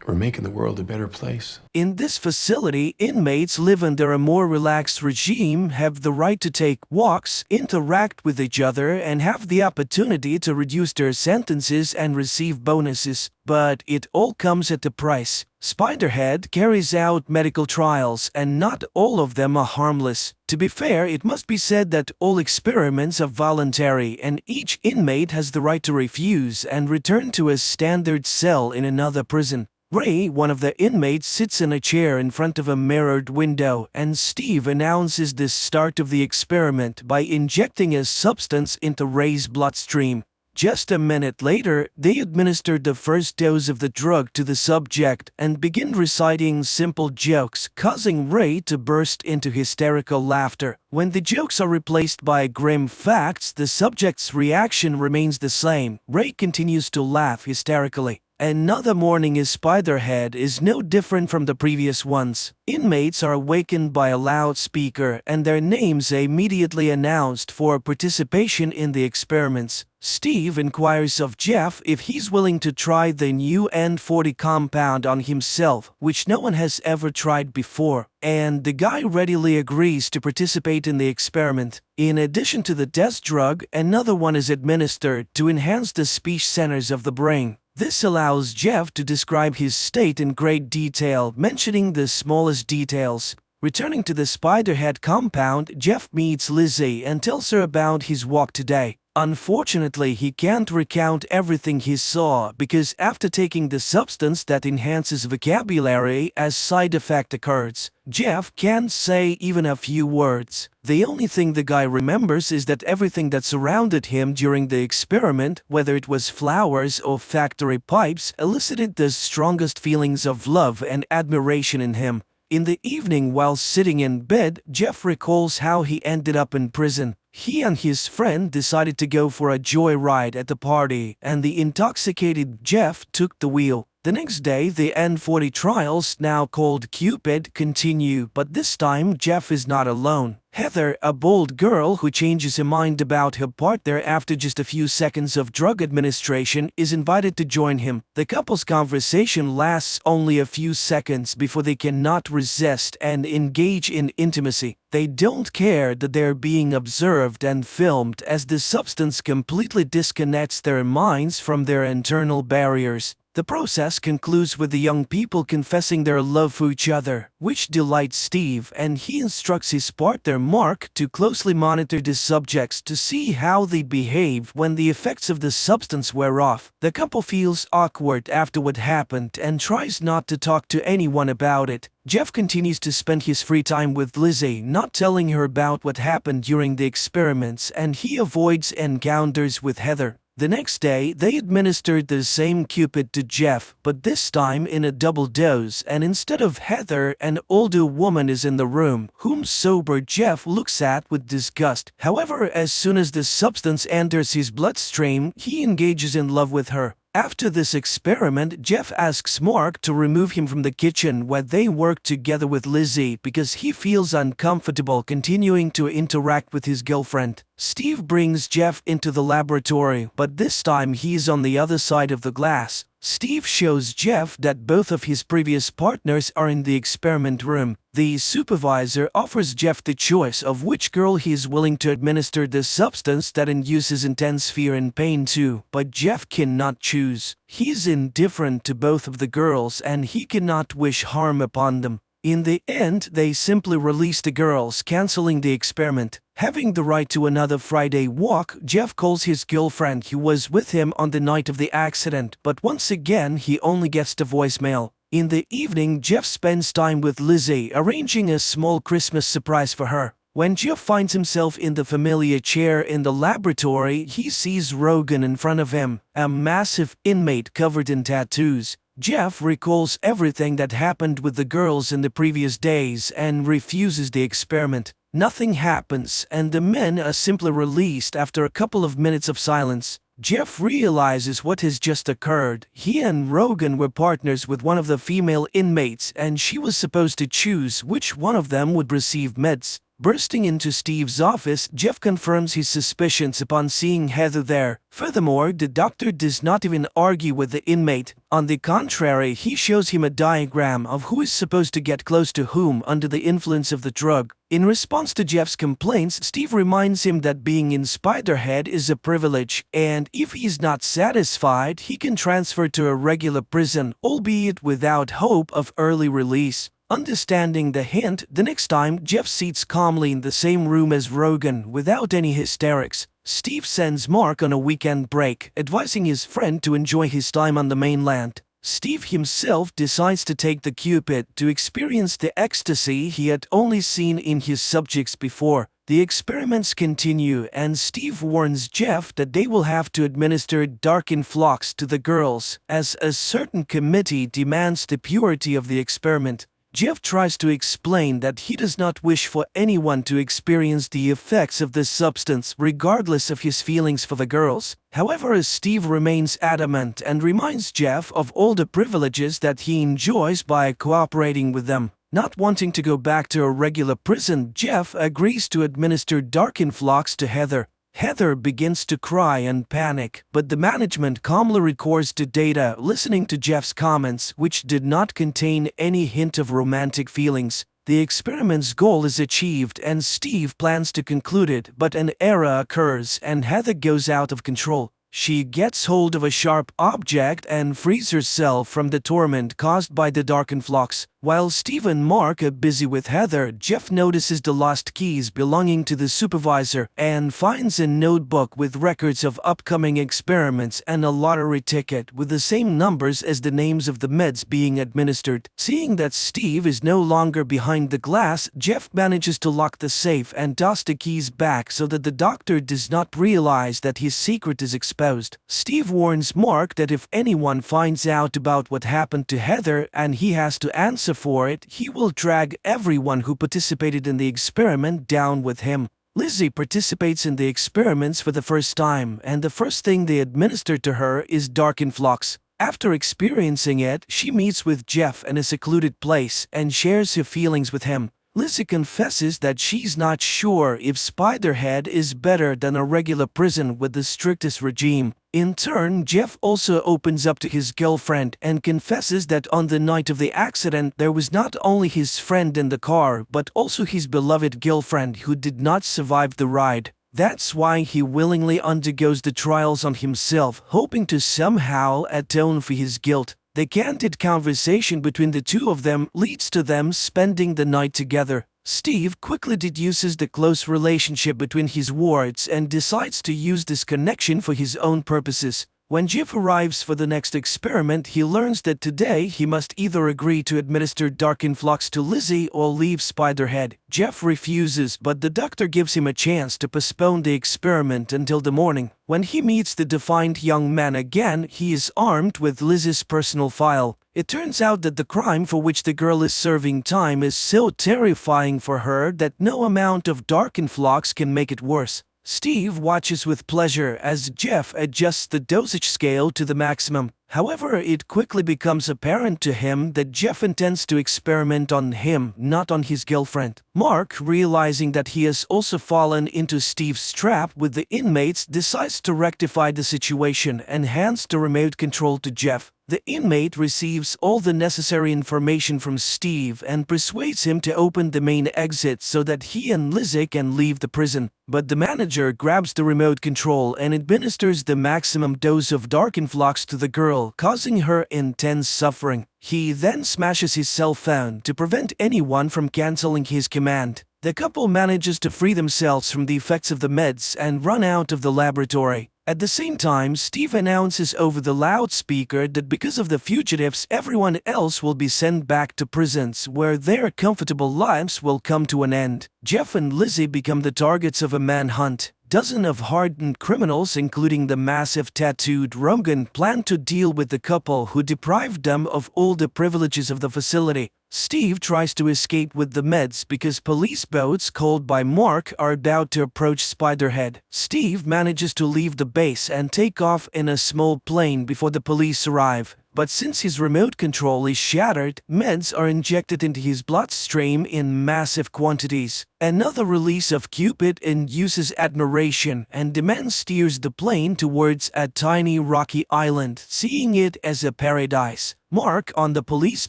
We're making the world a better place. In this facility, inmates live under a more relaxed regime, have the right to take walks, interact with each other, and have the opportunity to reduce their sentences and receive bonuses. But it all comes at a price. Spiderhead carries out medical trials, and not all of them are harmless. To be fair, it must be said that all experiments are voluntary, and each inmate has the right to refuse and return to a standard cell in another prison. Ray, one of the inmates, sits in a chair in front of a mirrored window, and Steve announces the start of the experiment by injecting a substance into Ray's bloodstream. Just a minute later, they administered the first dose of the drug to the subject and begin reciting simple jokes, causing Ray to burst into hysterical laughter. When the jokes are replaced by grim facts, the subject's reaction remains the same. Ray continues to laugh hysterically. Another morning in Spiderhead is no different from the previous ones. Inmates are awakened by a loudspeaker and their names immediately announced for participation in the experiments. Steve inquires of Jeff if he's willing to try the new N40 compound on himself, which no one has ever tried before, and the guy readily agrees to participate in the experiment. In addition to the test drug, another one is administered to enhance the speech centers of the brain. This allows Jeff to describe his state in great detail, mentioning the smallest details. Returning to the Spiderhead compound, Jeff meets Lizzie and tells her about his walk today. Unfortunately, he can't recount everything he saw because after taking the substance that enhances vocabulary, a side effect occurs. Jeff can't say even a few words. The only thing the guy remembers is that everything that surrounded him during the experiment, whether it was flowers or factory pipes, elicited the strongest feelings of love and admiration in him. In the evening, while sitting in bed, Jeff recalls how he ended up in prison. He and his friend decided to go for a joyride at the party, and the intoxicated Jeff took the wheel. The next day, the N40 trials, now called Cupid, continue, but this time Jeff is not alone. Heather, a bold girl who changes her mind about her partner after just a few seconds of drug administration, is invited to join him. The couple's conversation lasts only a few seconds before they cannot resist and engage in intimacy. They don't care that they're being observed and filmed, as the substance completely disconnects their minds from their internal barriers. The process concludes with the young people confessing their love for each other, which delights Steve, and he instructs his partner Mark to closely monitor the subjects to see how they behave when the effects of the substance wear off. The couple feels awkward after what happened and tries not to talk to anyone about it. Jeff continues to spend his free time with Lizzie, not telling her about what happened during the experiments, and he avoids encounters with Heather. The next day, they administered the same Cupid to Jeff, but this time in a double dose, and instead of Heather, an older woman is in the room, whom sober Jeff looks at with disgust. However, as soon as the substance enters his bloodstream, he engages in love with her. After this experiment, Jeff asks Mark to remove him from the kitchen where they work together with Lizzie because he feels uncomfortable continuing to interact with his girlfriend. Steve brings Jeff into the laboratory, but this time he is on the other side of the glass. Steve shows Jeff that both of his previous partners are in the experiment room. The supervisor offers Jeff the choice of which girl he is willing to administer the substance that induces intense fear and pain to, but Jeff cannot choose. He is indifferent to both of the girls and he cannot wish harm upon them. In the end, they simply release the girls, canceling the experiment. Having the right to another Friday walk, Jeff calls his girlfriend who was with him on the night of the accident, but once again he only gets the voicemail. In the evening, Jeff spends time with Lizzie, arranging a small Christmas surprise for her. When Jeff finds himself in the familiar chair in the laboratory, he sees Rogan in front of him, a massive inmate covered in tattoos. Jeff recalls everything that happened with the girls in the previous days and refuses the experiment. Nothing happens, and the men are simply released after a couple of minutes of silence. Jeff realizes what has just occurred. He and Rogan were partners with one of the female inmates, and she was supposed to choose which one of them would receive meds. Bursting into Steve's office, Jeff confirms his suspicions upon seeing Heather there. Furthermore, the doctor does not even argue with the inmate. On the contrary, he shows him a diagram of who is supposed to get close to whom under the influence of the drug. In response to Jeff's complaints, Steve reminds him that being in Spiderhead is a privilege, and if he's not satisfied, he can transfer to a regular prison, albeit without hope of early release. Understanding the hint, the next time, Jeff sits calmly in the same room as Rogan without any hysterics. Steve sends Mark on a weekend break, advising his friend to enjoy his time on the mainland. Steve himself decides to take the Cupid to experience the ecstasy he had only seen in his subjects before. The experiments continue, and Steve warns Jeff that they will have to administer dark influx to the girls, as a certain committee demands the purity of the experiment. Jeff tries to explain that he does not wish for anyone to experience the effects of this substance regardless of his feelings for the girls. However, Steve remains adamant and reminds Jeff of all the privileges that he enjoys by cooperating with them. Not wanting to go back to a regular prison, Jeff agrees to administer dark influx to Heather. Heather begins to cry and panic, but the management calmly records the data, listening to Jeff's comments, which did not contain any hint of romantic feelings. The experiment's goal is achieved and Steve plans to conclude it, but an error occurs and Heather goes out of control. She gets hold of a sharp object and frees herself from the torment caused by the dark influx. While Steve and Mark are busy with Heather, Jeff notices the lost keys belonging to the supervisor and finds a notebook with records of upcoming experiments and a lottery ticket with the same numbers as the names of the meds being administered. Seeing that Steve is no longer behind the glass, Jeff manages to lock the safe and toss the keys back so that the doctor does not realize that his secret is exposed. Steve warns Mark that if anyone finds out about what happened to Heather and he has to answer for it, he will drag everyone who participated in the experiment down with him. Lizzie participates in the experiments for the first time, and the first thing they administer to her is dark influx. After experiencing it, she meets with Jeff in a secluded place and shares her feelings with him. Lizzie confesses that she's not sure if Spiderhead is better than a regular prison with the strictest regime. In turn, Jeff also opens up to his girlfriend and confesses that on the night of the accident there was not only his friend in the car but also his beloved girlfriend who did not survive the ride. That's why he willingly undergoes the trials on himself, hoping to somehow atone for his guilt. The candid conversation between the two of them leads to them spending the night together. Steve quickly deduces the close relationship between his wards and decides to use this connection for his own purposes. When Jeff arrives for the next experiment, he learns that today he must either agree to administer dark influx to Lizzie or leave Spiderhead. Jeff refuses, but the doctor gives him a chance to postpone the experiment until the morning. When he meets the defiant young man again, he is armed with Lizzie's personal file. It turns out that the crime for which the girl is serving time is so terrifying for her that no amount of dark influx can make it worse. Steve watches with pleasure as Jeff adjusts the dosage scale to the maximum. However, it quickly becomes apparent to him that Jeff intends to experiment on him, not on his girlfriend. Mark, realizing that he has also fallen into Steve's trap with the inmates, decides to rectify the situation and hands the remote control to Jeff. The inmate receives all the necessary information from Steve and persuades him to open the main exit so that he and Lizzie can leave the prison. But the manager grabs the remote control and administers the maximum dose of dark influx to the girl, causing her intense suffering. He then smashes his cell phone to prevent anyone from canceling his command. The couple manages to free themselves from the effects of the meds and run out of the laboratory. At the same time, Steve announces over the loudspeaker that because of the fugitives, everyone else will be sent back to prisons where their comfortable lives will come to an end. Jeff and Lizzie become the targets of a manhunt. Dozens of hardened criminals, including the massive tattooed Rogan, plan to deal with the couple who deprived them of all the privileges of the facility. Steve tries to escape with the meds because police boats called by Mark are about to approach Spiderhead. Steve manages to leave the base and take off in a small plane before the police arrive. But since his remote control is shattered, meds are injected into his bloodstream in massive quantities. Another release of Cupid induces admiration, and the man steers the plane towards a tiny rocky island, seeing it as a paradise. Mark, on the police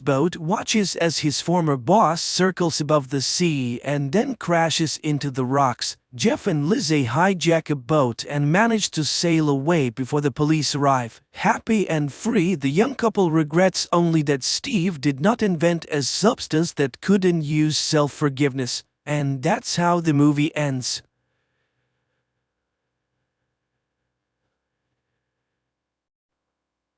boat, watches as his former boss circles above the sea and then crashes into the rocks. Jeff and Lizzie hijack a boat and manage to sail away before the police arrive. Happy and free, the young couple regrets only that Steve did not invent a substance that could induce self-forgiveness. And that's how the movie ends.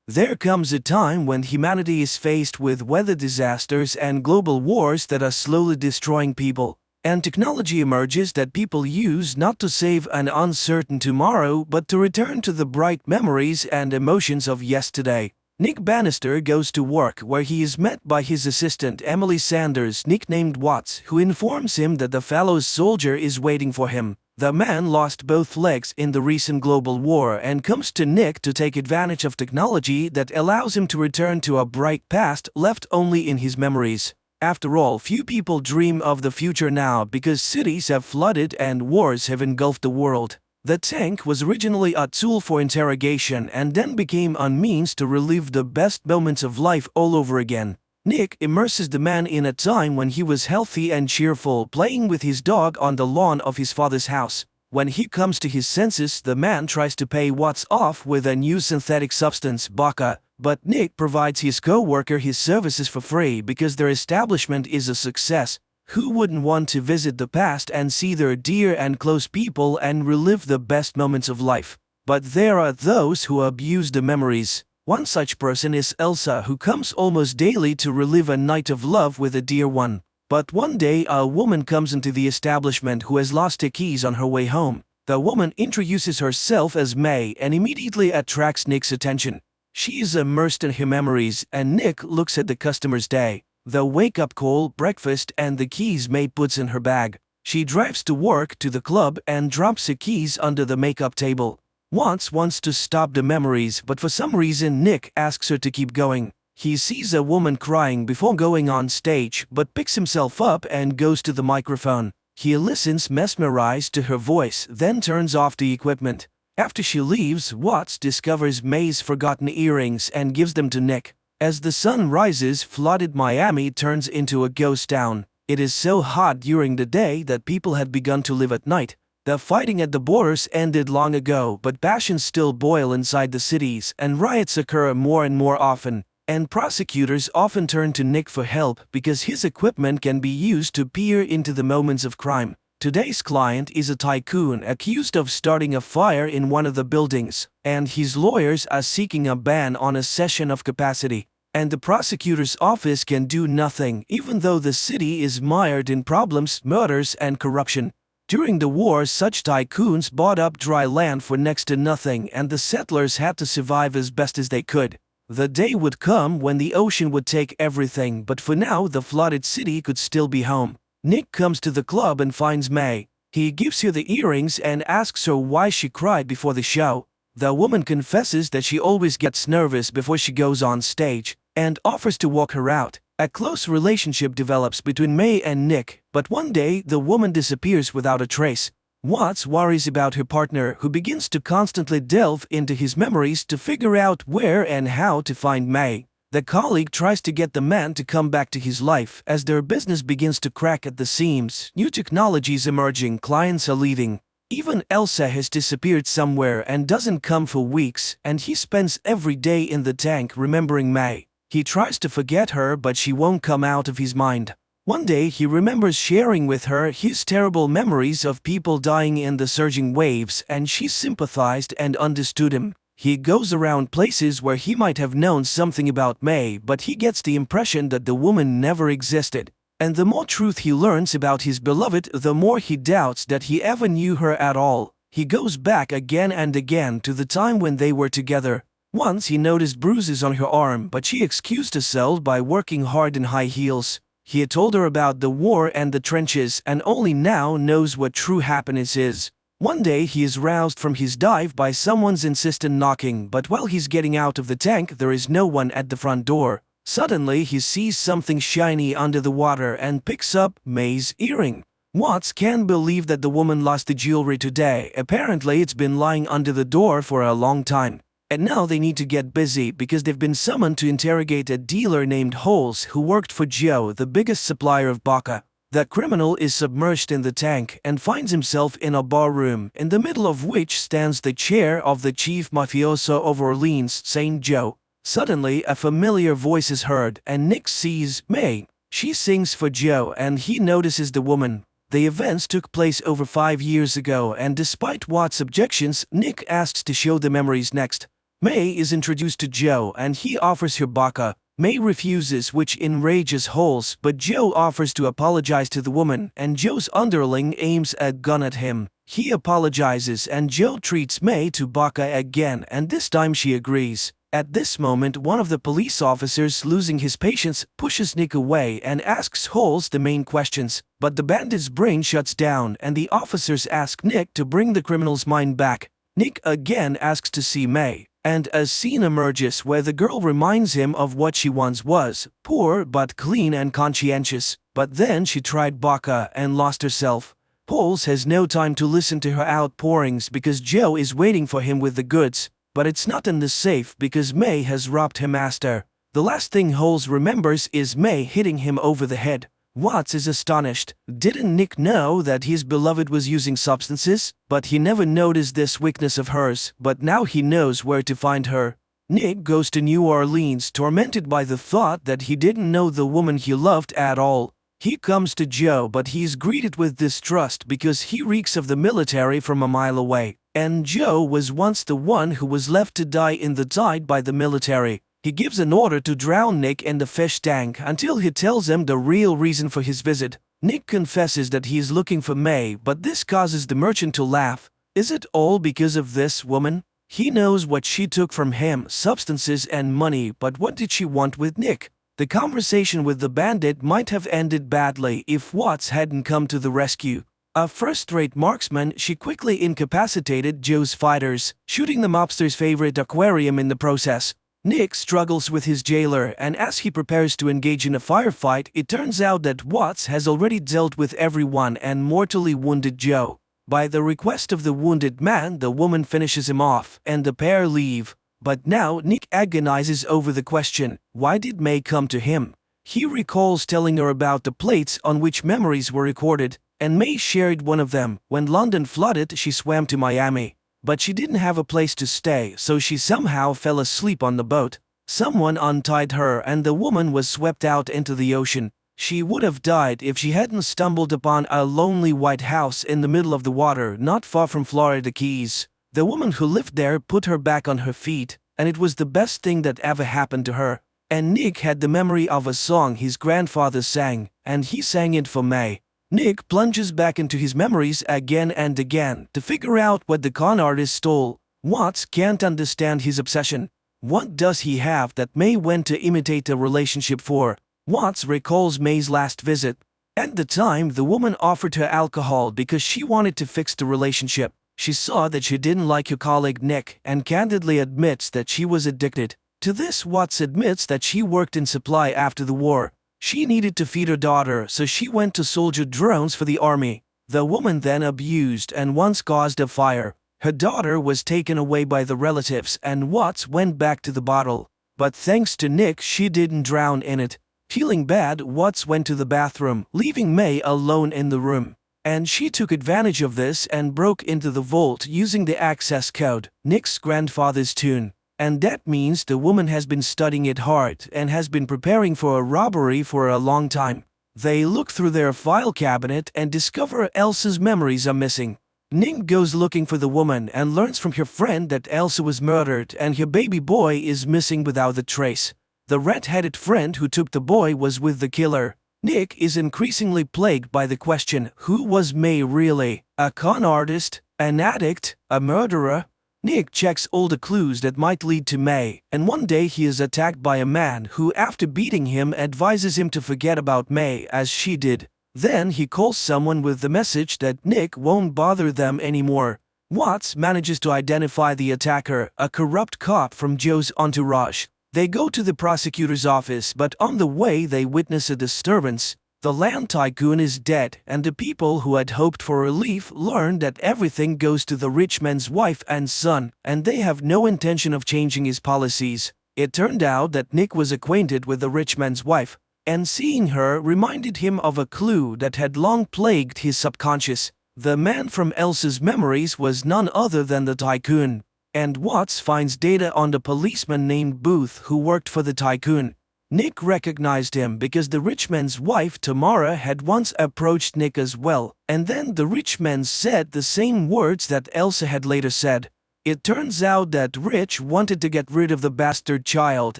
There comes a time when humanity is faced with weather disasters and global wars that are slowly destroying people. And technology emerges that people use not to save an uncertain tomorrow, but to return to the bright memories and emotions of yesterday. Nick Bannister goes to work where he is met by his assistant Emily Sanders, nicknamed Watts, who informs him that the fellow soldier is waiting for him. The man lost both legs in the recent global war and comes to Nick to take advantage of technology that allows him to return to a bright past left only in his memories. After all, few people dream of the future now because cities have flooded and wars have engulfed the world. The tank was originally a tool for interrogation and then became a means to relive the best moments of life all over again. Nick immerses the man in a time when he was healthy and cheerful, playing with his dog on the lawn of his father's house. When he comes to his senses, the man tries to pay Watts off with a new synthetic substance, Baka, but Nick provides his co-worker his services for free because their establishment is a success. Who wouldn't want to visit the past and see their dear and close people and relive the best moments of life? But there are those who abuse the memories. One such person is Elsa, who comes almost daily to relive a night of love with a dear one. But one day a woman comes into the establishment who has lost her keys on her way home. The woman introduces herself as May and immediately attracts Nick's attention. She is immersed in her memories and Nick looks at the customer's day. The wake-up call, breakfast, and the keys May puts in her bag. She drives to work, to the club, and drops her keys under the makeup table. Watts wants to stop the memories, but for some reason Nick asks her to keep going. He sees a woman crying before going on stage, but picks himself up and goes to the microphone. He listens mesmerized to her voice, then turns off the equipment. After she leaves, Watts discovers May's forgotten earrings and gives them to Nick. As the sun rises, flooded Miami turns into a ghost town. It is so hot during the day that people had begun to live at night. The fighting at the borders ended long ago, but passions still boil inside the cities, and riots occur more and more often. And prosecutors often turn to Nick for help because his equipment can be used to peer into the moments of crime. Today's client is a tycoon accused of starting a fire in one of the buildings, and his lawyers are seeking a ban on a cession of capacity. And the prosecutor's office can do nothing, even though the city is mired in problems, murders, and corruption. During the war, such tycoons bought up dry land for next to nothing, and the settlers had to survive as best as they could. The day would come when the ocean would take everything, but for now the flooded city could still be home. Nick comes to the club and finds May. He gives her the earrings and asks her why she cried before the show. The woman confesses that she always gets nervous before she goes on stage, and offers to walk her out. A close relationship develops between May and Nick, but one day the woman disappears without a trace. Watts worries about her partner, who begins to constantly delve into his memories to figure out where and how to find May. The colleague tries to get the man to come back to his life as their business begins to crack at the seams. New technologies emerging, clients are leaving. Even Elsa has disappeared somewhere and doesn't come for weeks, and he spends every day in the tank remembering May. He tries to forget her, but she won't come out of his mind. One day he remembers sharing with her his terrible memories of people dying in the surging waves, and she sympathized and understood him. He goes around places where he might have known something about May, but he gets the impression that the woman never existed. And the more truth he learns about his beloved, the more he doubts that he ever knew her at all. He goes back again and again to the time when they were together. Once he noticed bruises on her arm, but she excused herself by working hard in high heels. He had told her about the war and the trenches, and only now knows what true happiness is. One day he is roused from his dive by someone's insistent knocking, but while he's getting out of the tank there is no one at the front door. Suddenly he sees something shiny under the water and picks up May's earring. Watts can't believe that the woman lost the jewelry today. Apparently it's been lying under the door for a long time. And now they need to get busy because they've been summoned to interrogate a dealer named Holes who worked for Joe, the biggest supplier of vodka. The criminal is submerged in the tank and finds himself in a bar room, in the middle of which stands the chair of the chief mafioso of Orleans, St. Joe. Suddenly, a familiar voice is heard, and Nick sees May. She sings for Joe, and he notices the woman. The events took place over 5 years ago, and despite Watts' objections, Nick asks to show the memories next. May is introduced to Joe, and he offers her vodka. May refuses, which enrages Holes, but Joe offers to apologize to the woman, and Joe's underling aims a gun at him. He apologizes, and Joe treats May to vodka again, and this time she agrees. At this moment, one of the police officers, losing his patience, pushes Nick away and asks Holes the main questions. But the bandit's brain shuts down, and the officers ask Nick to bring the criminal's mind back. Nick again asks to see May, and a scene emerges where the girl reminds him of what she once was, poor but clean and conscientious. But then she tried vodka and lost herself. Holes has no time to listen to her outpourings because Joe is waiting for him with the goods. But it's not in the safe because May has robbed her master. The last thing Holes remembers is May hitting him over the head. Watts is astonished. Didn't Nick know that his beloved was using substances? But he never noticed this weakness of hers, but now he knows where to find her. Nick goes to New Orleans, tormented by the thought that he didn't know the woman he loved at all. He comes to Joe, but he's greeted with distrust because he reeks of the military from a mile away. And Joe was once the one who was left to die in the tide by the military. He gives an order to drown Nick in the fish tank until he tells him the real reason for his visit. Nick confesses that he is looking for May, but this causes the merchant to laugh. Is it all because of this woman? He knows what she took from him, substances and money, but what did she want with Nick? The conversation with the bandit might have ended badly if Watts hadn't come to the rescue. A first-rate marksman, she quickly incapacitated Joe's fighters, shooting the mobster's favorite aquarium in the process. Nick struggles with his jailer, and as he prepares to engage in a firefight, it turns out that Watts has already dealt with everyone and mortally wounded Joe. By the request of the wounded man, the woman finishes him off, and the pair leave. But now Nick agonizes over the question, why did May come to him? He recalls telling her about the plates on which memories were recorded. and May shared one of them. When London flooded, she swam to Miami. But she didn't have a place to stay, so she somehow fell asleep on the boat. Someone untied her and the woman was swept out into the ocean. She would have died if she hadn't stumbled upon a lonely white house in the middle of the water not far from Florida Keys. The woman who lived there put her back on her feet, and it was the best thing that ever happened to her. And Nick had the memory of a song his grandfather sang, and he sang it for May. Nick plunges back into his memories again and again to figure out what the con artist stole. Watts can't understand his obsession. What does he have that May went to imitate a relationship for? Watts recalls May's last visit. At the time, the woman offered her alcohol because she wanted to fix the relationship. She saw that she didn't like her colleague Nick and candidly admits that she was addicted. To this, Watts admits that she worked in supply after the war. She needed to feed her daughter, so she went to soldier drones for the army. The woman then abused and once caused a fire. Her daughter was taken away by the relatives and Watts went back to the bottle. But thanks to Nick, she didn't drown in it. Feeling bad, Watts went to the bathroom, leaving May alone in the room. And she took advantage of this and broke into the vault using the access code, Nick's grandfather's tune. And that means the woman has been studying it hard and has been preparing for a robbery for a long time. They look through their file cabinet and discover Elsa's memories are missing. Nick goes looking for the woman and learns from her friend that Elsa was murdered and her baby boy is missing without a trace. The red-headed friend who took the boy was with the killer. Nick is increasingly plagued by the question, who was May really? A con artist? An addict? A murderer? Nick checks all the clues that might lead to May, and one day he is attacked by a man who, after beating him, advises him to forget about May as she did. Then he calls someone with the message that Nick won't bother them anymore. Watts manages to identify the attacker, a corrupt cop from Joe's entourage. They go to the prosecutor's office, but on the way they witness a disturbance. The land tycoon is dead, and the people who had hoped for relief learn that everything goes to the rich man's wife and son, and they have no intention of changing his policies. It turned out that Nick was acquainted with the rich man's wife, and seeing her reminded him of a clue that had long plagued his subconscious. The man from Elsa's memories was none other than the tycoon, and Watts finds data on the policeman named Booth who worked for the tycoon. Nick recognized him because the rich man's wife Tamara had once approached Nick as well, and then the rich man said the same words that Elsa had later said. It turns out that Rich wanted to get rid of the bastard child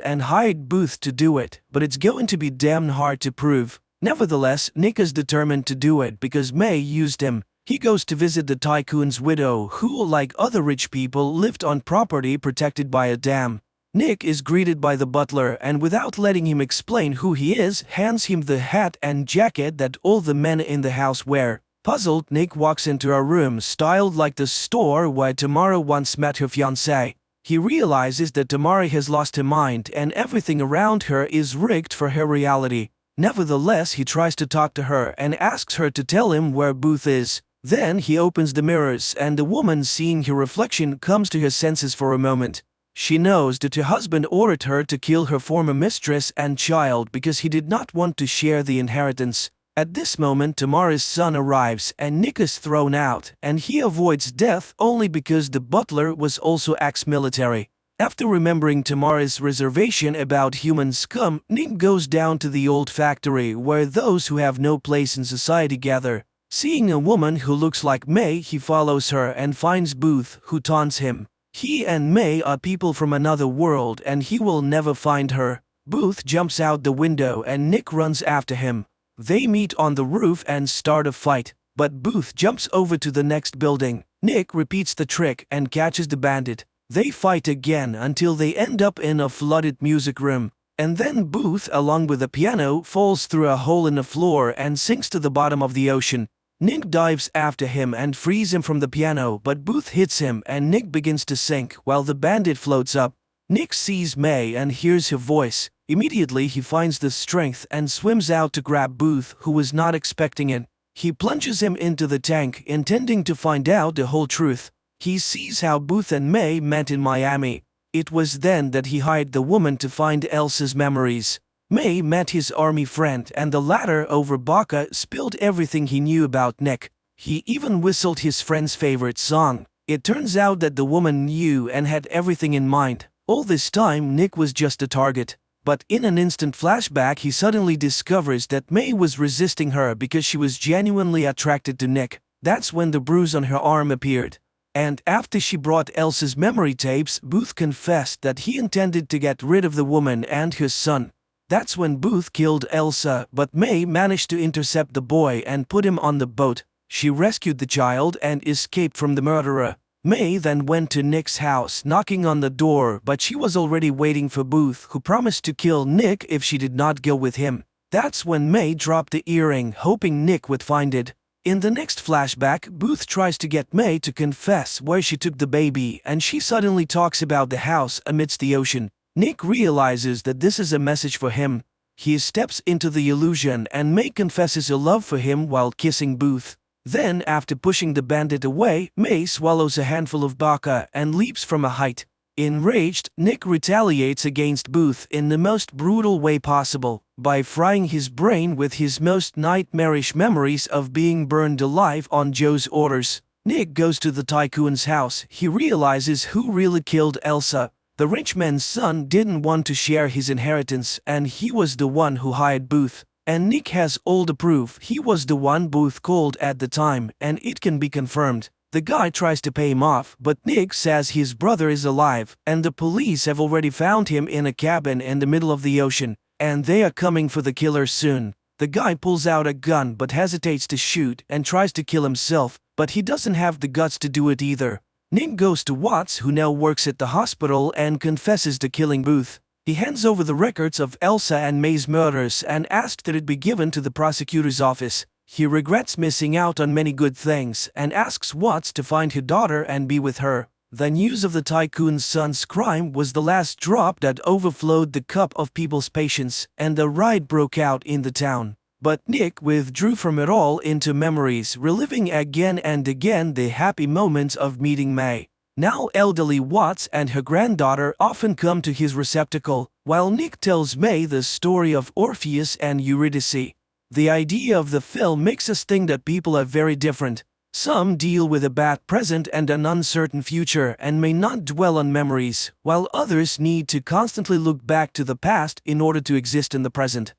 and hired Booth to do it, but it's going to be damn hard to prove. Nevertheless, Nick is determined to do it because May used him. He goes to visit the tycoon's widow who, like other rich people, lived on property protected by a dam. Nick is greeted by the butler and without letting him explain who he is, hands him the hat and jacket that all the men in the house wear. Puzzled, Nick walks into a room styled like the store where Tamara once met her fiancé. He realizes that Tamara has lost her mind and everything around her is rigged for her reality. Nevertheless, he tries to talk to her and asks her to tell him where Booth is. Then he opens the mirrors and the woman, seeing her reflection, comes to her senses for a moment. She knows that her husband ordered her to kill her former mistress and child because he did not want to share the inheritance. At this moment, Tamara's son arrives and Nick is thrown out, and he avoids death only because the butler was also ex-military. After remembering Tamara's reservation about human scum, Nick goes down to the old factory where those who have no place in society gather. Seeing a woman who looks like May, he follows her and finds Booth, who taunts him. He and May are people from another world and he will never find her. Booth jumps out the window and Nick runs after him. They meet on the roof and start a fight, but Booth jumps over to the next building. Nick repeats the trick and catches the bandit. They fight again until they end up in a flooded music room. And then Booth, along with the piano, falls through a hole in the floor and sinks to the bottom of the ocean. Nick dives after him and frees him from the piano, but Booth hits him and Nick begins to sink while the bandit floats up. Nick sees May and hears her voice. Immediately he finds the strength and swims out to grab Booth, who was not expecting it. He plunges him into the tank, intending to find out the whole truth. He sees how Booth and May met in Miami. It was then that he hired the woman to find Elsa's memories. May met his army friend, and the latter, over vodka, spilled everything he knew about Nick. He even whistled his friend's favorite song. It turns out that the woman knew and had everything in mind. All this time, Nick was just a target. But in an instant flashback, he suddenly discovers that May was resisting her because she was genuinely attracted to Nick. That's when the bruise on her arm appeared. And after she brought Elsa's memory tapes, Booth confessed that he intended to get rid of the woman and his son. That's when Booth killed Elsa, but May managed to intercept the boy and put him on the boat. She rescued the child and escaped from the murderer. May then went to Nick's house, knocking on the door, but she was already waiting for Booth, who promised to kill Nick if she did not go with him. That's when May dropped the earring, hoping Nick would find it. In the next flashback, Booth tries to get May to confess where she took the baby, and she suddenly talks about the house amidst the ocean. Nick realizes that this is a message for him. He steps into the illusion, and May confesses her love for him while kissing Booth. Then, after pushing the bandit away, May swallows a handful of vodka and leaps from a height. Enraged, Nick retaliates against Booth in the most brutal way possible, by frying his brain with his most nightmarish memories of being burned alive on Joe's orders. Nick goes to the tycoon's house. He realizes who really killed Elsa. The rich man's son didn't want to share his inheritance, and he was the one who hired Booth. And Nick has all the proof. He was the one Booth called at the time, and it can be confirmed. The guy tries to pay him off, but Nick says his brother is alive, and the police have already found him in a cabin in the middle of the ocean, and they are coming for the killer soon. The guy pulls out a gun but hesitates to shoot and tries to kill himself, but he doesn't have the guts to do it either. Nick goes to Watts, who now works at the hospital, and confesses to killing Booth. He hands over the records of Elsa and May's murders and asks that it be given to the prosecutor's office. He regrets missing out on many good things and asks Watts to find her daughter and be with her. The news of the tycoon's son's crime was the last drop that overflowed the cup of people's patience, and a riot broke out in the town. But Nick withdrew from it all into memories, reliving again and again the happy moments of meeting May. Now elderly Watts and her granddaughter often come to his receptacle, while Nick tells May the story of Orpheus and Eurydice. The idea of the film makes us think that people are very different. Some deal with a bad present and an uncertain future and may not dwell on memories, while others need to constantly look back to the past in order to exist in the present.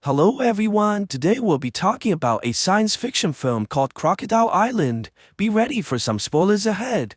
Hello everyone, today we'll be talking about a science fiction film called Crocodile Island. Be ready for some spoilers ahead.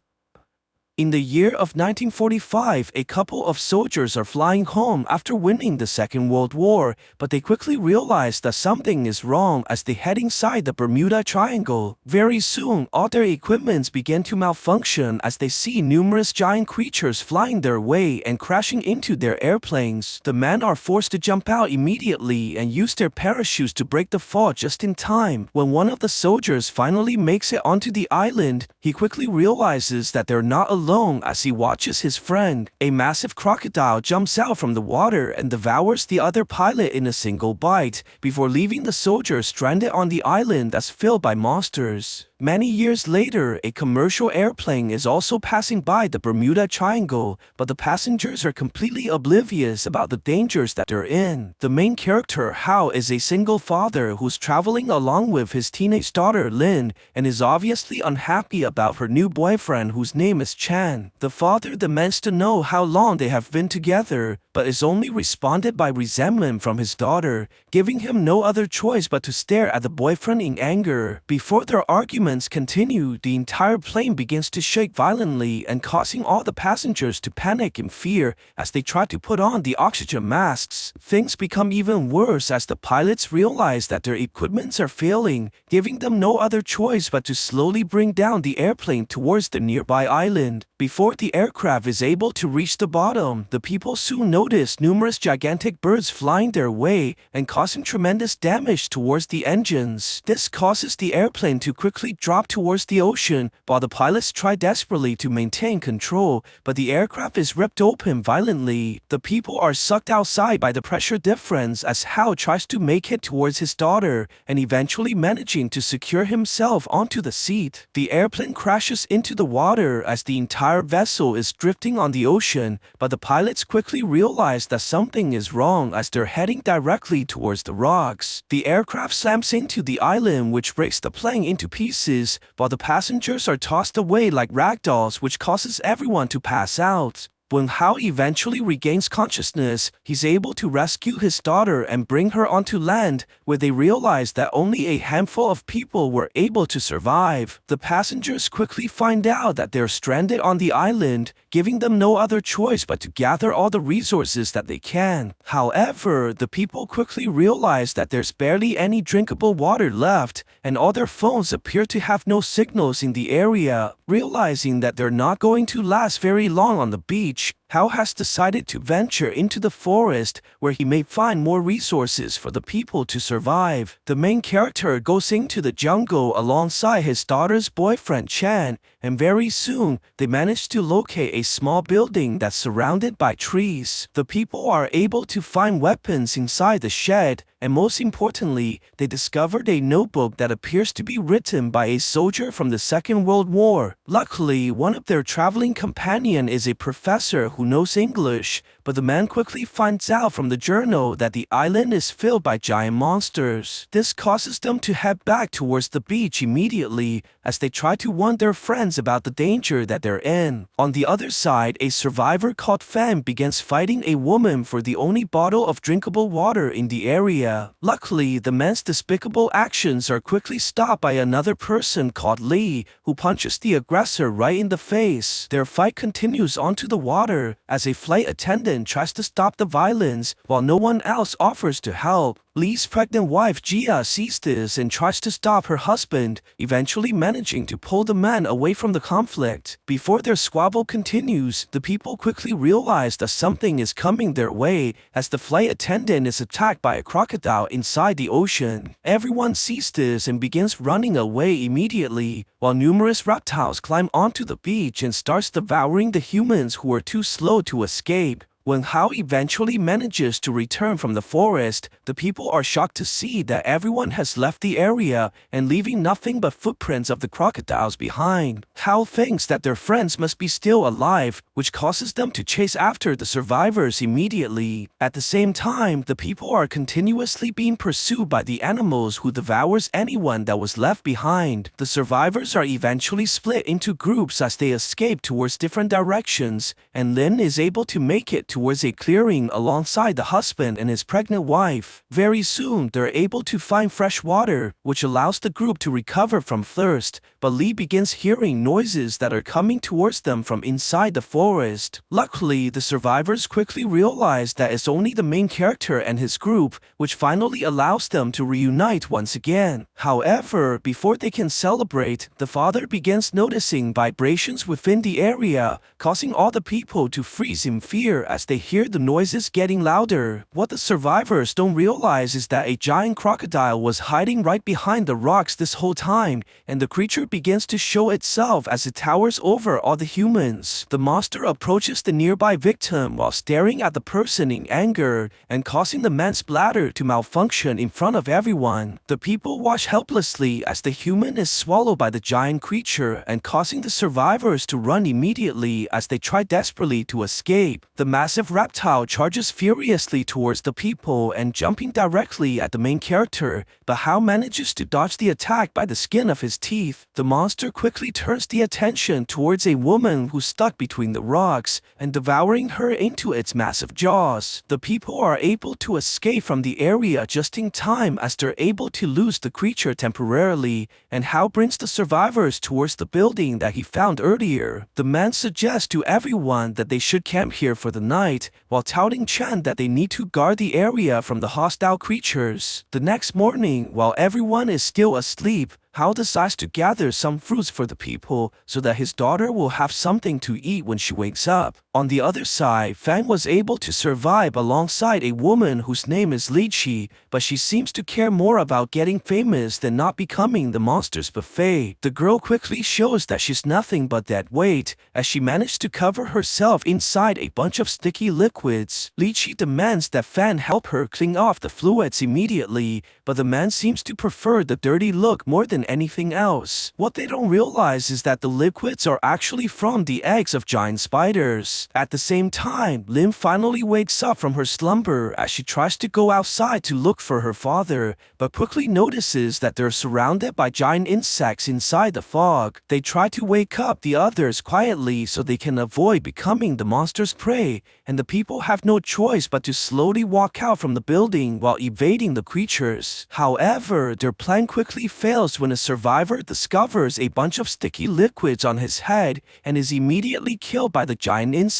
In the year of 1945, a couple of soldiers are flying home after winning the Second World War, but they quickly realize that something is wrong as they head inside the Bermuda Triangle. Very soon, all their equipments begin to malfunction as they see numerous giant creatures flying their way and crashing into their airplanes. The men are forced to jump out immediately and use their parachutes to break the fall just in time. When one of the soldiers finally makes it onto the island, he quickly realizes that they're not alone as he watches his friend. A massive crocodile jumps out from the water and devours the other pilot in a single bite, before leaving the soldiers stranded on the island as filled by monsters. Many years later, a commercial airplane is also passing by the Bermuda Triangle, but the passengers are completely oblivious about the dangers that they're in. The main character, Hao, is a single father who's traveling along with his teenage daughter, Lynn, and is obviously unhappy about her new boyfriend whose name is Chan. The father demands to know how long they have been together, but is only responded by resentment from his daughter, giving him no other choice but to stare at the boyfriend in anger. Before their argument continue, the entire plane begins to shake violently and causing all the passengers to panic in fear as they try to put on the oxygen masks. Things become even worse as the pilots realize that their equipments are failing, giving them no other choice but to slowly bring down the airplane towards the nearby island. Before the aircraft is able to reach the bottom, the people soon notice numerous gigantic birds flying their way and causing tremendous damage towards the engines. This causes the airplane to quickly ship drop towards the ocean, while the pilots try desperately to maintain control, but the aircraft is ripped open violently. The people are sucked outside by the pressure difference as Hal tries to make it towards his daughter, and eventually managing to secure himself onto the seat. The airplane crashes into the water as the entire vessel is drifting on the ocean, but the pilots quickly realize that something is wrong as they're heading directly towards the rocks. The aircraft slams into the island, which breaks the plane into pieces, while the passengers are tossed away like ragdolls, which causes everyone to pass out. When Hal eventually regains consciousness, he's able to rescue his daughter and bring her onto land, where they realize that only a handful of people were able to survive. The passengers quickly find out that they're stranded on the island, giving them no other choice but to gather all the resources that they can. However, the people quickly realize that there's barely any drinkable water left, and all their phones appear to have no signals in the area. Realizing that they're not going to last very long on the beach, Hal has decided to venture into the forest, where he may find more resources for the people to survive. The main character goes into the jungle alongside his daughter's boyfriend Chan, and very soon they manage to locate a small building that's surrounded by trees. The people are able to find weapons inside the shed, and most importantly, they discovered a notebook that appears to be written by a soldier from the Second World War. Luckily, one of their traveling companion is a professor who knows English, but the man quickly finds out from the journal that the island is filled by giant monsters. This causes them to head back towards the beach immediately as they try to warn their friends about the danger that they're in. On the other side, a survivor called Fan begins fighting a woman for the only bottle of drinkable water in the area. Luckily, the man's despicable actions are quickly stopped by another person called Lee, who punches the aggressor right in the face. Their fight continues onto the water as a flight attendant tries to stop the violence while no one else offers to help. Lee's pregnant wife Gia sees this and tries to stop her husband, eventually managing to pull the man away from the conflict. Before their squabble continues, the people quickly realize that something is coming their way as the flight attendant is attacked by a crocodile inside the ocean. Everyone sees this and begins running away immediately, while numerous reptiles climb onto the beach and starts devouring the humans who are too slow to escape. When Hal eventually manages to return from the forest, the people are shocked to see that everyone has left the area and leaving nothing but footprints of the crocodiles behind. Hal thinks that their friends must be still alive, which causes them to chase after the survivors immediately. At the same time, the people are continuously being pursued by the animals who devours anyone that was left behind. The survivors are eventually split into groups as they escape towards different directions, and Lin is able to make it towards a clearing alongside the husband and his pregnant wife. Very soon, they're able to find fresh water, which allows the group to recover from thirst, but Lee begins hearing noises that are coming towards them from inside the forest. Luckily, the survivors quickly realize that it's only the main character and his group, which finally allows them to reunite once again. However, before they can celebrate, the father begins noticing vibrations within the area, causing all the people to freeze in fear as they hear the noises getting louder. What the survivors don't realize is that a giant crocodile was hiding right behind the rocks this whole time, and the creature begins to show itself as it towers over all the humans. The monster approaches the nearby victim while staring at the person in anger and causing the man's bladder to malfunction in front of everyone. The people watch helplessly as the human is swallowed by the giant creature and causing the survivors to run immediately as they try desperately to escape. The massive reptile charges furiously towards the people and jumping directly at the main character, but Hal manages to dodge the attack by the skin of his teeth. The monster quickly turns the attention towards a woman who's stuck between the rocks and devouring her into its massive jaws. The people are able to escape from the area just in time as they're able to lose the creature temporarily, and Hal brings the survivors towards the building that he found earlier. The man suggests to everyone that they should camp here for the night, while touting Chan that they need to guard the area from the hostile creatures. The next morning, while everyone is still asleep, Hao decides to gather some fruits for the people so that his daughter will have something to eat when she wakes up. On the other side, Fang was able to survive alongside a woman whose name is Li Qi, but she seems to care more about getting famous than not becoming the monster's buffet. The girl quickly shows that she's nothing but dead weight, as she managed to cover herself inside a bunch of sticky liquids. Li Qi demands that Fan help her clean off the fluids immediately, but the man seems to prefer the dirty look more than anything else. What they don't realize is that the liquids are actually from the eggs of giant spiders. At the same time, Lim finally wakes up from her slumber as she tries to go outside to look for her father, but quickly notices that they're surrounded by giant insects inside the fog. They try to wake up the others quietly so they can avoid becoming the monster's prey, and the people have no choice but to slowly walk out from the building while evading the creatures. However, their plan quickly fails when a survivor discovers a bunch of sticky liquids on his head and is immediately killed by the giant insect.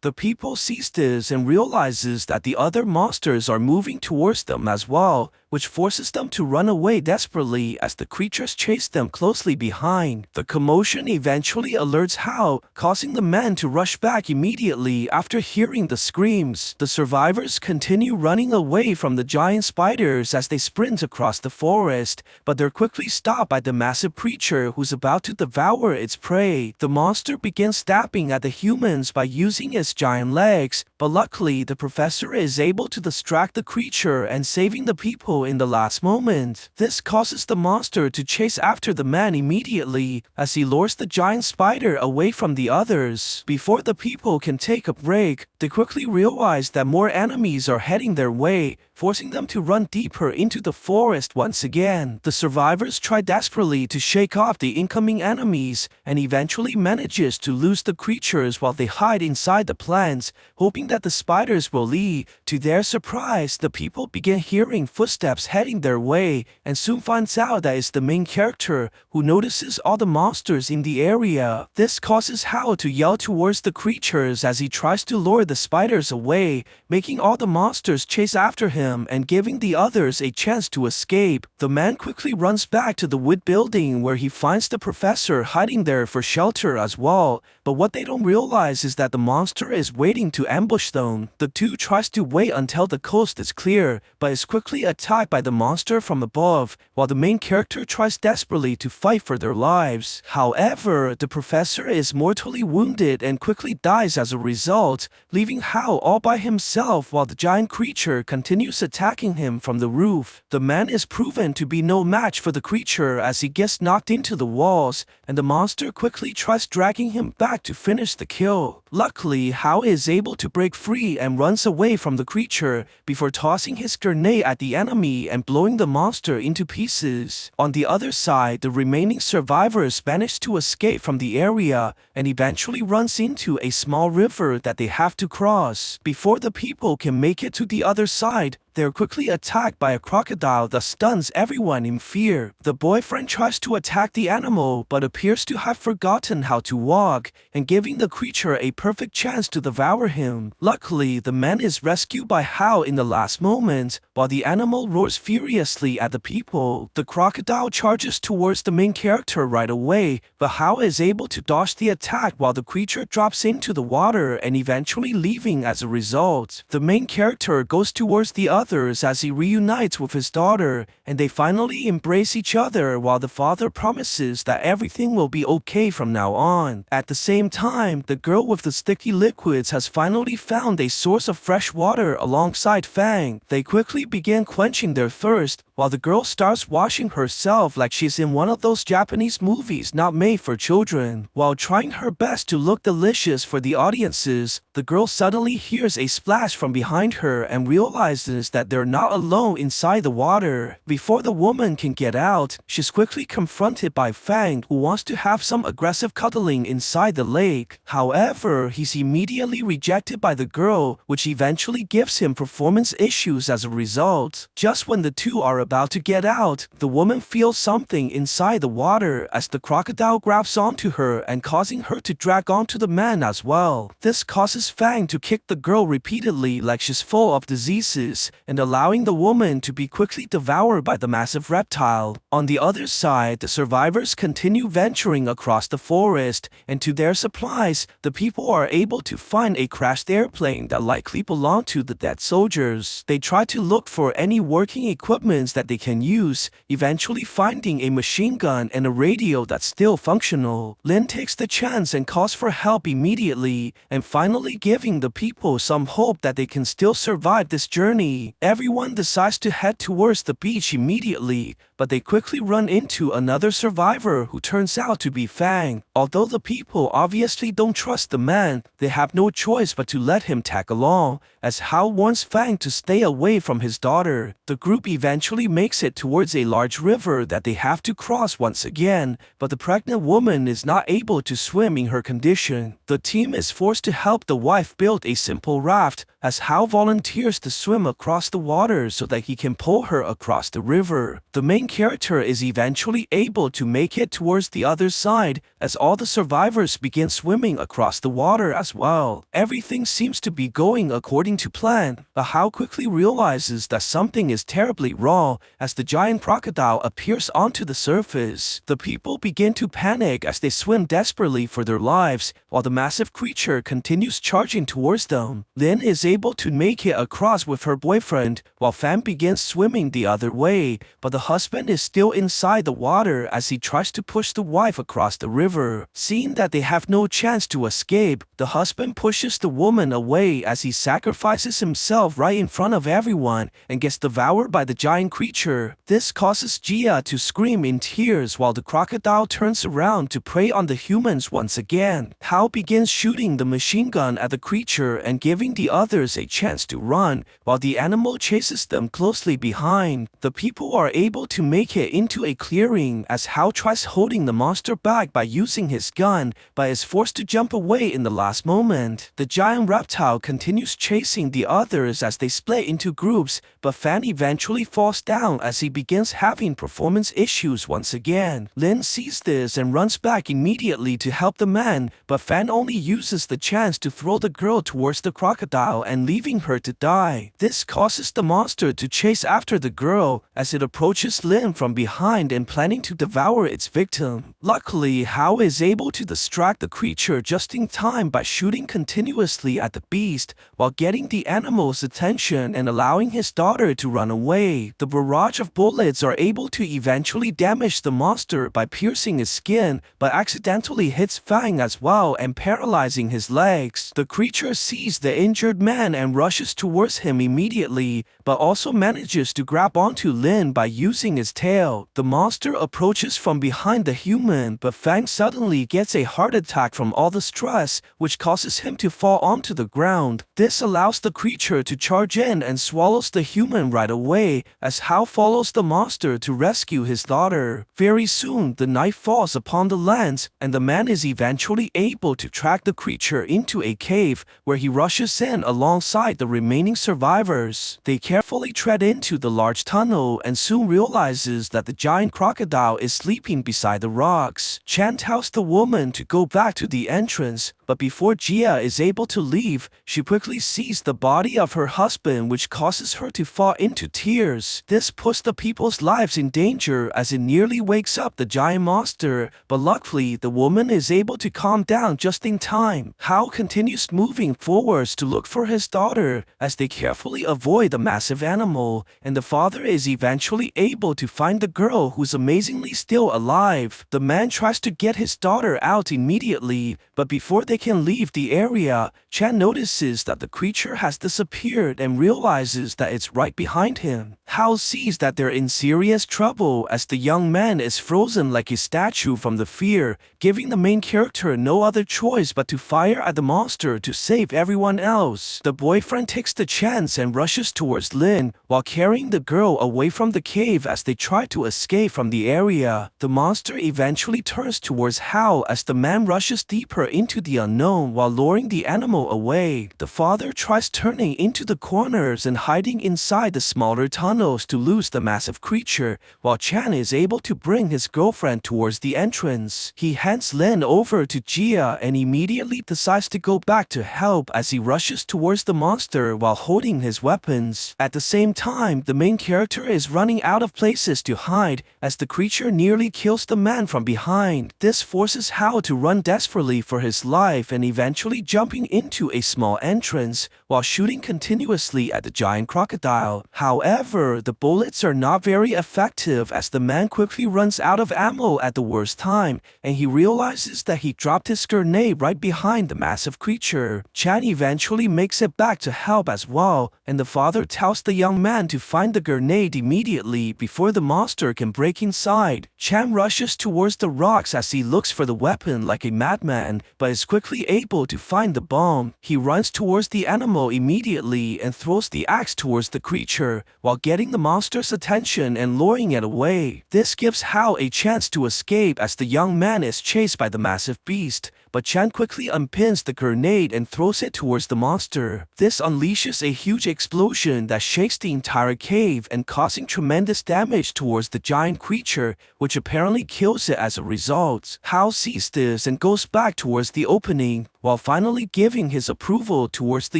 The people sees this and realizes that the other monsters are moving towards them as well, which forces them to run away desperately as the creatures chase them closely behind. The commotion eventually alerts Hao, causing the man to rush back immediately after hearing the screams. The survivors continue running away from the giant spiders as they sprint across the forest, but they're quickly stopped by the massive creature who's about to devour its prey. The monster begins stabbing at the humans by using its giant legs, but luckily the professor is able to distract the creature and saving the people in the last moment. This causes the monster to chase after the man immediately as he lures the giant spider away from the others. Before the people can take a break, they quickly realize that more enemies are heading their way, forcing them to run deeper into the forest once again. The survivors try desperately to shake off the incoming enemies and eventually manages to lose the creatures while they hide inside the plants, hoping that the spiders will leave. To their surprise, the people begin hearing footsteps heading their way and soon finds out that it's the main character who notices all the monsters in the area. This causes Hao to yell towards the creatures as he tries to lure the spiders away, making all the monsters chase after him and giving the others a chance to escape. The man quickly runs back to the wood building where he finds the professor hiding there for shelter as well, but what they don't realize is that the monster is waiting to ambush them. The two tries to wait until the coast is clear, but is quickly attacked by the monster from above, while the main character tries desperately to fight for their lives. However, the professor is mortally wounded and quickly dies as a result, leaving Hao all by himself while the giant creature continues attacking him from the roof. The man is proven to be no match for the creature as he gets knocked into the walls, and the monster quickly tries dragging him back to finish the kill. Luckily, Hao is able to break free and runs away from the creature before tossing his grenade at the enemy and blowing the monster into pieces. On the other side, the remaining survivors manage to escape from the area and eventually runs into a small river that they have to cross. Before the people can make it to the other side, they're quickly attacked by a crocodile that stuns everyone in fear. The boyfriend tries to attack the animal but appears to have forgotten how to walk, and giving the creature a perfect chance to devour him. Luckily, the man is rescued by Hao in the last moment, while the animal roars furiously at the people. The crocodile charges towards the main character right away, but Hao is able to dodge the attack while the creature drops into the water and eventually leaving as a result. The main character goes towards the others as he reunites with his daughter, and they finally embrace each other while the father promises that everything will be okay from now on. At the same time, the girl with the sticky liquids has finally found a source of fresh water alongside Fang. They quickly begin quenching their thirst, while the girl starts washing herself like she's in one of those Japanese movies not made for children. While trying her best to look delicious for the audiences, the girl suddenly hears a splash from behind her and realizes that they're not alone inside the water. Before the woman can get out, she's quickly confronted by Fang, who wants to have some aggressive cuddling inside the lake. However, he's immediately rejected by the girl, which eventually gives him performance issues as a result. Just when the two are about to get out, the woman feels something inside the water as the crocodile grabs onto her and causing her to drag onto the man as well. This causes Fang to kick the girl repeatedly like she's full of diseases, and allowing the woman to be quickly devoured by the massive reptile. On the other side, the survivors continue venturing across the forest, and to their surprise, the people are able to find a crashed airplane that likely belonged to the dead soldiers. They try to look for any working equipment that they can use, eventually finding a machine gun and a radio that's still functional. Lin takes the chance and calls for help immediately, and finally giving the people some hope that they can still survive this journey. Everyone decides to head towards the beach immediately, but they quickly run into another survivor who turns out to be Fang. Although the people obviously don't trust the man, they have no choice but to let him tag along, as Hao warns Fang to stay away from his daughter. The group eventually makes it towards a large river that they have to cross once again, but the pregnant woman is not able to swim in her condition. The team is forced to help the wife build a simple raft, as Hao volunteers to swim across the water so that he can pull her across the river. The main character is eventually able to make it towards the other side, as all the survivors begin swimming across the water as well. Everything seems to be going according to plan, but Hao quickly realizes that something is terribly wrong as the giant crocodile appears onto the surface. The people begin to panic as they swim desperately for their lives, while the massive creature continues charging towards them. Lin is able to make it across with her boyfriend, while Fan begins swimming the other way, but the husband is still inside the water as he tries to push the wife across the river. Seeing that they have no chance to escape, the husband pushes the woman away as he sacrifices himself right in front of everyone and gets devoured by the giant creature. This causes Jia to scream in tears while the crocodile turns around to prey on the humans once again. Hao begins shooting the machine gun at the creature and giving the others a chance to run, while the animal chases them closely behind. The people are able to make it into a clearing as Hao tries holding the monster back by using his gun, but is forced to jump away in the last moment. The giant reptile continues chasing the others as they split into groups, but Fan eventually falls down as he begins having performance issues once again. Lin sees this and runs back immediately to help the man, but Fan only uses the chance to throw the girl towards the crocodile and leaving her to die. This causes the monster to chase after the girl as it approaches Lin from behind and planning to devour its victim. Luckily, Hao is able to distract the creature just in time by shooting continuously at the beast while getting the animal's attention and allowing his daughter to run away. The barrage of bullets are able to eventually damage the monster by piercing his skin, but accidentally hits Fang as well and paralyzing his legs. The creature sees the injured man and rushes towards him immediately, but also manages to grab onto Lin by using his tail. The monster approaches from behind the human, but Fang suddenly gets a heart attack from all the stress, which causes him to fall onto the ground. This allows the creature to charge in and swallows the human right away, as Hao follows the monster to rescue his daughter. Very soon, the knife falls upon the lens, and the man is eventually able to track the creature into a cave, where he rushes in alongside the remaining survivors. They carefully tread into the large tunnel and soon realizes that the giant crocodile is sleeping beside the rocks. Chan tells the woman to go back to the entrance, but before Jia is able to leave, she quickly sees the body of her husband, which causes her to fall into tears. This puts the people's lives in danger as it nearly wakes up the giant monster, but luckily the woman is able to calm down just in time. Hao continues moving forwards to look for his daughter as they carefully avoid the massive animal, and the father is eventually able to find the girl who's amazingly still alive. The man tries to get his daughter out immediately, but before they can leave the area, Chan notices that the creature has disappeared and realizes that it's right behind him. Hao sees that they're in serious trouble as the young man is frozen like a statue from the fear, giving the main character no other choice but to fire at the monster to save everyone else. The boyfriend takes the chance and rushes towards Lin while carrying the girl away from the cave as they try to escape from the area. The monster eventually turns towards Hao as the man rushes deeper into the unknown while luring the animal away. The father tries turning into the corners and hiding inside the smaller tunnel tunnels to lose the massive creature, while Chan is able to bring his girlfriend towards the entrance. He hands Lin over to Jia and immediately decides to go back to help as he rushes towards the monster while holding his weapons. At the same time, the main character is running out of places to hide as the creature nearly kills the man from behind. This forces Hao to run desperately for his life and eventually jumping into a small entrance while shooting continuously at the giant crocodile. However, the bullets are not very effective as the man quickly runs out of ammo at the worst time, and he realizes that he dropped his grenade right behind the massive creature. Chan eventually makes it back to help as well, and the father tells the young man to find the grenade immediately before the monster can break inside. Chan rushes towards the rocks as he looks for the weapon like a madman, but is quickly able to find the bomb. He runs towards the animal immediately and throws the axe towards the creature, while getting the monster's attention and luring it away. This gives Hao a chance to escape as the young man is chased by the massive beast, but Chan quickly unpins the grenade and throws it towards the monster. This unleashes a huge explosion that shakes the entire cave and causing tremendous damage towards the giant creature, which apparently kills it as a result. Hao sees this and goes back towards the opening, while finally giving his approval towards the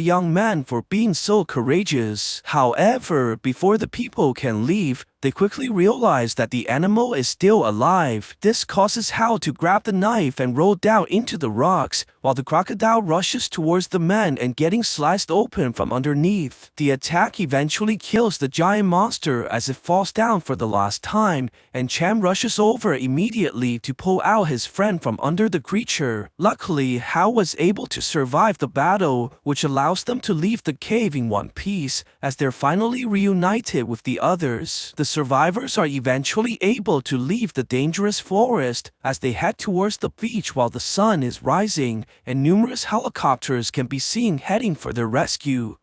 young man for being so courageous. However, before the people can leave, they quickly realize that the animal is still alive. This causes Hao to grab the knife and roll down into the rocks, while the crocodile rushes towards the man and getting sliced open from underneath. The attack eventually kills the giant monster as it falls down for the last time, and Chan rushes over immediately to pull out his friend from under the creature. Luckily, Hao was able to survive the battle, which allows them to leave the cave in one piece as they're finally reunited with the others. The survivors are eventually able to leave the dangerous forest as they head towards the beach while the sun is rising, and numerous helicopters can be seen heading for their rescue.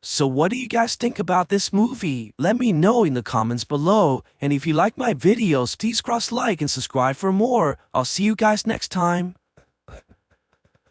So what do you guys think about this movie? Let me know in the comments below, and if you like my videos, please cross like and subscribe for more. I'll see you guys next time.